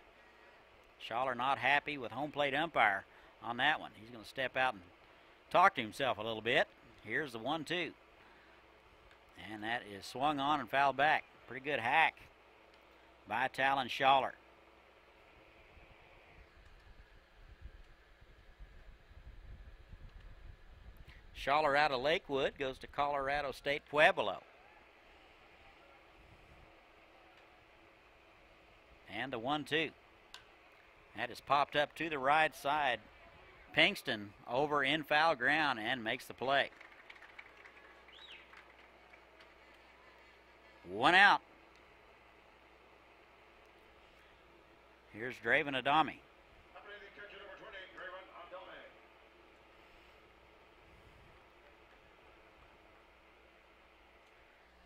Schaller not happy with home plate umpire on that one. He's going to step out and talk to himself a little bit. Here's the 1-2. And that is swung on and fouled back. Pretty good hack by Talon Schaller. Schaller out of Lakewood goes to Colorado State Pueblo. And the 1-2. That is popped up to the right side. Pinkston over in foul ground and makes the play. 1 out. Here's Draven Adame.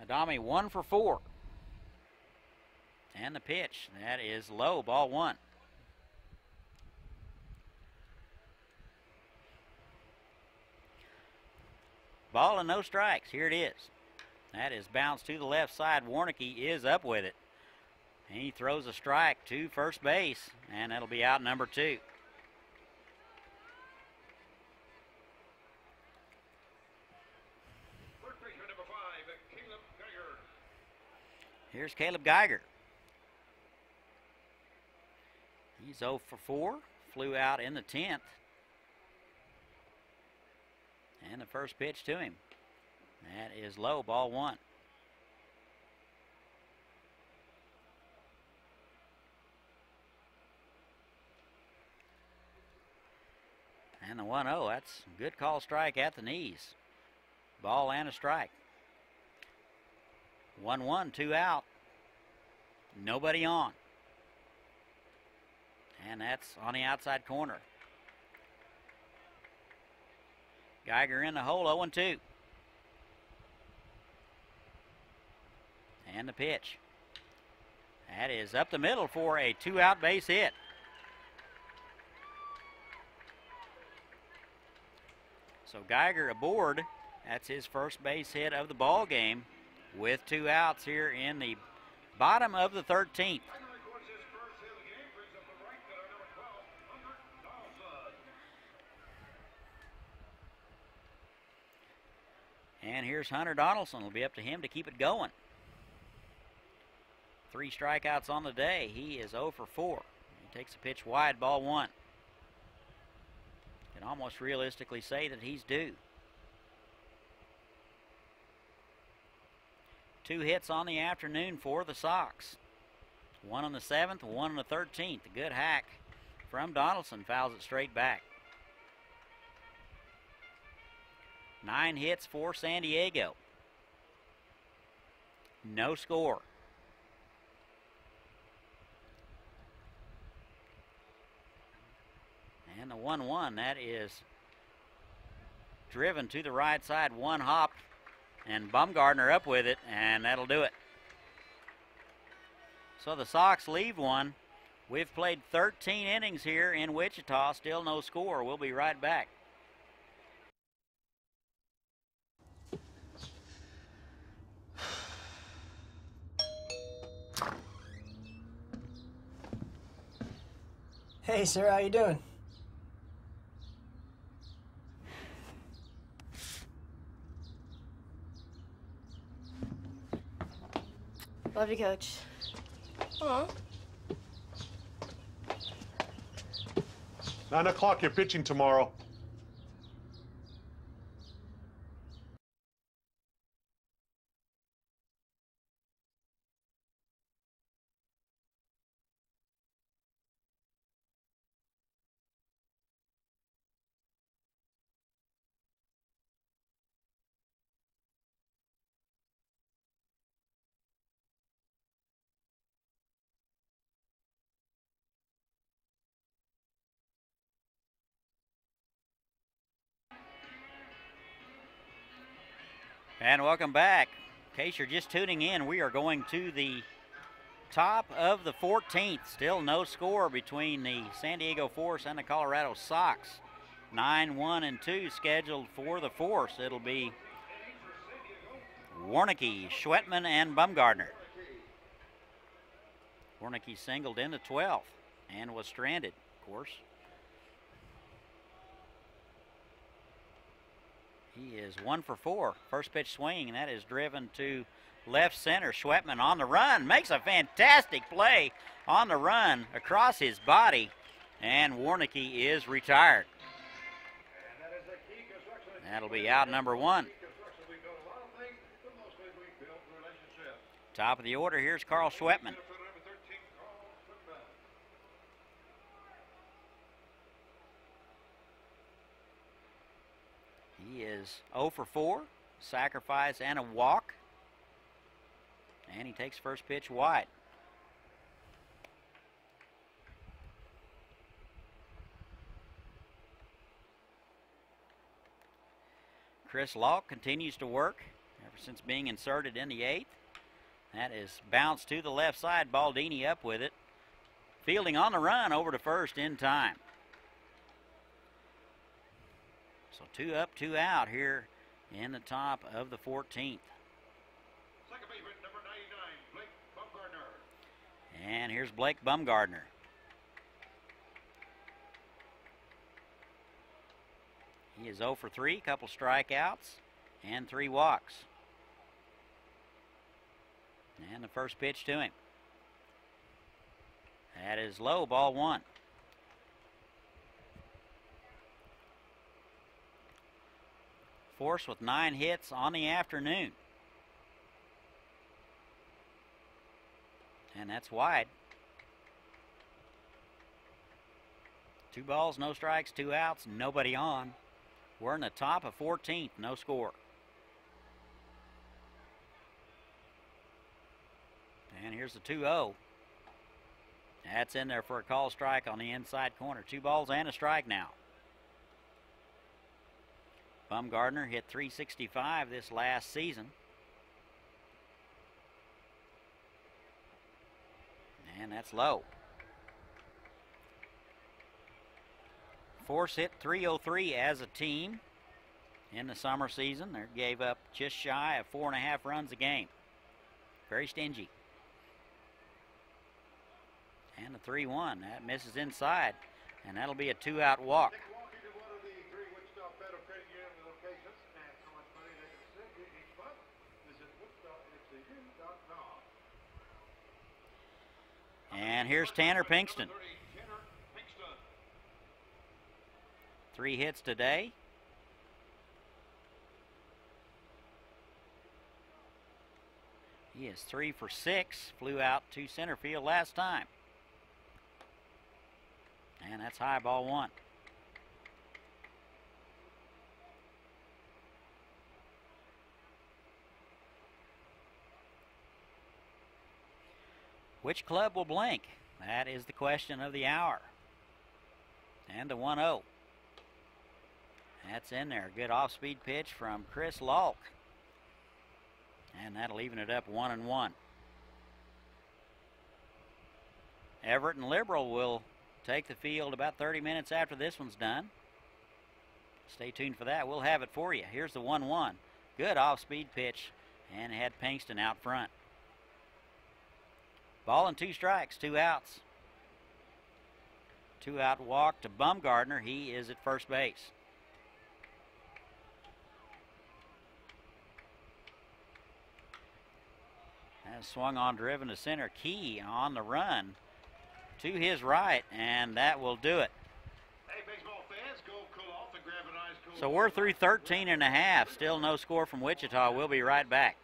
Adame 1 for 4. And the pitch. That is low. Ball 1. Ball and no strikes. Here it is. That is bounced to the left side. Warnicki is up with it. And he throws a strike to first base, and that'll be out number 2. Here's Caleb Geiger. He's 0 for 4. Flew out in the 10th. And the first pitch to him. That is low, ball 1. And the 1-0, that's a good call strike at the knees. Ball and a strike. 1-1, 2 out. Nobody on. And that's on the outside corner. Geiger in the hole, 0-2. And the pitch. That is up the middle for a 2-out base hit. So Geiger aboard. That's his first base hit of the ball game with 2 outs here in the bottom of the 13th. And here's Hunter Donaldson. It'll be up to him to keep it going. 3 strikeouts on the day. He is 0 for 4. He takes a pitch wide, ball 1. Can almost realistically say that he's due. 2 hits on the afternoon for the Sox. 1 on the 7th, 1 on the 13th. A good hack from Donaldson, fouls it straight back. 9 hits for San Diego. No score. And the 1-1, that is driven to the right side, 1 hop, and Bumgardner up with it, and that'll do it. So the Sox leave one. We've played 13 innings here in Wichita, still no score. We'll be right back. Hey, sir, how you doing? Love you, Coach. Aw. 9 o'clock, you're pitching tomorrow. And welcome back. In case you're just tuning in, we are going to the top of the 14th. Still no score between the San Diego Force and the Colorado Sox. 9-1-2 scheduled for the Force. It'll be Warnicki, Schwetman, and Bumgardner. Warnicki singled in the 12th and was stranded, of course. He is 1 for 4. First pitch swing, and that is driven to left center. Schwetman on the run, makes a fantastic play on the run across his body, and Warnicki is retired. That'll be out number 1. Top of the order, here's Carl Schwetman. He is 0 for 4, sacrifice and a walk. And he takes first pitch wide. Chris Locke continues to work ever since being inserted in the 8th. That is bounced to the left side. Baldini up with it. Fielding on the run over to first in time. So 2 up, 2 out here in the top of the 14th. Second favorite, number 99, Blake Bumgardner. And here's Blake Bumgardner. He is 0 for 3, couple strikeouts and 3 walks. And the first pitch to him. That is low, ball 1. Force with 9 hits on the afternoon. And that's wide. 2 balls, no strikes, 2 outs, nobody on. We're in the top of 14th, no score. And here's the 2-0. That's in there for a call strike on the inside corner. 2 balls and a strike now. Bumgardner hit .365 this last season. And that's low. Force hit .303 as a team in the summer season. They gave up just shy of 4.5 runs a game. Very stingy. And the 3-1. That misses inside. And that'll be a 2-out walk. And here's Tanner Pinkston. 3 hits today. He is 3 for 6. Flew out to center field last time. And that's high, ball 1. Which club will blink? That is the question of the hour. And the 1-0. That's in there. Good off-speed pitch from Chris Lalk. And that'll even it up 1-1. Everett and Liberal will take the field about 30 minutes after this one's done. Stay tuned for that. We'll have it for you. Here's the 1-1. Good off-speed pitch, and had Pinkston out front. Ball and 2 strikes, 2 outs. 2-out walk to Bumgardner. He is at first base. Has swung on, driven to center. Key on the run to his right, and that will do it. Hey, baseball fans, go cool off and grab an ice cool. So we're through 13 and a half. Still no score from Wichita. We'll be right back.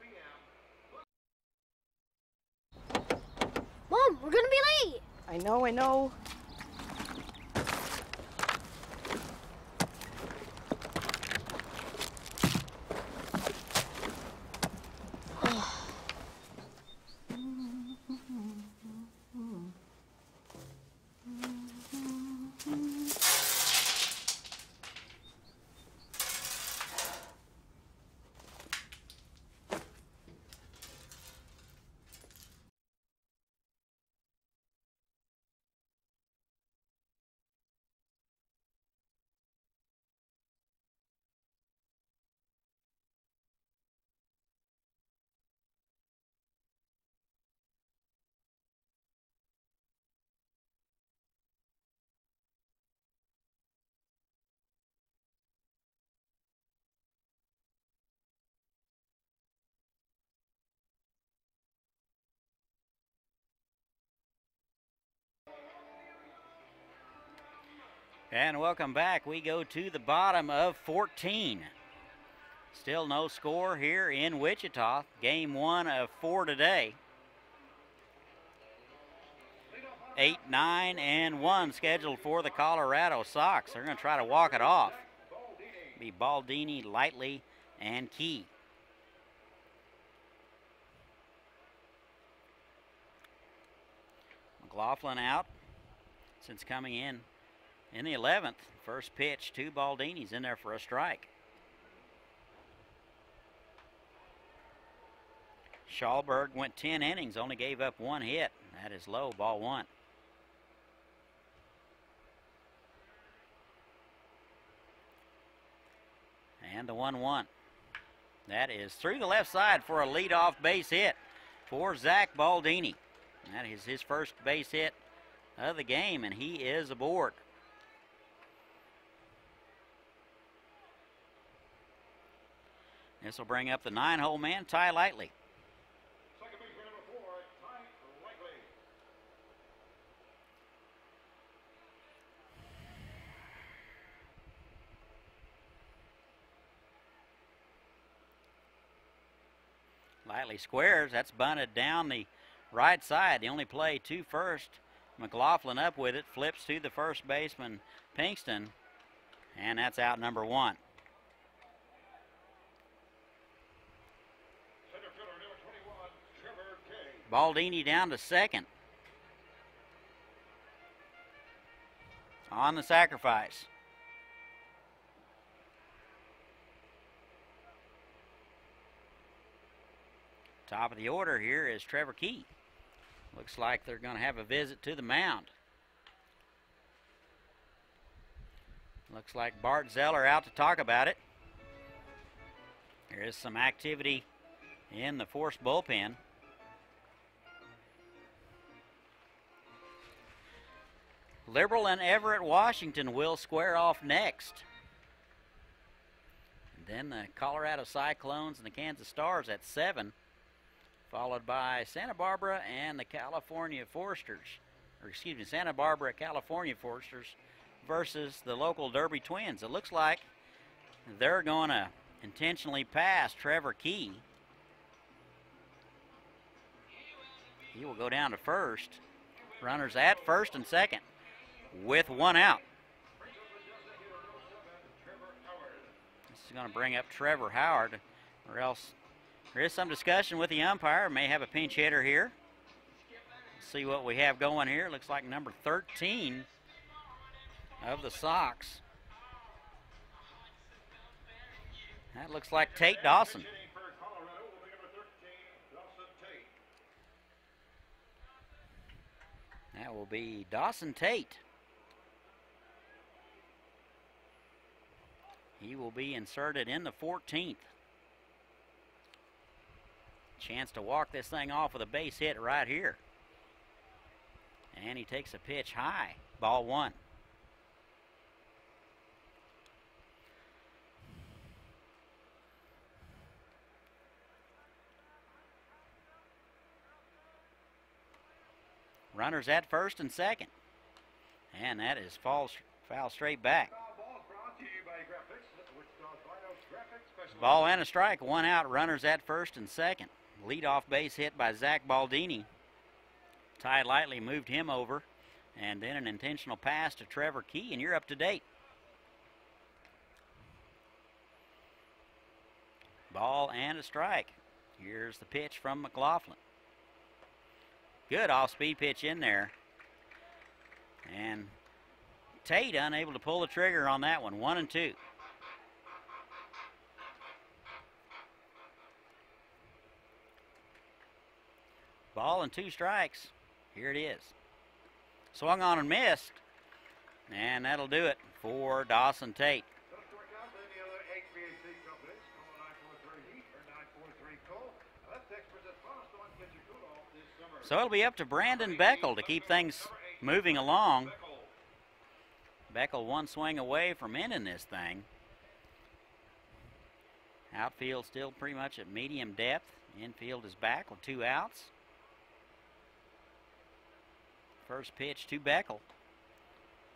Mom, we're gonna be late. I know. And welcome back. We go to the bottom of 14. Still no score here in Wichita. Game 1 of 4 today. 8, 9, and 1 scheduled for the Colorado Sox. They're going to try to walk it off. Be Baldini, Lightly, and Key. McLaughlin out since coming in the 11th. First pitch to Baldini's in there for a strike. Schallberg went 10 innings, only gave up 1 hit. That is low, ball 1. And the 1-1. That is through the left side for a leadoff base hit for Zach Baldini. That is his first base hit of the game, and he is aboard. This will bring up the 9-hole man, Ty Lightly. Second base number 4, Ty Lightly. Lightly squares. That's bunted down the right side. The only play to first. McLaughlin up with it. Flips to the first baseman, Pinkston. And that's out number 1. Baldini down to second on the sacrifice. Top of the order here is Trevor Key. Looks like they're going to have a visit to the mound. Looks like Bart Zeller out to talk about it. There is some activity in the forced bullpen. Liberal and Everett Washington will square off next. And then the Colorado Cyclones and the Kansas Stars at 7, followed by Santa Barbara and the California Foresters. Or excuse me, Santa Barbara California Foresters versus the local Derby Twins. It looks like they're going to intentionally pass Trevor Key. He will go down to first. Runners at first and second with one out. This is going to bring up Trevor Howard, or else there is some discussion with the umpire. May have a pinch hitter here. Let's see what we have going here. Looks like number 13 of the Sox. That looks like Tate Dawson. That will be Dawson Tate. He will be inserted in the 14th. Chance to walk this thing off with a base hit right here. And he takes a pitch high. Ball 1. Runners at first and second. And that is foul straight back. Ball and a strike, one out, runners at first and second. Leadoff base hit by Zach Baldini. Ty Lightly moved him over. And then an intentional pass to Trevor Key, and you're up to date. Ball and a strike. Here's the pitch from McLaughlin. Good off-speed pitch in there. And Tate unable to pull the trigger on that one. 1-2. Ball and 2 strikes. Here it is. Swung on and missed. And that'll do it for Dawson Tate. So it'll be up to Brandon Beckel to keep things moving along. Beckel one swing away from ending this thing. Outfield still pretty much at medium depth. Infield is back with 2 outs. First pitch to Beckel.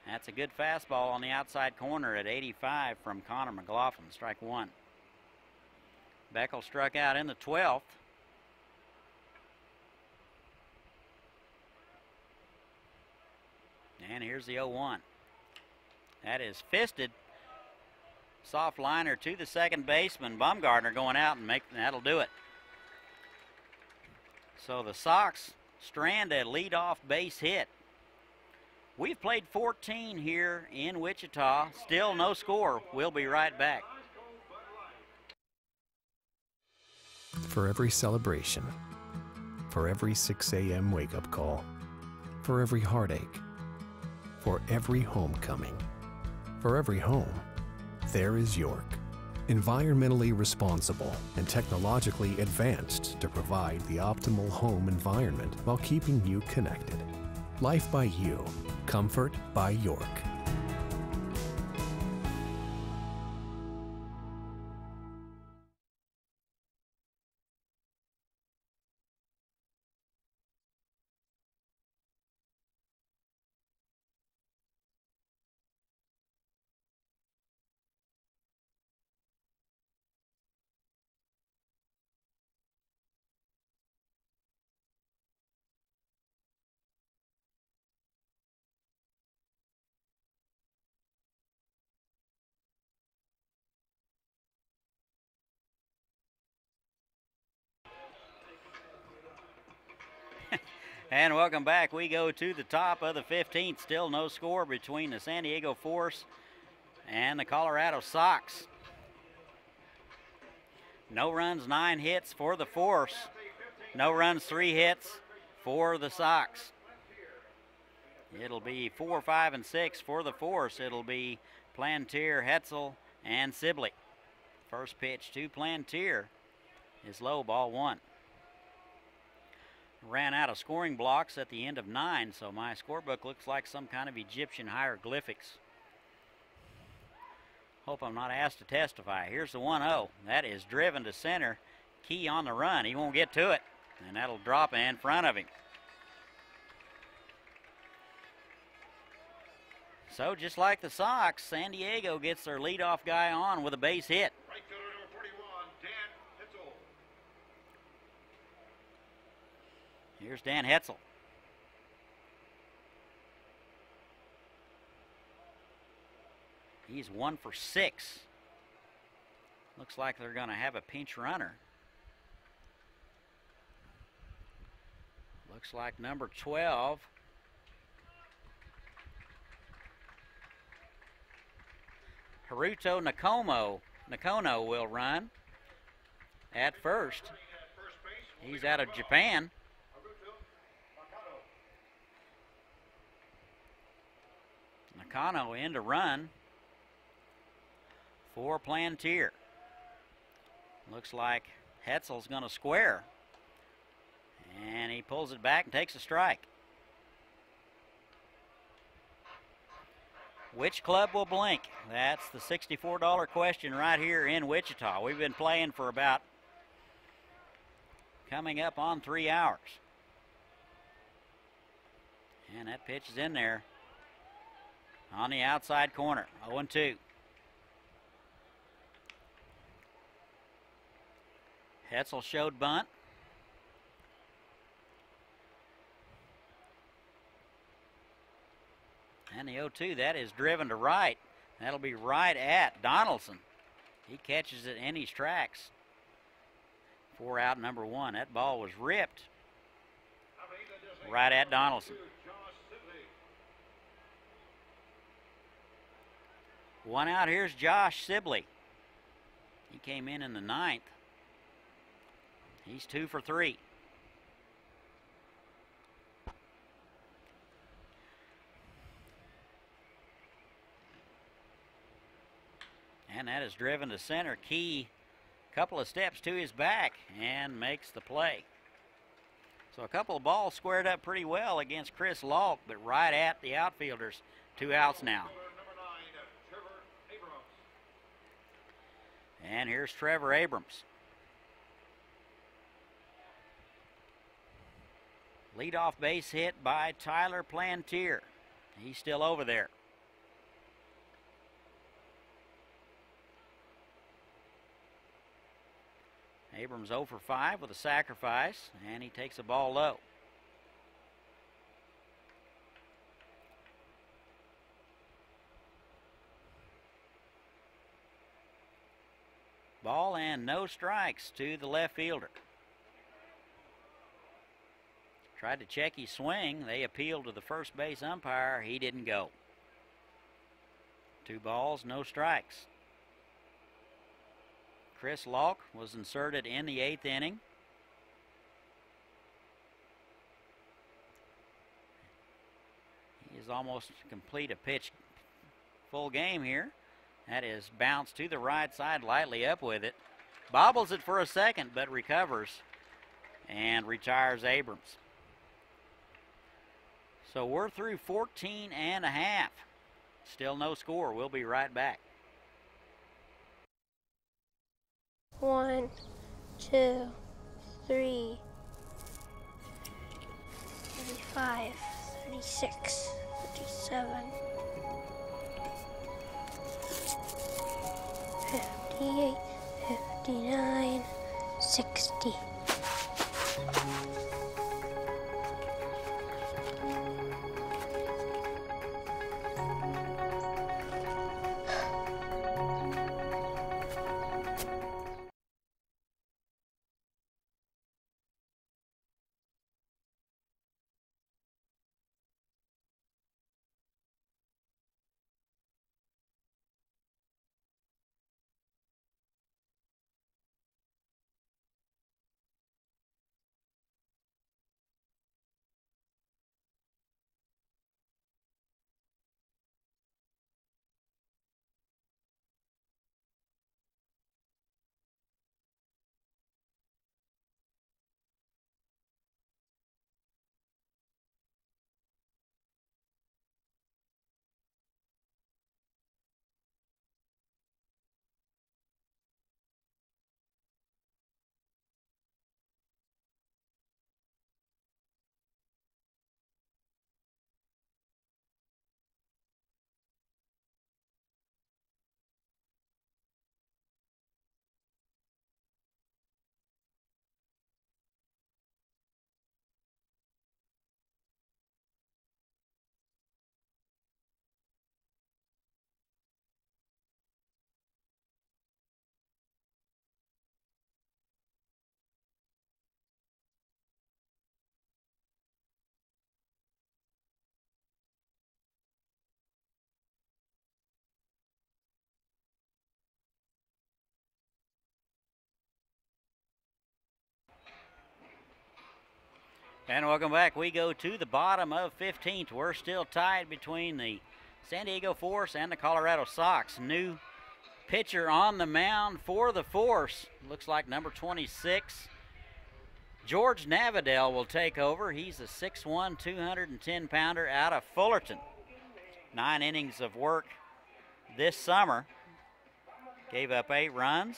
That's a good fastball on the outside corner at 85 from Connor McLaughlin. Strike 1. Beckel struck out in the 12th. And here's the 0-1. That is fisted. Soft liner to the second baseman. Baumgartner going out and that'll do it. So the Sox strand a leadoff base hit. We've played 14 here in Wichita. Still no score. We'll be right back. For every celebration, for every 6 a.m. wake-up call, for every heartache, for every homecoming, for every home, there is York. Environmentally responsible and technologically advanced to provide the optimal home environment while keeping you connected. Life by You. Comfort by York. And welcome back. We go to the top of the 15th. Still no score between the San Diego Force and the Colorado Sox. No runs, 9 hits for the Force. No runs, 3 hits for the Sox. It'll be 4, 5, and 6 for the Force. It'll be Plantier, Hetzel, and Sibley. First pitch to Plantier is low, ball 1. Ran out of scoring blocks at the end of 9, so my scorebook looks like some kind of Egyptian hieroglyphics. Hope I'm not asked to testify. Here's the 1-0. That is driven to center. Key on the run. He won't get to it, and that'll drop in front of him. So just like the Sox, San Diego gets their leadoff guy on with a base hit. Right fielder number 41, Dan Hetzel. Here's Dan Hetzel. He's 1 for 6. Looks like they're going to have a pinch runner. Looks like number 12. Haruto Nakono will run at first. He's out of Japan. Nakano in to run for Plantier. Looks like Hetzel's going to square. And he pulls it back and takes a strike. Which club will blink? That's the $64 question right here in Wichita. We've been playing for about coming up on 3 hours. And that pitch is in there on the outside corner. 0-2. Hetzel showed bunt. And the 0-2, that is driven to right. That'll be right at Donaldson. He catches it in his tracks. 4 out, number 1. That ball was ripped right at Donaldson. 1 out, here's Josh Sibley. He came in the 9th. He's 2 for 3. And that is driven to center. Key, couple of steps to his back and makes the play. So a couple of balls squared up pretty well against Chris Lalk, but right at the outfielders. 2 outs now. And here's Trevor Abrams. Leadoff base hit by Tyler Plantier. He's still over there. Abrams 0 for 5 with a sacrifice, and he takes a ball low. Ball and no strikes to the left fielder. Tried to check his swing. They appealed to the first base umpire. He didn't go. 2 balls, no strikes. Chris Lalk was inserted in the 8th inning. He is almost complete a pitch full game here. That is bounced to the right side, lightly up with it. Bobbles it for a second, but recovers and retires Abrams. So we're through 14 and a half. Still no score. We'll be right back. 1, 2, 3, 35, 36, 37, 58, 59, 60. And welcome back. We go to the bottom of 15th. We're still tied between the San Diego Force and the Colorado Sox. New pitcher on the mound for the Force. Looks like number 26. George Navidell will take over. He's a 6'1", 210-pounder out of Fullerton. 9 innings of work this summer. Gave up 8 runs.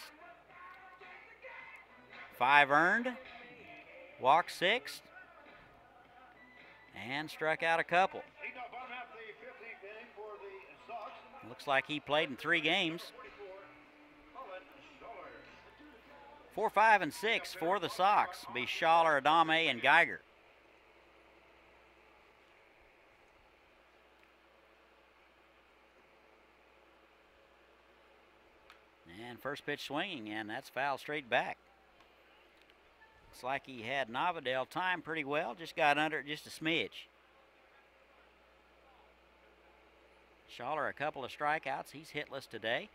5 earned. Walked 6. And struck out a couple. Looks like he played in 3 games. 4, 5, and 6 for the Sox. Be Schaller, Adame, and Geiger. And first pitch swinging, and that's foul straight back. Looks like he had Navidell timed pretty well, just got under it just a smidge. Schaller, a couple of strikeouts. He's hitless today.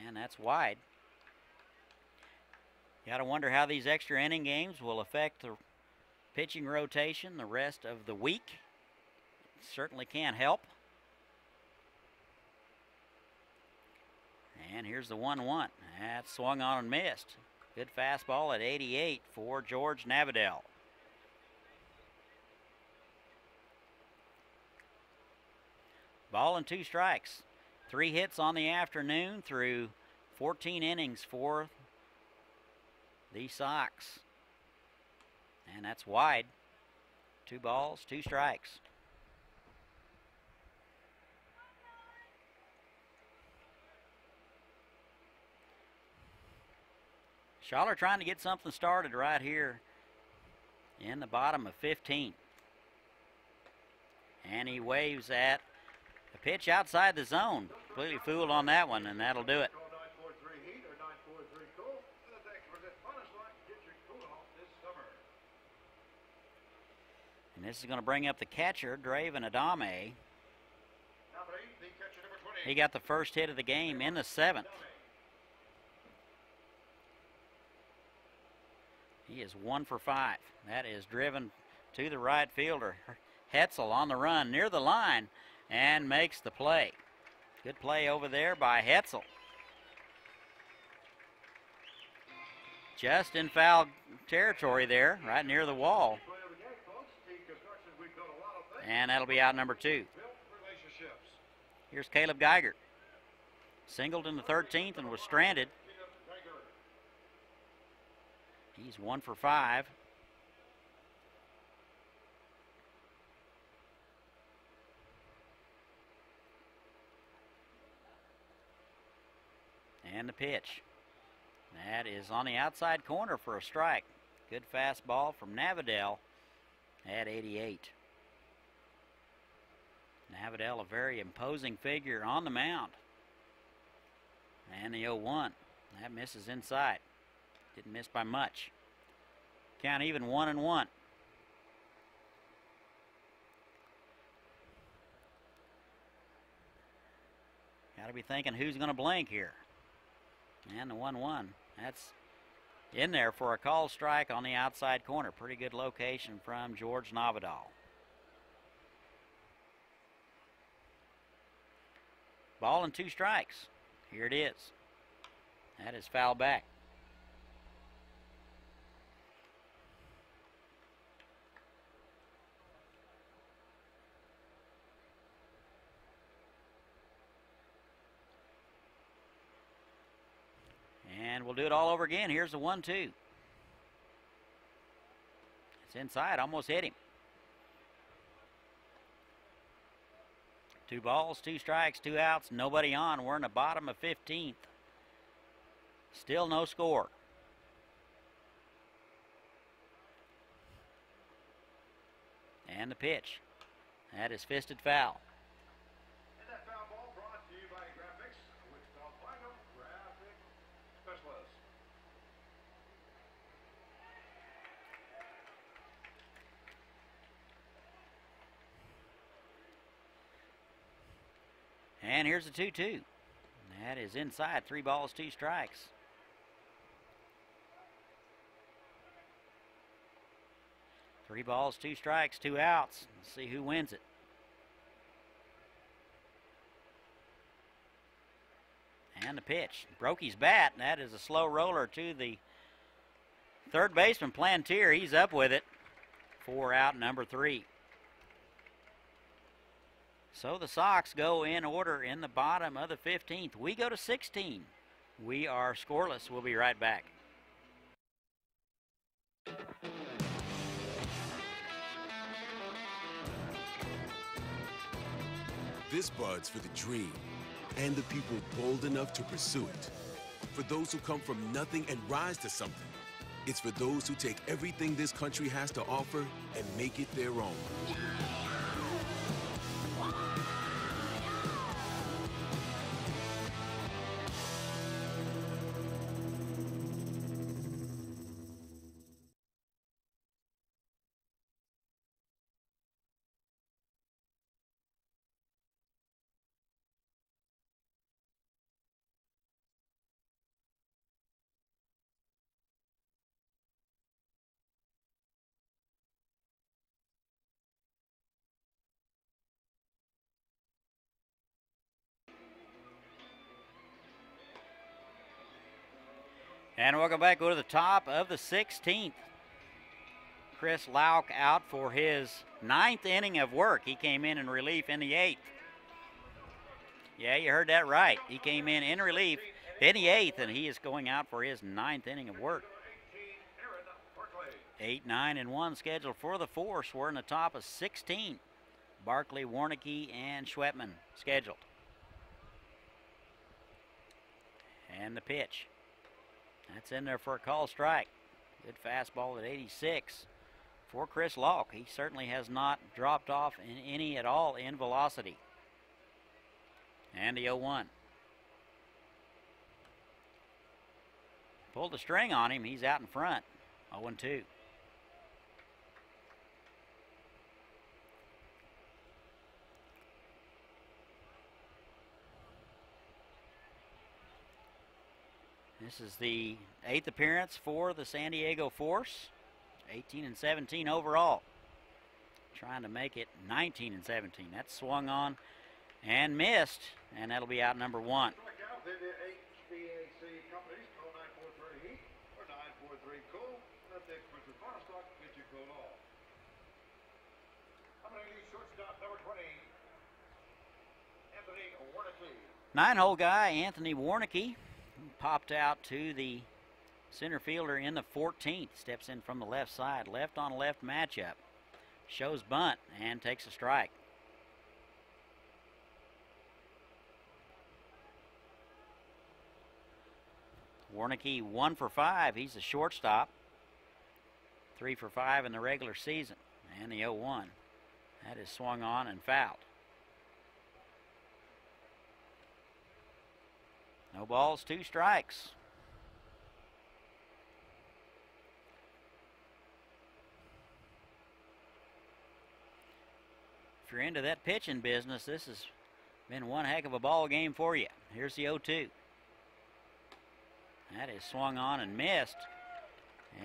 And that's wide. Got to wonder how these extra inning games will affect the pitching rotation the rest of the week. Certainly can't help. And here's the 1-1. That's swung on and missed. Good fastball at 88 for George Navidell. Ball and 2 strikes. 3 hits on the afternoon through 14 innings for the Sox. And that's wide. 2 balls, 2 strikes. Schaller trying to get something started right here in the bottom of 15. And he waves at a pitch outside the zone. Completely fooled on that one, and that'll do it. And this is going to bring up the catcher, Draven Adame. He got the first hit of the game in the 7th. He is 1 for 5. That is driven to the right fielder. Hetzel on the run near the line and makes the play. Good play over there by Hetzel. Just in foul territory there, right near the wall. And that'll be out number 2. Here's Caleb Geiger. Singled in the 13th and was stranded. He's 1 for 5. And the pitch. That is on the outside corner for a strike. Good fastball from Navidell at 88. Navidell, a very imposing figure on the mound. And the 0-1. That misses inside. Didn't miss by much. Count even 1-1. Got to be thinking who's going to blink here. And the 1-1. That's in there for a called strike on the outside corner. Pretty good location from George Navidell. Ball and 2 strikes. Here it is. That is foul back. And we'll do it all over again. Here's the 1-2. It's inside, almost hit him. 2 balls, 2 strikes, 2 outs, nobody on. We're in the bottom of 15th. Still no score. And the pitch. That is fisted foul. And that foul ball brought to you by Graphics, Wichita Final Graphic Specialist. And here's the 2-2. That is inside. 3 balls, 2 strikes. 3 balls, 2 strikes, 2 outs. Let's see who wins it. And the pitch. Broke his bat. That is a slow roller to the third baseman, Plantier. He's up with it for out number 3. So the Sox go in order in the bottom of the 15th. We go to 16. We are scoreless. We'll be right back. This bud's for the dream and the people bold enough to pursue it. For those who come from nothing and rise to something. It's for those who take everything this country has to offer and make it their own. And welcome back. Go to the top of the 16th. Chris Lauk out for his 9th inning of work. He came in relief in the 8th. Yeah, you heard that right. He came in relief in the 8th, and he is going out for his 9th inning of work. 8, 9, and 1 scheduled for the Force. We're in the top of 16. Barkley, Warnicki, and Schwetman scheduled. And the pitch. That's in there for a call strike. Good fastball at 86 for Chris Lauk. He certainly has not dropped off in any at all in velocity. And the 0-1. Pulled the string on him. He's out in front. 0-2. This is the 8th appearance for the San Diego Force. 18 and 17 overall. Trying to make it 19 and 17. That's swung on and missed, and that'll be out number 1. Nine-hole guy, Anthony Warnicki, popped out to the center fielder in the 14th. Steps in from the left side. Left on left matchup. Shows bunt and takes a strike. Warnicki 1 for 5. He's a shortstop. 3 for 5 in the regular season. And the 0-1. That is swung on and fouled. No balls, 2 strikes. If you're into that pitching business, this has been one heck of a ball game for you. Here's the 0-2. That is swung on and missed,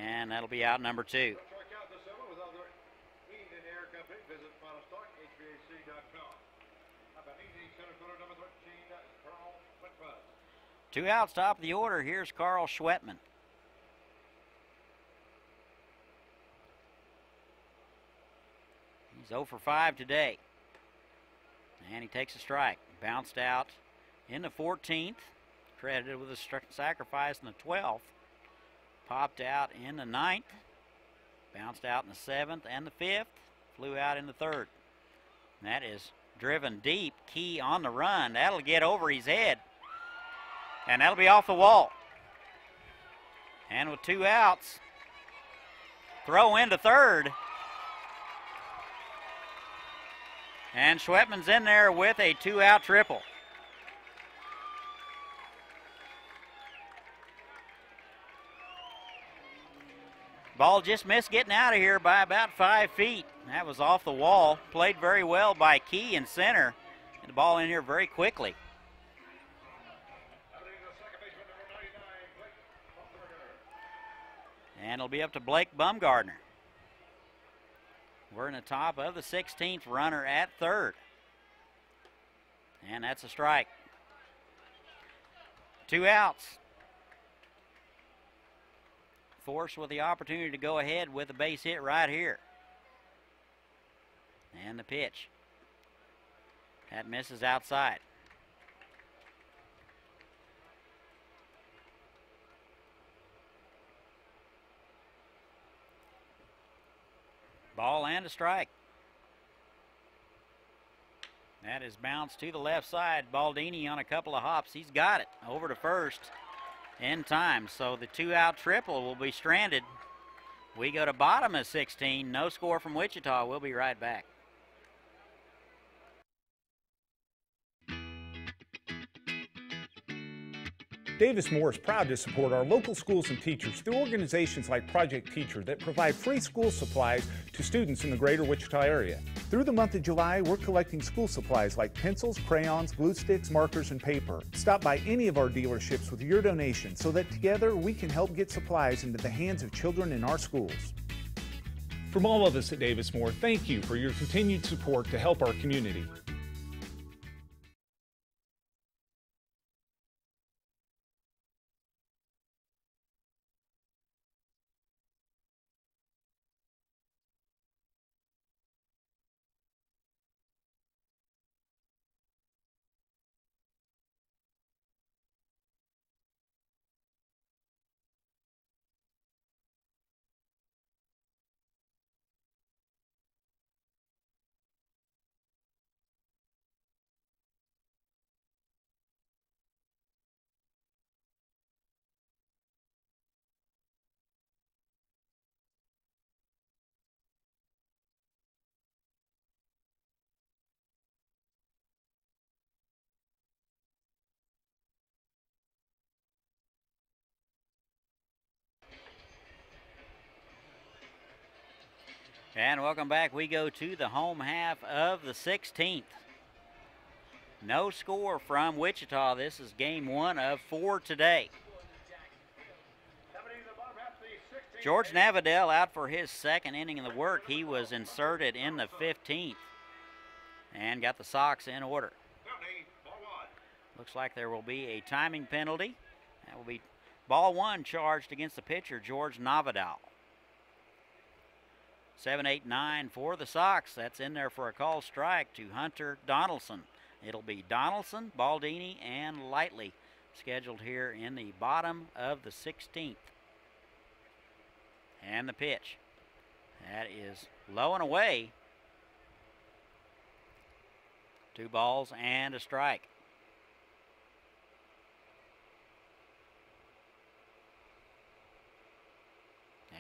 and that'll be out number 2. Two outs, top of the order. Here's Carl Schwetman. He's 0 for 5 today. And he takes a strike. Bounced out in the 14th. Credited with a sacrifice in the 12th. Popped out in the 9th. Bounced out in the 7th and the 5th. Flew out in the 3rd. And that is driven deep. Key on the run. That'll get over his head. And that'll be off the wall. And with 2 outs, throw into 3rd. And Schwetman's in there with a 2-out triple. Ball just missed getting out of here by about 5 feet. That was off the wall. Played very well by Key in center. And the ball in here very quickly. And it'll be up to Blake Bumgardner. We're in the top of the 16th, runner at third. And that's a strike. 2 outs. Force with the opportunity to go ahead with a base hit right here. And the pitch. That misses outside. Ball and a strike. That is bounced to the left side. Baldini on a couple of hops. He's got it over to first in time. So the 2-out triple will be stranded. We go to bottom of 16. No score from Wichita. We'll be right back. Davis Moore is proud to support our local schools and teachers through organizations like Project Teacher that provide free school supplies to students in the greater Wichita area. Through the month of July, we're collecting school supplies like pencils, crayons, glue sticks, markers, and paper. Stop by any of our dealerships with your donation so that together we can help get supplies into the hands of children in our schools. From all of us at Davis Moore, thank you for your continued support to help our community. And welcome back. We go to the home half of the 16th. No score from Wichita. This is game 1 of 4 today. George Navadell out for his second inning of the work. He was inserted in the 15th and got the Sox in order. Looks like there will be a timing penalty. That will be ball 1 charged against the pitcher, George Navadell. 7-8-9 for the Sox. That's in there for a call strike to Hunter Donaldson. It'll be Donaldson, Baldini, and Lightly scheduled here in the bottom of the 16th. And the pitch. That is low and away. 2 balls and a strike.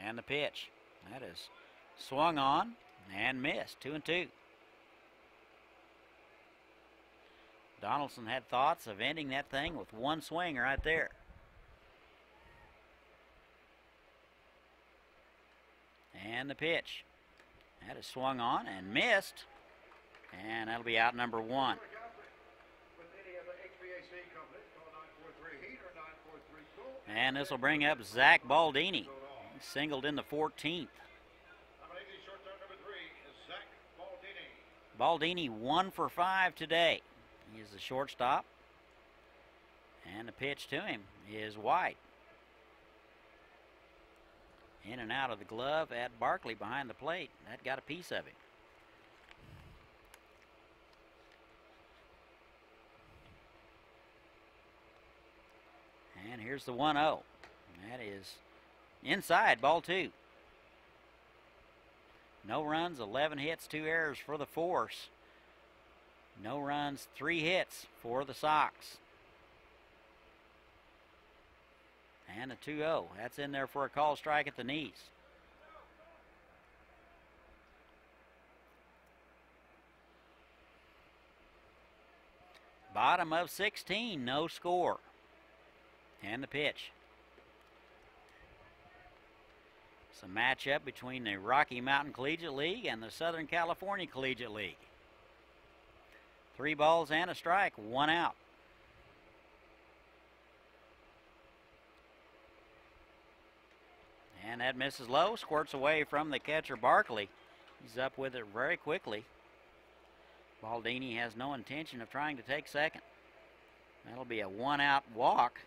And the pitch. That is swung on and missed. 2-2. Donaldson had thoughts of ending that thing with 1 swing right there. And the pitch. That is swung on and missed. And that'll be out number 1. And this will bring up Zach Baldini. He singled in the 14th. Baldini 1 for 5 today. He is the shortstop. And the pitch to him is White. In and out of the glove at Barkley behind the plate. That got a piece of it. And here's the 1-0. That is inside, ball 2. No runs, 11 hits, 2 errors for the Force. No runs, 3 hits for the Sox. And a 2-0. That's in there for a call strike at the knees. Bottom of 16, no score. And the pitch. It's a matchup between the Rocky Mountain Collegiate League and the Southern California Collegiate League. 3 balls and a strike, 1 out. And that misses low, squirts away from the catcher Barkley. He's up with it very quickly. Baldini has no intention of trying to take second. That'll be a one-out walk.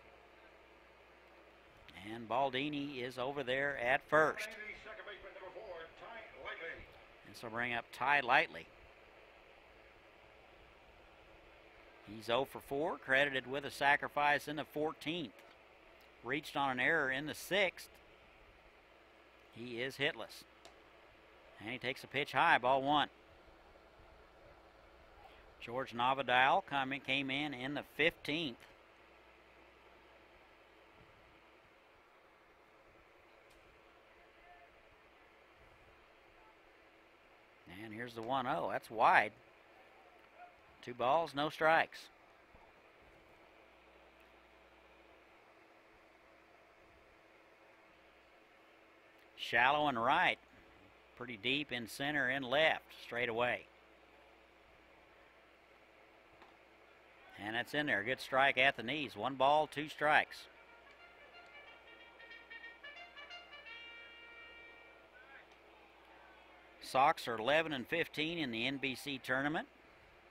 And Baldini is over there at first. This will bring up Ty Lightly. He's 0 for 4, credited with a sacrifice in the 14th. Reached on an error in the 6th. He is hitless. And he takes a pitch high, ball 1. George Navadile came in the 15th. And here's the 1-0. That's wide. 2 balls, no strikes. Shallow and right. Pretty deep in center and left. Straight away. And that's in there. Good strike at the knees. 1 ball, 2 strikes. Sox are 11 and 15 in the NBC tournament.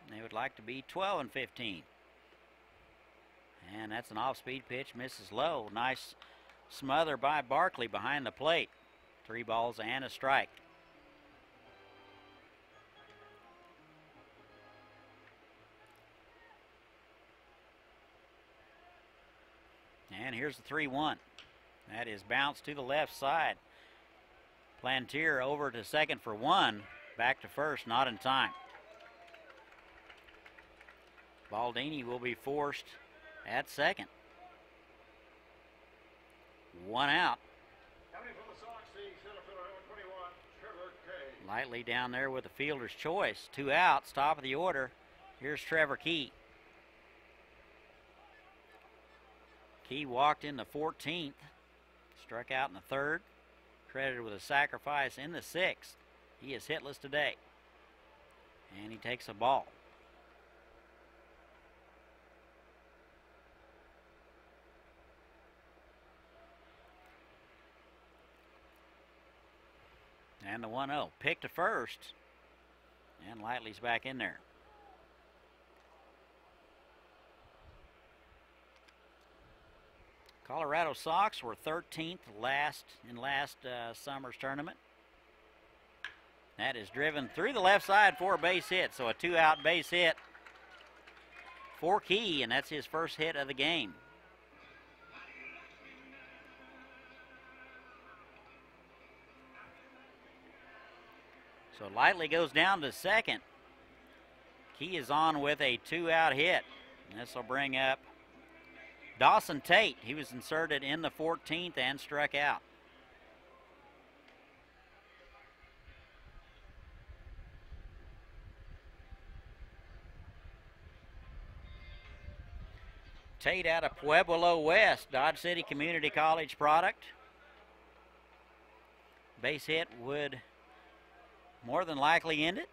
They would like to be 12 and 15. And that's an off-speed pitch, misses low. Nice smother by Barkley behind the plate. 3 balls and a strike. And here's the 3-1. That is bounced to the left side. Plantier over to second for 1. Back to first, not in time. Baldini will be forced at second. 1 out. Lightly down there with the fielder's choice. 2 outs, top of the order. Here's Trevor Key. Key walked in the 14th. Struck out in the 3rd. Credited with a sacrifice in the 6th. He is hitless today. And he takes a ball. And the 1-0. Pick to first. And Lightly's back in there. Colorado Sox were 13th last summer's tournament. That is driven through the left side for a base hit. So a 2-out base hit for Key, and that's his first hit of the game. So Lightly goes down to second. Key is on with a 2-out hit. And this will bring up Dawson Tate. He was inserted in the 14th and struck out. Tate out of Pueblo West, Dodge City Community College product. Base hit would more than likely end it.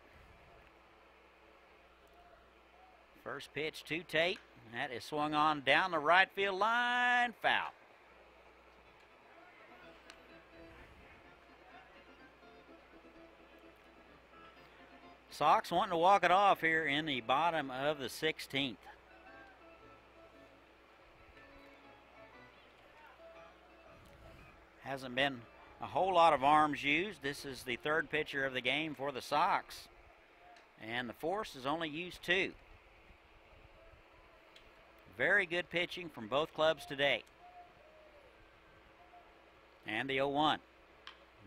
First pitch to Tate. That is swung on down the right field line. Foul. Sox wanting to walk it off here in the bottom of the 16th. Hasn't been a whole lot of arms used. This is the 3rd pitcher of the game for the Sox. And the force has only used 2. Very good pitching from both clubs today. And the 0-1.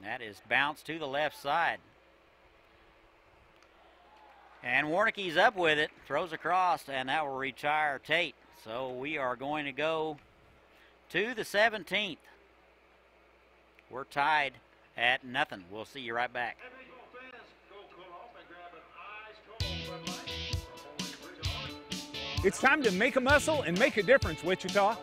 That is bounced to the left side. And Warnicki's up with it, throws across, and that will retire Tate. So we are going to go to the 17th. We're tied at nothing. We'll see you right back. It's time to make a muscle and make a difference, Wichita.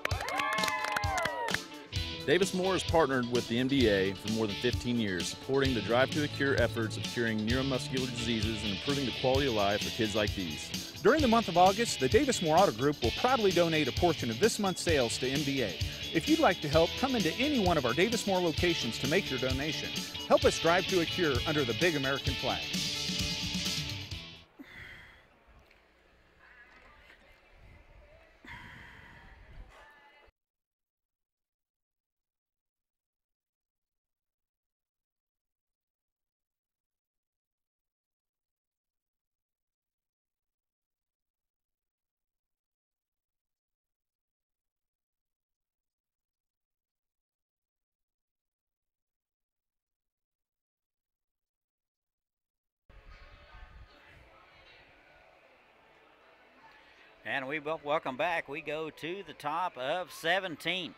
Davis Moore has partnered with the NBA for more than 15 years, supporting the Drive to a Cure efforts of curing neuromuscular diseases and improving the quality of life for kids like these. During the month of August, the Davis Moore Auto Group will proudly donate a portion of this month's sales to NBA. If you'd like to help, come into any one of our Davis Moore locations to make your donation. Help us drive to a cure under the big American flag. And we welcome back. We go to the top of 17.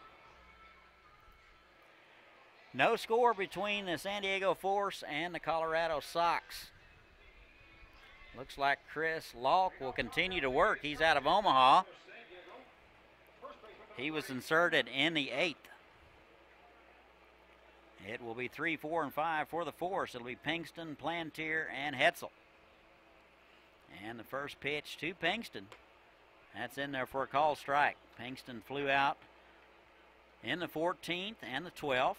No score between the San Diego Force and the Colorado Sox. Looks like Chris Lalk will continue to work. He's out of Omaha. He was inserted in the 8th. It will be 3, 4, and 5 for the Force. It'll be Pinkston, Plantier, and Hetzel. And the first pitch to Pinkston. That's in there for a call strike. Pinkston flew out in the 14th and the 12th.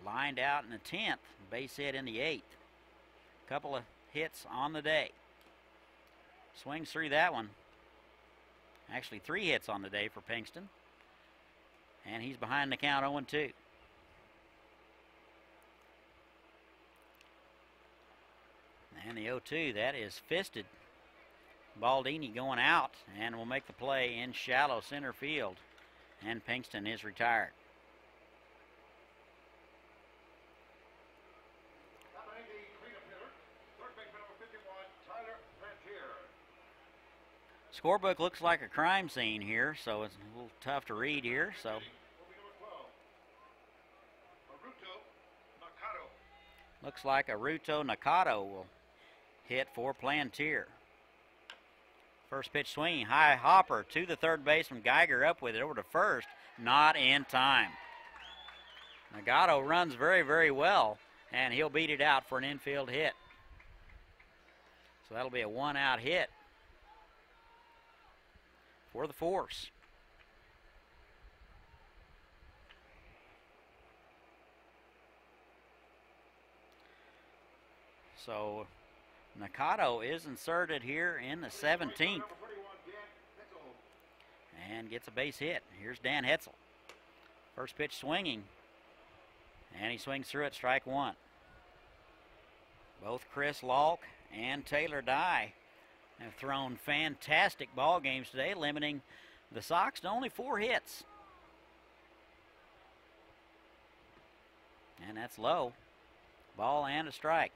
Lined out in the 10th. Base hit in the 8th. Couple of hits on the day. Swings through that one. Actually 3 hits on the day for Pinkston. And he's behind the count 0-2. And the 0-2, that is fisted. Baldini going out and will make the play in shallow center field. And Pinkston is retired. Scorebook looks like a crime scene here, so it's a little tough to read here. So looks like Aruto Nakado will hit for Plantier. First pitch swing, high hopper to the third baseman. Geiger up with it over to first, not in time. Nagato runs very, very well, and he'll beat it out for an infield hit. So that'll be a 1-out hit for the Force. So Nakado is inserted here in the 17th and gets a base hit. Here's Dan Hetzel. First pitch swinging, and he swings through it, strike one. Both Chris Lalk and Taylor Dye have thrown fantastic ball games today, limiting the Sox to only 4 hits. And that's low. Ball and a strike.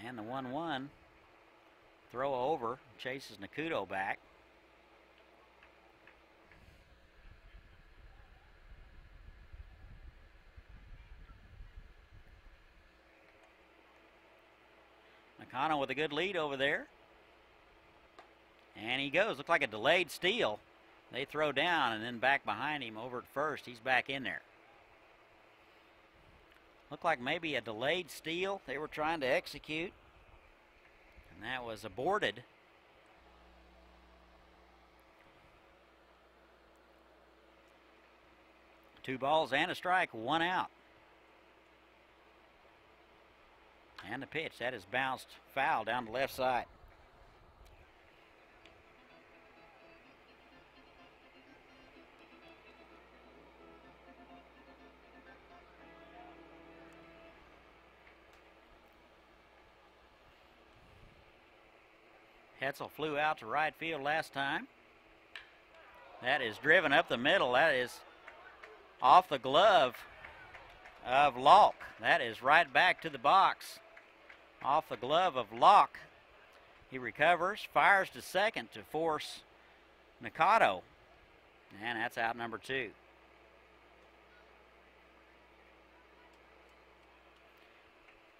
And the 1-1 throw over, chases Nakudo back. Nakano with a good lead over there. And he goes, looked like a delayed steal. They throw down and then back behind him over at first. He's back in there. Looked like maybe a delayed steal they were trying to execute. And that was aborted. Two balls and a strike, 1 out. And the pitch, that is bounced foul down the left side. Hetzel flew out to right field last time. That is driven up the middle. That is off the glove of Lalk. That is right back to the box. Off the glove of Lalk. He recovers, fires to second to force Nakado. And that's out number 2.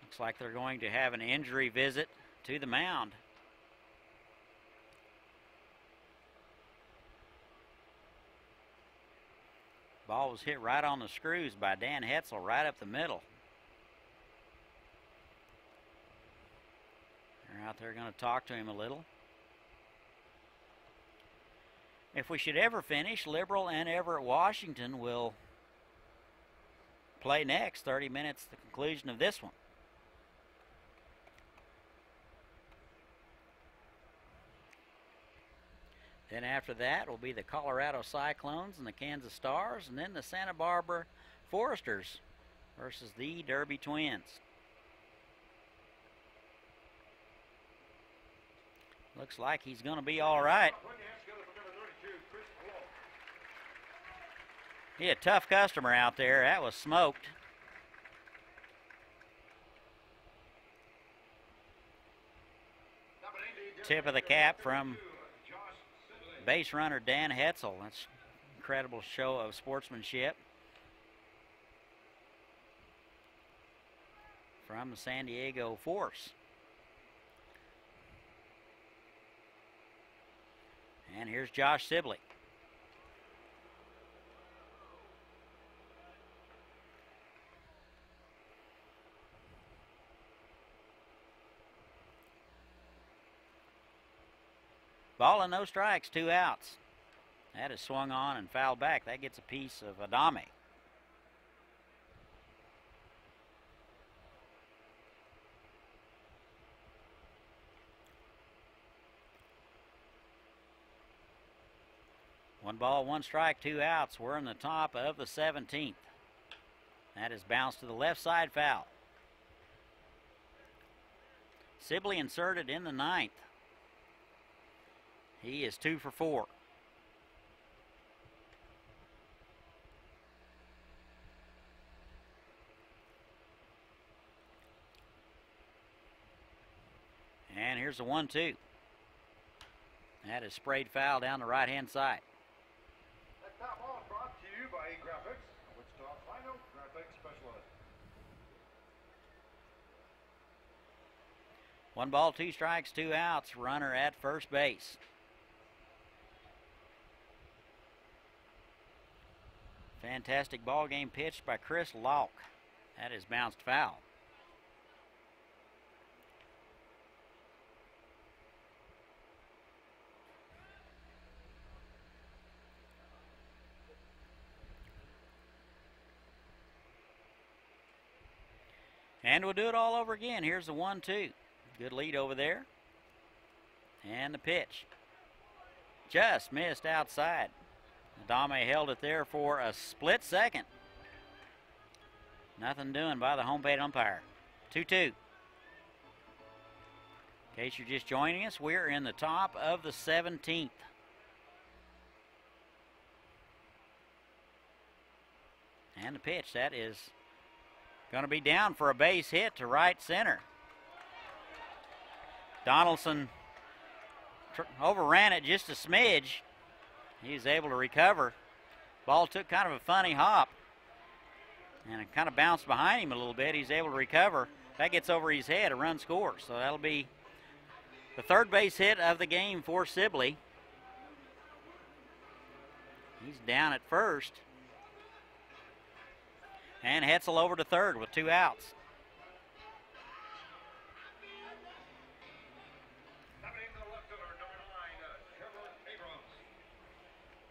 Looks like they're going to have an injury visit to the mound. Ball was hit right on the screws by Dan Hetzel right up the middle. They're out there going to talk to him a little. If we should ever finish, Liberal and Everett Washington will play next. 30 minutes, the conclusion of this one. Then after that will be the Colorado Cyclones and the Kansas Stars, and then the Santa Barbara Foresters versus the Derby Twins. Looks like he's going to be all right. He had a tough customer out there. That was smoked. Tip of the cap from base runner Dan Hetzel. That's an incredible show of sportsmanship from the San Diego Force. And here's Josh Sibley. Ball and no strikes, 2 outs. That is swung on and fouled back. That gets a piece of Adame. One ball, 1 strike, 2 outs. We're in the top of the 17th. That is bounced to the left side, foul. Sibley inserted in the 9th. He is 2 for 4. And here's the 1-2. That is sprayed foul down the right-hand side. That foul ball is brought to you by Graphics, Wichita Final Graphics Specialist. 1 ball, 2 strikes, 2 outs. Runner at first base. Fantastic ball game pitched by Chris Lauk. That is bounced foul. And we'll do it all over again. Here's the 1-2. Good lead over there. And the pitch. Just missed outside. Adame held it there for a split second. Nothing doing by the home plate umpire. 2-2. In case you're just joining us, we're in the top of the 17th. And the pitch, that is going to be down for a base hit to right center. Donaldson overran it just a smidge. He was able to recover. Ball took kind of a funny hop, and it kind of bounced behind him a little bit. He's able to recover. That gets over his head. A run scores. So that'll be the 3rd base hit of the game for Sibley. He's down at first. And Hetzel over to 3rd with 2 outs.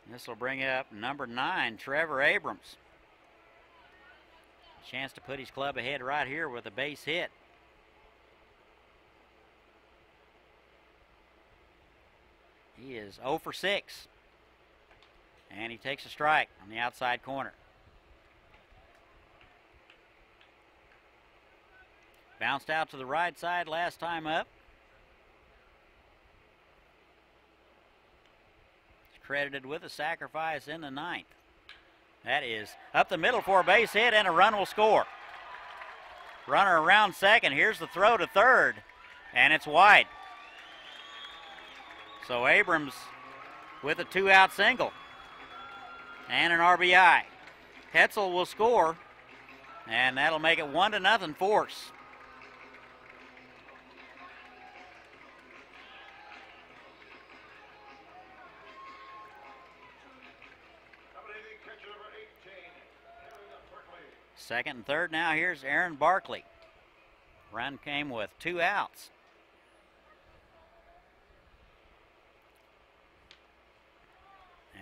This will bring up number 9, Trevor Abrams. Chance to put his club ahead right here with a base hit. He is 0 for 6. And he takes a strike on the outside corner. Bounced out to the right side last time up. Credited with a sacrifice in the 9th. That is up the middle for a base hit, and a run will score. Runner around second. Here's the throw to 3rd, and it's wide. So Abrams with a 2-out single and an RBI. Hetzel will score, and that'll make it 1-0 Force. Second and third now. Here's Aaron Barkley. Run came with 2 outs.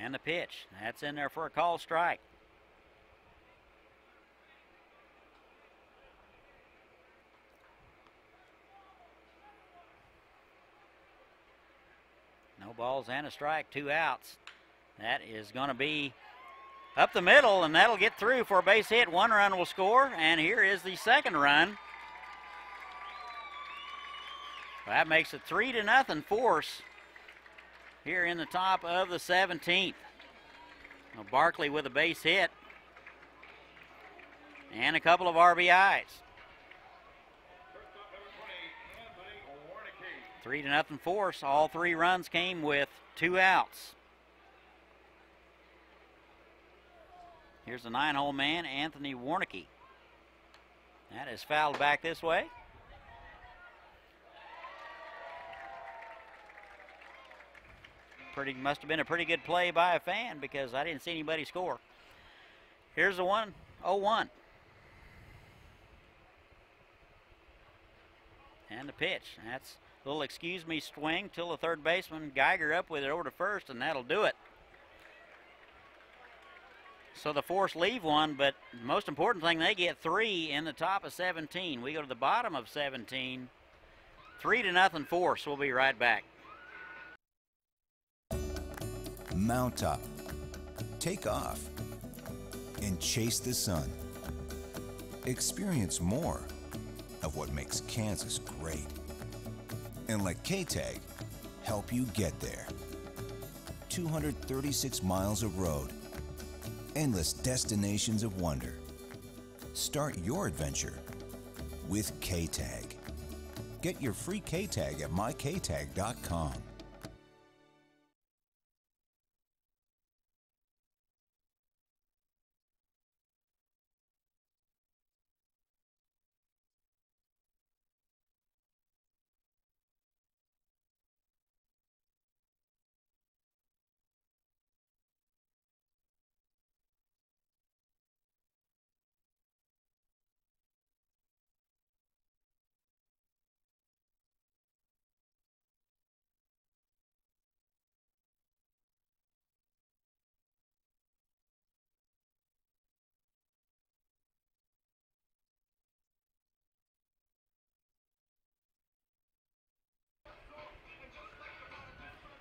And the pitch. That's in there for a call strike. No balls and a strike, 2 outs. That is going to be up the middle, and that'll get through for a base hit. 1 run will score, and here is the second run. That makes it 3-0 Force here in the top of the 17th. Now Barkley with a base hit and a couple of RBIs. 3-0 Force. All 3 runs came with 2 outs. Here's the 9-hole man, Anthony Warnicki. That is fouled back this way. Must have been a pretty good play by a fan because I didn't see anybody score. Here's the 1-0-1. And the pitch. That's a little excuse me swing till the third baseman. Geiger up with it over to first, and that'll do it. So the Force leave 1, but the most important thing, they get 3 in the top of 17. We go to the bottom of 17. 3-0 Force. We'll be right back. Mount up, take off, and chase the sun. Experience more of what makes Kansas great. And let K-Tag help you get there. 236 miles of road, endless destinations of wonder. Start your adventure with K-Tag. Get your free K-Tag at myktag.com.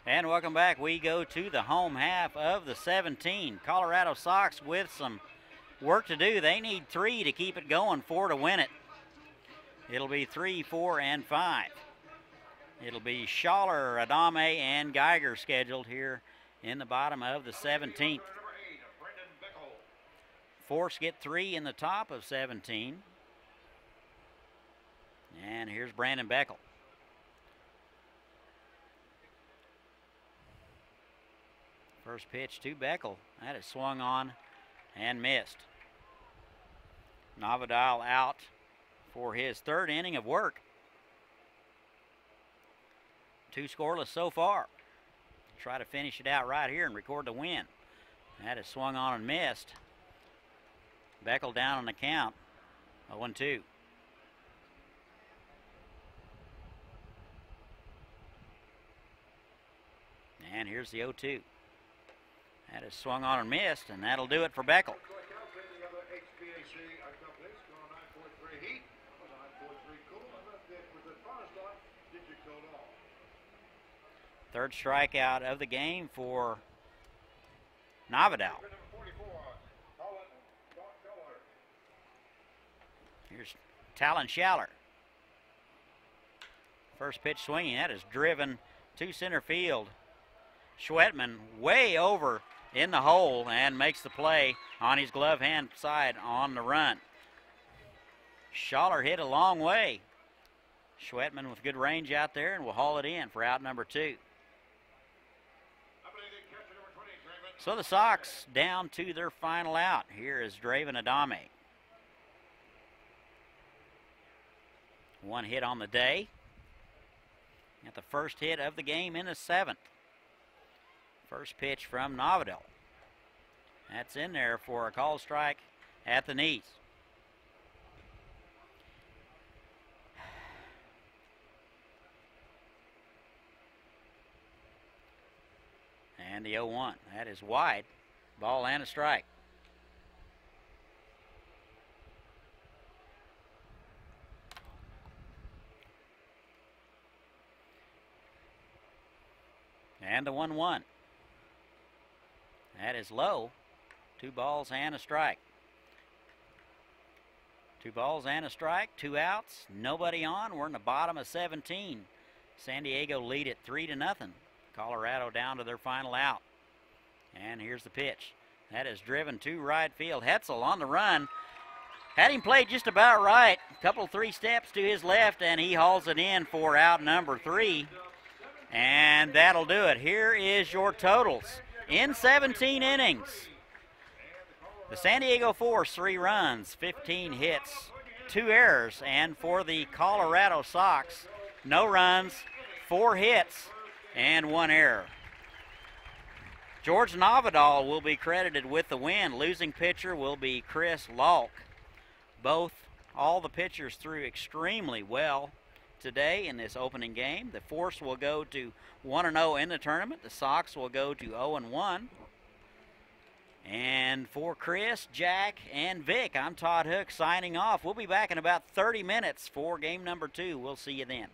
And welcome back. We go to the home half of the 17. Colorado Sox with some work to do. They need 3 to keep it going, 4 to win it. It'll be 3, 4, and 5. It'll be Schaller, Adame, and Geiger scheduled here in the bottom of the 17th. Force get 3 in the top of 17. And here's Brandon Beckel. First pitch to Beckel. That is swung on and missed. Navidal out for his 3rd inning of work. 2 scoreless so far. Try to finish it out right here and record the win. That is swung on and missed. Beckel down on the count. 0-2. And here's the 0-2. That is swung on and missed, and that'll do it for Beckel. Third strikeout of the game for Navidal. Here's Talon Schaller. First pitch swinging. That is driven to center field. Schwetman way over in the hole and makes the play on his glove hand side on the run. Schaller hit a long way. Schwetman with good range out there and will haul it in for out number 2. So the Sox down to their final out. Here is Draven Adame. 1 hit on the day. Got the first hit of the game in the 7th. First pitch from Navidal. That's in there for a call strike at the knees. And the 0-1. That is wide. Ball and a strike. And the 1-1. That is low. 2 balls and a strike. 2 balls and a strike, 2 outs, nobody on. We're in the bottom of 17. San Diego lead it 3-0. Colorado down to their final out. And here's the pitch. That is driven to right field. Hetzel on the run. Had him played just about right. Couple 3 steps to his left, and he hauls it in for out number 3. And that'll do it. Here is your totals. In 17 innings, the San Diego Force, 3 runs, 15 hits, 2 errors. And for the Colorado Sox, no runs, 4 hits, and 1 error. George Novidal will be credited with the win. Losing pitcher will be Chris Lalk. All the pitchers threw extremely well today in this opening game. The Force will go to 1-0 in the tournament. The Sox will go to 0-1. And for Chris, Jack, and Vic, I'm Todd Hook signing off. We'll be back in about 30 minutes for game number 2. We'll see you then.